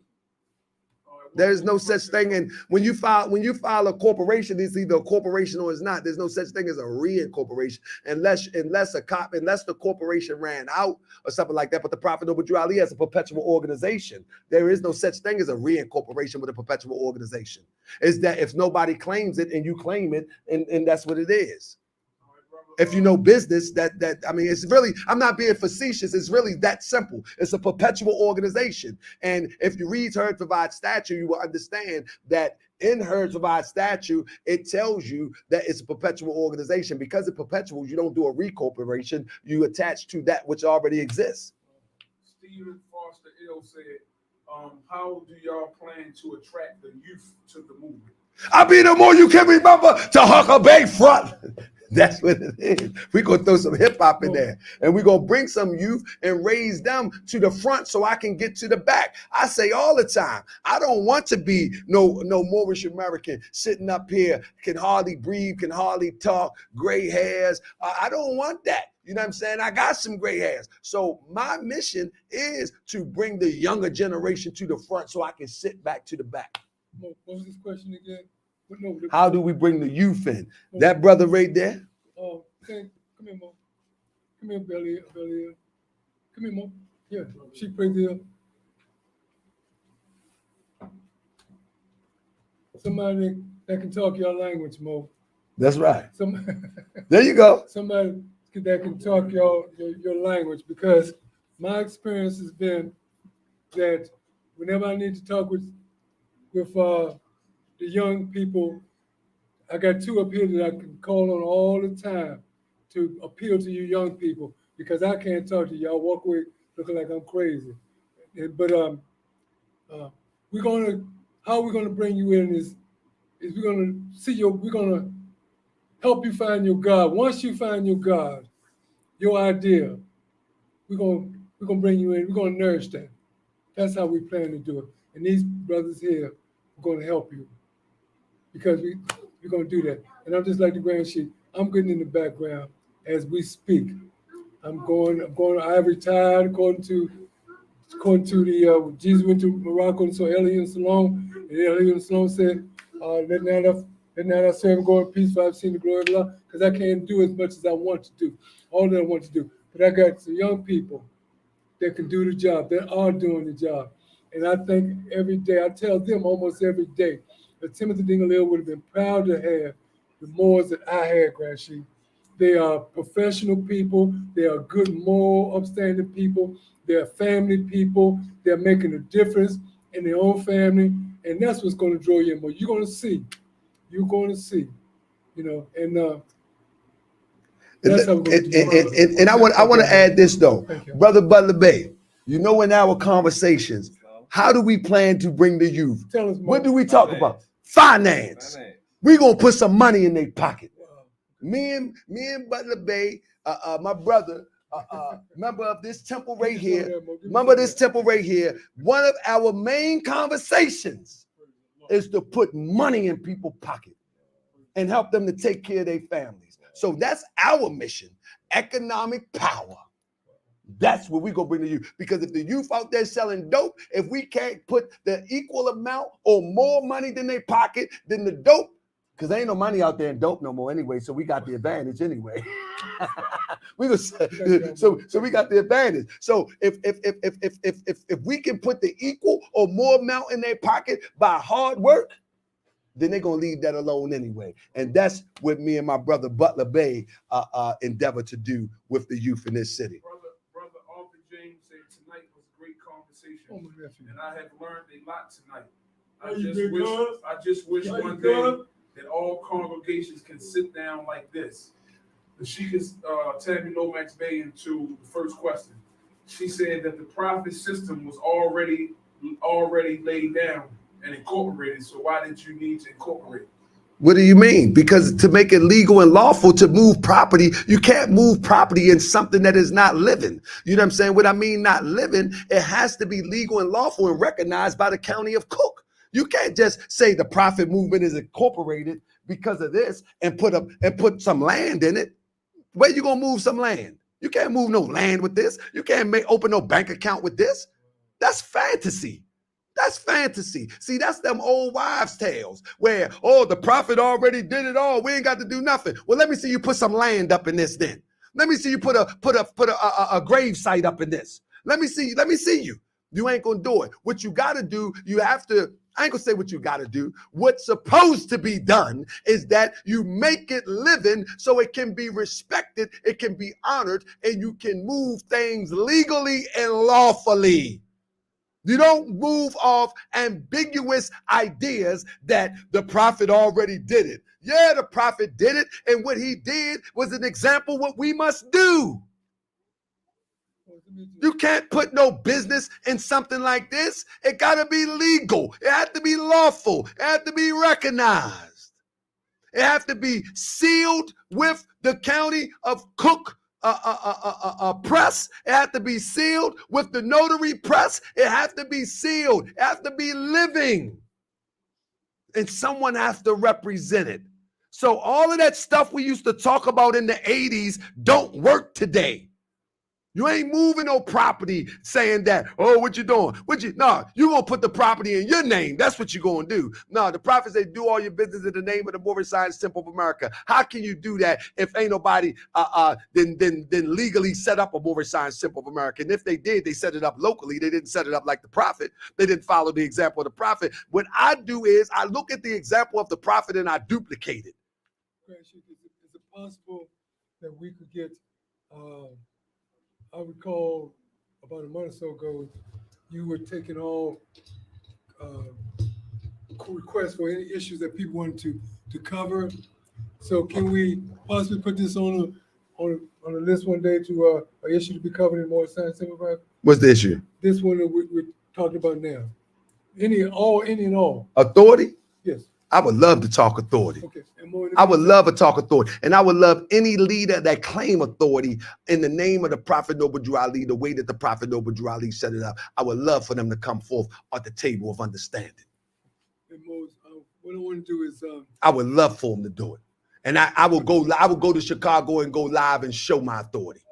There is no such thing. And when you file a corporation, it's either a corporation or it's not. There's no such thing as a reincorporation unless the corporation ran out or something like that. But the Prophet Noble Drew Ali has a perpetual organization. There is no such thing as a reincorporation with a perpetual organization. It's that if nobody claims it and you claim it, and that's what it is. If you know business, it's really, I'm not being facetious. It's really that simple. It's a perpetual organization. And if you read Hertford's statute, you will understand that in Hertford's statute, it tells you that it's a perpetual organization. Because it's perpetual, you don't do a recorporation. You attach to that which already exists. Stephen Foster Ill said, how do y'all plan to attract the youth to the movement? I'll be no more. You can remember Taharka Bey front. That's what it is. We're going to throw some hip hop in there, and we're going to bring some youth and raise them to the front so I can get to the back. I say all the time, I don't want to be no Moorish American sitting up here, can hardly breathe, can hardly talk, gray hairs. I don't want that. You know what I'm saying? I got some gray hairs. So my mission is to bring the younger generation to the front so I can sit back to the back. What was this question again? How do we bring the youth in? That brother right there. Oh, okay. Come here, Mo. Come here, Belly. Come here, Mo. Yeah, Sheik Prather. Somebody that can talk your language, Mo. That's right. There you go. Somebody that can talk your language, because my experience has been that whenever I need to talk with the young people, I got two up here that I can call on all the time to appeal to you young people, because I can't talk to you. Y'all walk away looking like I'm crazy. But how we're gonna bring you in is we're gonna help you find your God. Once you find your God, your idea, we're gonna We're gonna bring you in. We're gonna nourish that. That's how we plan to do it. And these brothers here are gonna help you because we're gonna do that. And I'm just like the Grand Sheik. I'm getting in the background as we speak. I'm going. I retired according to the Jesus went to Morocco and saw Eliot Salome, and Eliot Salome said, "Let not our servant go in peace, for I've seen the glory of Allah." Because I can't do as much as I want to do, all that I want to do. But I got some young people that can do the job, that are doing the job, and I think every day I tell them almost every day that Timothy Dingle would have been proud to have the Moors that I had, Grand Sheik. They are professional people. They are good, moral, upstanding people. They're family people. They're making a difference in their own family. And that's what's going to draw you in more. You're going to see. You're going to see. You know, and that's how we're going to do it. And I want to add this, though. Brother Butler Bey, you know, in our conversations, how do we plan to bring the youth? Tell us more. What do we talk about? Finance. We're going to put some money in their pocket. Me and Butler Bey, my brother, member of this temple right here. Remember this temple right here. One of our main conversations is to put money in people's pocket and help them to take care of their families. So that's our mission. Economic power. That's what we're going to bring to you. Because if the youth out there selling dope, if we can't put the equal amount or more money than their pocket than the dope, because there ain't no money out there in dope no more anyway, so we got the advantage anyway. So we got the advantage. So if we can put the equal or more amount in their pocket by hard work, then they're gonna leave that alone anyway. And that's what me and my brother Butler Bey endeavor to do with the youth in this city. Brother Arthur James said tonight was a great conversation, and I have learned a lot tonight. I just wish one day that all congregations can sit down like this. The Sheik is Tammy Lomax Bay into the first question. She said that the prophet system was already laid down and incorporated. So why did you need to incorporate? What do you mean? Because to make it legal and lawful to move property, you can't move property in something that is not living. You know what I'm saying? What I mean, not living, it has to be legal and lawful and recognized by the county of Cook. You can't just say the prophet movement is incorporated because of this and put some land in it. Where you gonna move some land? You can't move no land with this. You can't open no bank account with this. That's fantasy. That's fantasy. See, that's them old wives' tales where, oh, the prophet already did it all. We ain't got to do nothing. Well, let me see you put some land up in this then. Let me see you put a grave site up in this. Let me see you. You ain't gonna do it. What you gotta do, you have to, I ain't gonna say what you gotta do. What's supposed to be done is that you make it living so it can be respected, it can be honored, and you can move things legally and lawfully. You don't move off ambiguous ideas that the prophet already did it. Yeah, the prophet did it, and what he did was an example of what we must do. You can't put no business in something like this. It got to be legal. It has to be lawful. It has to be recognized. It has to be sealed with the county of Cook press. It has to be sealed with the notary press. It has to be sealed. It has to be living. And someone has to represent it. So all of that stuff we used to talk about in the 80s don't work today. You ain't moving no property saying that, oh, what you doing? No, you're going to put the property in your name. That's what you're going to do. No, the prophets say, do all your business in the name of the Moorish Science Temple of America. How can you do that if ain't nobody then legally set up a Moorish Science Temple of America? And if they did, they set it up locally. They didn't set it up like the prophet. They didn't follow the example of the prophet. What I do is I look at the example of the prophet and I duplicate it. Is it possible that we could get... I recall about a month or so ago, you were taking all requests for any issues that people wanted to cover. So can we possibly put this on a list one day to an issue to be covered in more science? What's the issue? This one that we're talking about now. Any and all. Authority? Yes. I would love to talk authority. Okay. And more I would love to talk authority. And I would love any leader that claim authority in the name of the Prophet Noble Drew Ali, the way that the Prophet Noble Drew Ali set it up. I would love for them to come forth at the table of understanding. And Moses, what I want to do is I would love for them to do it. And I will go to Chicago and go live and show my authority.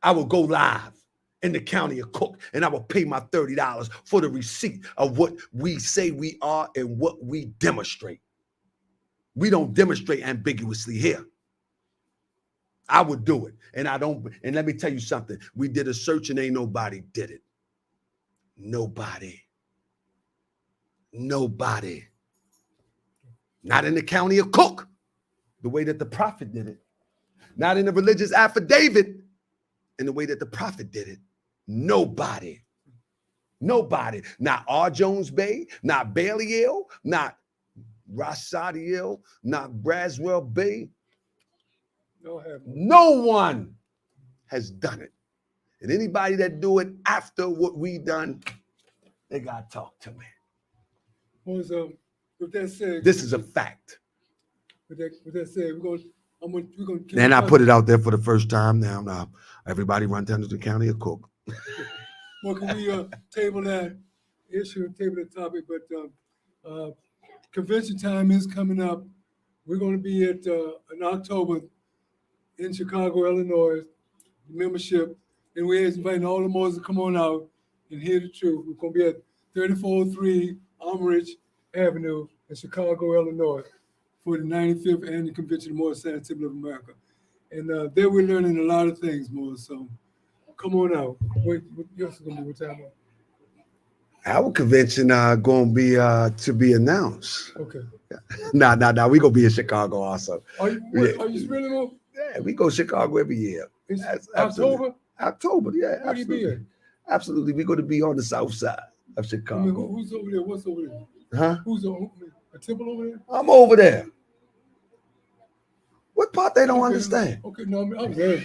I will go live in the county of Cook, and I will pay my $30 for the receipt of what we say we are and what we demonstrate. We don't demonstrate ambiguously here. I would do it. And let me tell you something. We did a search and ain't nobody did it. Nobody. Not in the county of Cook, the way that the prophet did it. Not in the religious affidavit, in the way that the prophet did it. Nobody. Not R. Jones Bey, not Baliel, not Rasadiel, not Braswell Bey. No one has done it. And anybody that do it after what we done, they got to talk to me. with that said, This is a fact. With that said, we're gonna keep And I put it out there for the first time now. Everybody run down to the county of Cook. Well, can we table that issue and table that topic? But convention time is coming up. We're going to be at in October in Chicago, Illinois, membership, and we're inviting all the Moors to come on out and hear the truth. We're going to be at 3403 Armoridge Avenue in Chicago, Illinois, for the 95th Annual Convention of Moorish Science Temple of America. And there we're learning a lot of things, Moors. So come on out. What else is going to be? What time? Our convention going to be to be announced. Okay. Nah. We going to be in Chicago also. Are you really going? Yeah, we go to Chicago every year. It's October, yeah. Where do you be at? Absolutely. We're going to be on the south side of Chicago. I mean, who's over there? What's over there? Huh? Who's over there? A temple over there? I'm over there. What part they don't understand? Okay, no, I'm there.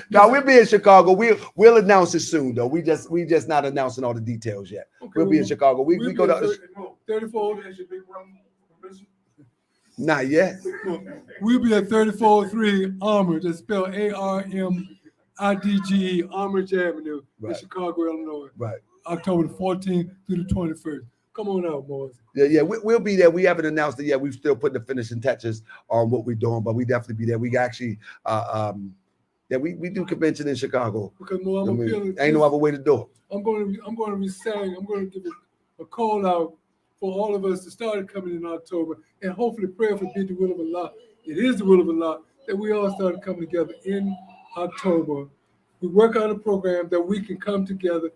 Now we'll be in Chicago. We'll announce it soon, though. We just not announcing all the details yet. Okay, We'll be in Chicago. We go to 34. Not yet. We'll be at 3403 Armoridge. That's spelled ARMIDGE, Armoridge Avenue in Chicago, Illinois. Right. October the 14th through the 21st. Come on out, boys. Yeah, we'll be there. We haven't announced it yet. We've still putting the finishing touches on what we're doing, but we definitely be there. We actually, we do convention in Chicago. Because I'm appealing. Ain't no other way to do it. I'm going to be saying, I'm going to give a call out for all of us to start coming in October, and hopefully pray for be the will of Allah. It is the will of Allah that we all started coming together in October. We work on a program that we can come together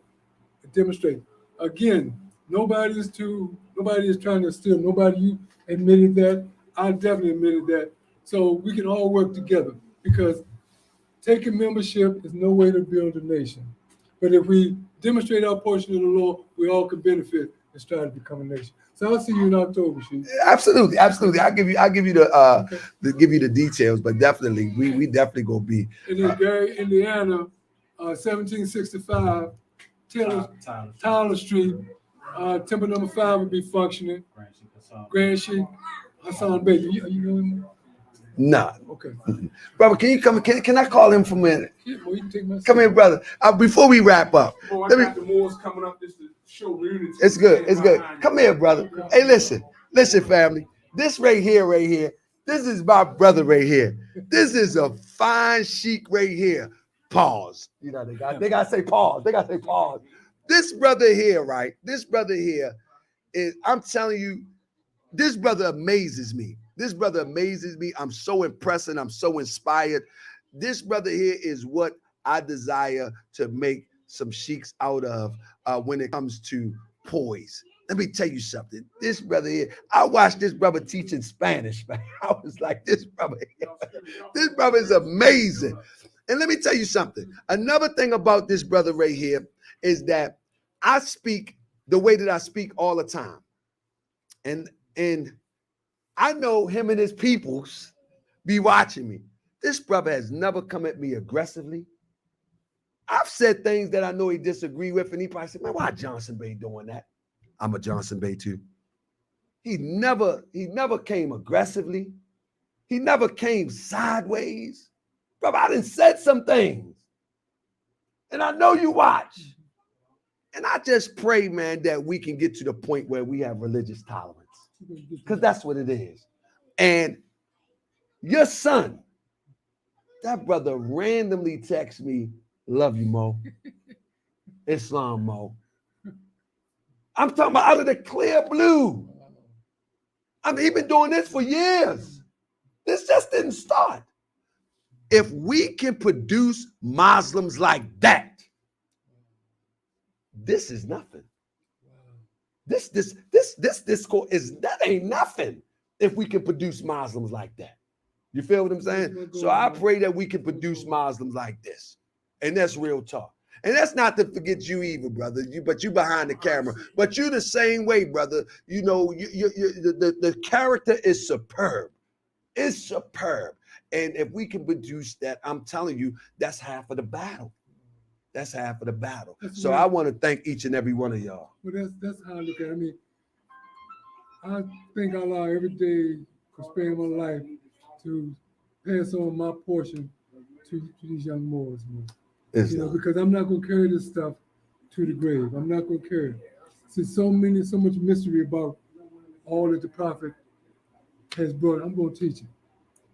and demonstrate. Again, nobody is trying to steal. You admitted that. I definitely admitted that. So we can all work together, because taking membership is no way to build a nation. But if we demonstrate our portion of the law, we all can benefit and try to become a nation. So I'll see you in October, Sheik. Absolutely. I'll give you the details, but definitely we definitely gonna be. And in Gary, Indiana, 1765 Tyler Street. Temple number 5 will be functioning. Grand Sheik Hassan Bey. Are you doing? Nah. Okay. Brother, can you come? Can I call him for a minute? Yeah, well, you can take my Come here, brother. Before we wrap up, The Moors coming up just to show unity. It's good. Come here, brother. Hey, listen, family. This right here. This is my brother right here. This is a fine sheik right here. Pause. You know, they gotta say pause. This brother here, right? This brother here is, I'm telling you, this brother amazes me. I'm so impressed and I'm so inspired. This brother here is what I desire to make some sheiks out of when it comes to poise. Let me tell you something. This brother here, I watched this brother teaching Spanish, man. I was like, this brother is amazing. And let me tell you something. Another thing about this brother right here is that I speak the way that I speak all the time. And I know him and his peoples be watching me. This brother has never come at me aggressively. I've said things that I know he disagree with, and he probably said, man, why Johnson Bey doing that? I'm a Johnson Bey too. He never came aggressively. He never came sideways. Brother, I done said some things. And I know you watch. And I just pray, man, that we can get to the point where we have religious tolerance. Because that's what it is. And your son, that brother randomly texts me, love you, Mo. Islam, Mo. I'm talking about out of the clear blue. I mean, he's been doing this for years. This just didn't start. If we can produce Muslims like that, this is nothing. This discourse that ain't nothing if we can produce Muslims like that. You feel what I'm saying? So I pray that we can produce Muslims like this. And that's real talk. And that's not to forget you either, brother. But you behind the camera. But you the same way, brother. You know, the character is superb. It's superb. And if we can produce that, I'm telling you, that's half of the battle. That's half of the battle. So I want to thank each and every one of y'all. Well, that's how I look at it. I mean, I thank Allah every day for sparing my life to pass on my portion to these young Moors, man. Because I'm not going to carry this stuff to the grave. I'm not going to carry it. Since so much mystery about all that the Prophet has brought, I'm going to teach it.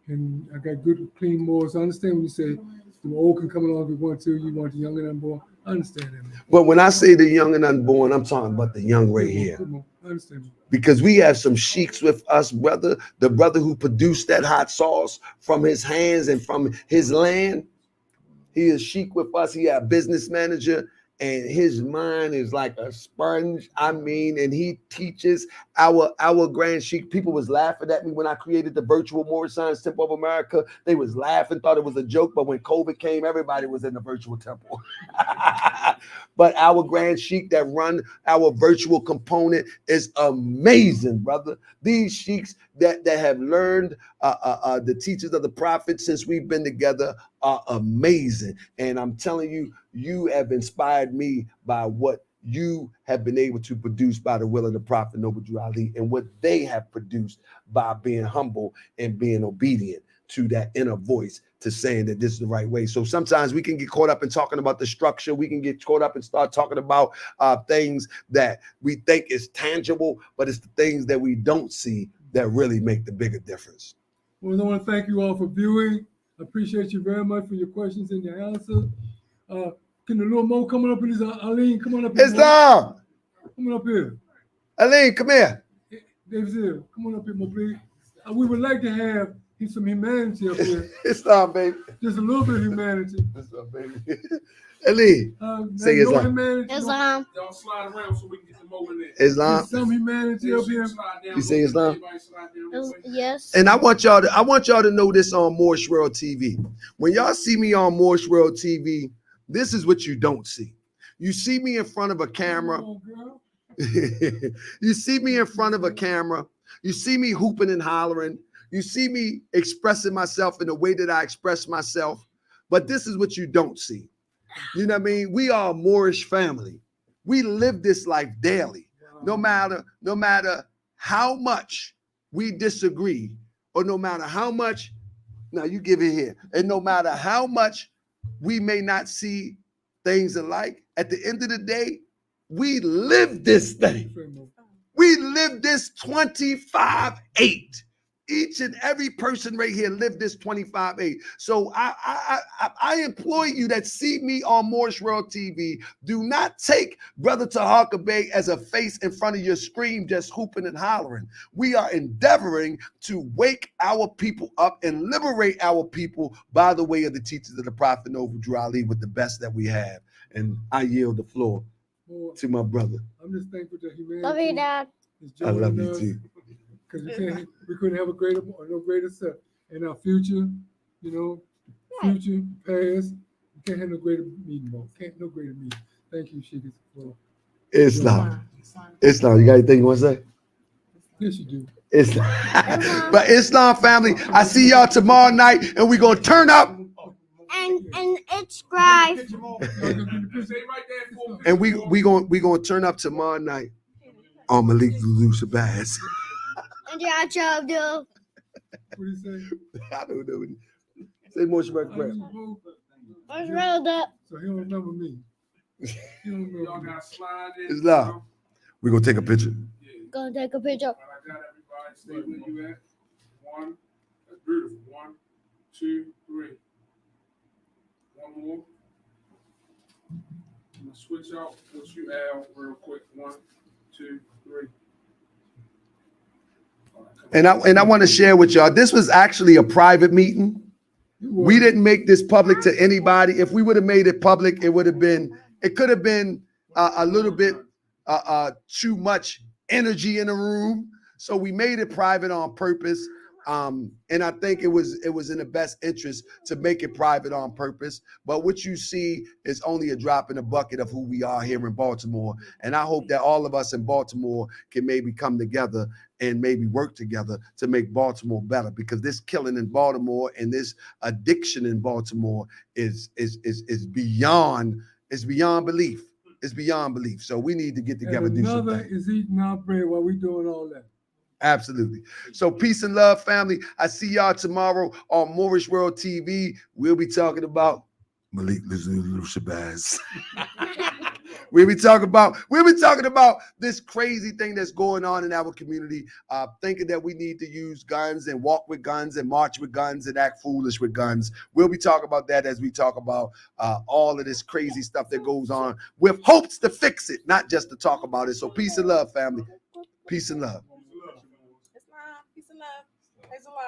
And I got good, clean Moors. I understand when you say the old can come along if you want to, you want the young and unborn. I understand that, man. But when I say the young and unborn, I'm talking about the young right here. I understand. Because we have some sheiks with us, brother. The brother who produced that hot sauce from his hands and from his land. He is sheik with us. He a business manager, and his mind is like a sponge. I mean, and he teaches our grand sheik. People was laughing at me when I created the virtual Moorish Science Temple of America. They was laughing, thought it was a joke. But when COVID came, everybody was in the virtual temple. But our grand sheik that run our virtual component is amazing, brother. These sheiks that have learned the teachings of the Prophet since we've been together are amazing. And I'm telling you, you have inspired me by what you have been able to produce by the will of the Prophet Noble Drew Ali, and what they have produced by being humble and being obedient to that inner voice to saying that this is the right way. So sometimes we can get caught up in talking about the structure. We can get caught up and start talking about things that we think is tangible, but it's the things that we don't see that really make the bigger difference. Well, I want to thank you all for viewing. I appreciate you very much for your questions and your answers. Can the little Mo come on up here? Aline, come on up here. Islam! Come on up here. Aline, come here. Dave's here. Come on up here, Mo, please. We would like to have some humanity up here. Islam, baby. Just a little bit of humanity. Islam, baby. Aline, say Islam. Islam. Y'all slide around so we can get the Mo in there. Islam. Just some humanity up here. You say Islam? Yes. And I want y'all to know this on Moorish World TV. When y'all see me on Moorish World TV, this is what you don't see. You see me in front of a camera. You see me in front of a camera. You see me hooping and hollering. You see me expressing myself in the way that I express myself. But this is what you don't see. You know what I mean? We are a Moorish family. We live this life daily. No matter how much we disagree, or no matter how much, now you give it here, and no matter how much we may not see things alike, at the end of the day, we live this thing. We live this 25/8. Each and every person right here lived this 25/8. So I implore you that see me on Moorish World TV, do not take Brother Taharka Bey as a face in front of your screen just hooping and hollering. We are endeavoring to wake our people up and liberate our people by the way of the teachings of the Prophet Noble Drew Ali with the best that we have. And I yield the floor to my brother. I'm just thankful to humanity. Love you, Dad. I love you too. Because we couldn't have no greater set in our future, future, past. We can't have no greater meeting, Mo. No greater meeting. Thank you, Sheik. Islam. Islam, you got anything you want to say? Yes, you do. Islam. But Islam family, I see y'all tomorrow night, and we're going to turn up. And it's subscribe. And we gonna turn up tomorrow night on Malik Lulu Shabazz. Yeah, child, do. What do you say? I don't know. Say more Sheik Prayer. What's wrong with that? So he don't remember me. He don't remember Y'all me. got slide in. It's loud. We're gonna take a picture. Yeah. Gonna take a picture. But I got everybody. Stay where you at. One. That's beautiful. 1, 2, 3. One more. I'm gonna switch out with you, Al, real quick. 1, 2, 3. And I want to share with y'all. This was actually a private meeting. We didn't make this public to anybody. If we would have made it public, it could have been a little bit too much energy in the room. So we made it private on purpose. And I think it was in the best interest to make it private on purpose. But what you see is only a drop in the bucket of who we are here in Baltimore. And I hope that all of us in Baltimore can maybe come together and maybe work together to make Baltimore better, because this killing in Baltimore and this addiction in Baltimore is beyond belief. It's beyond belief. So we need to get together and do another something. is eating our bread while we doing all that. Absolutely. So peace and love, family. I see y'all tomorrow on Moorish World TV. We'll be talking about Malik Shabazz. We'll be talking about this crazy thing that's going on in our community, thinking that we need to use guns and walk with guns and march with guns and act foolish with guns. We'll be talking about that as we talk about all of this crazy stuff that goes on with hopes to fix it, not just to talk about it. So peace and love, family. Peace and love. It's love. Peace and love. Praise the Lord.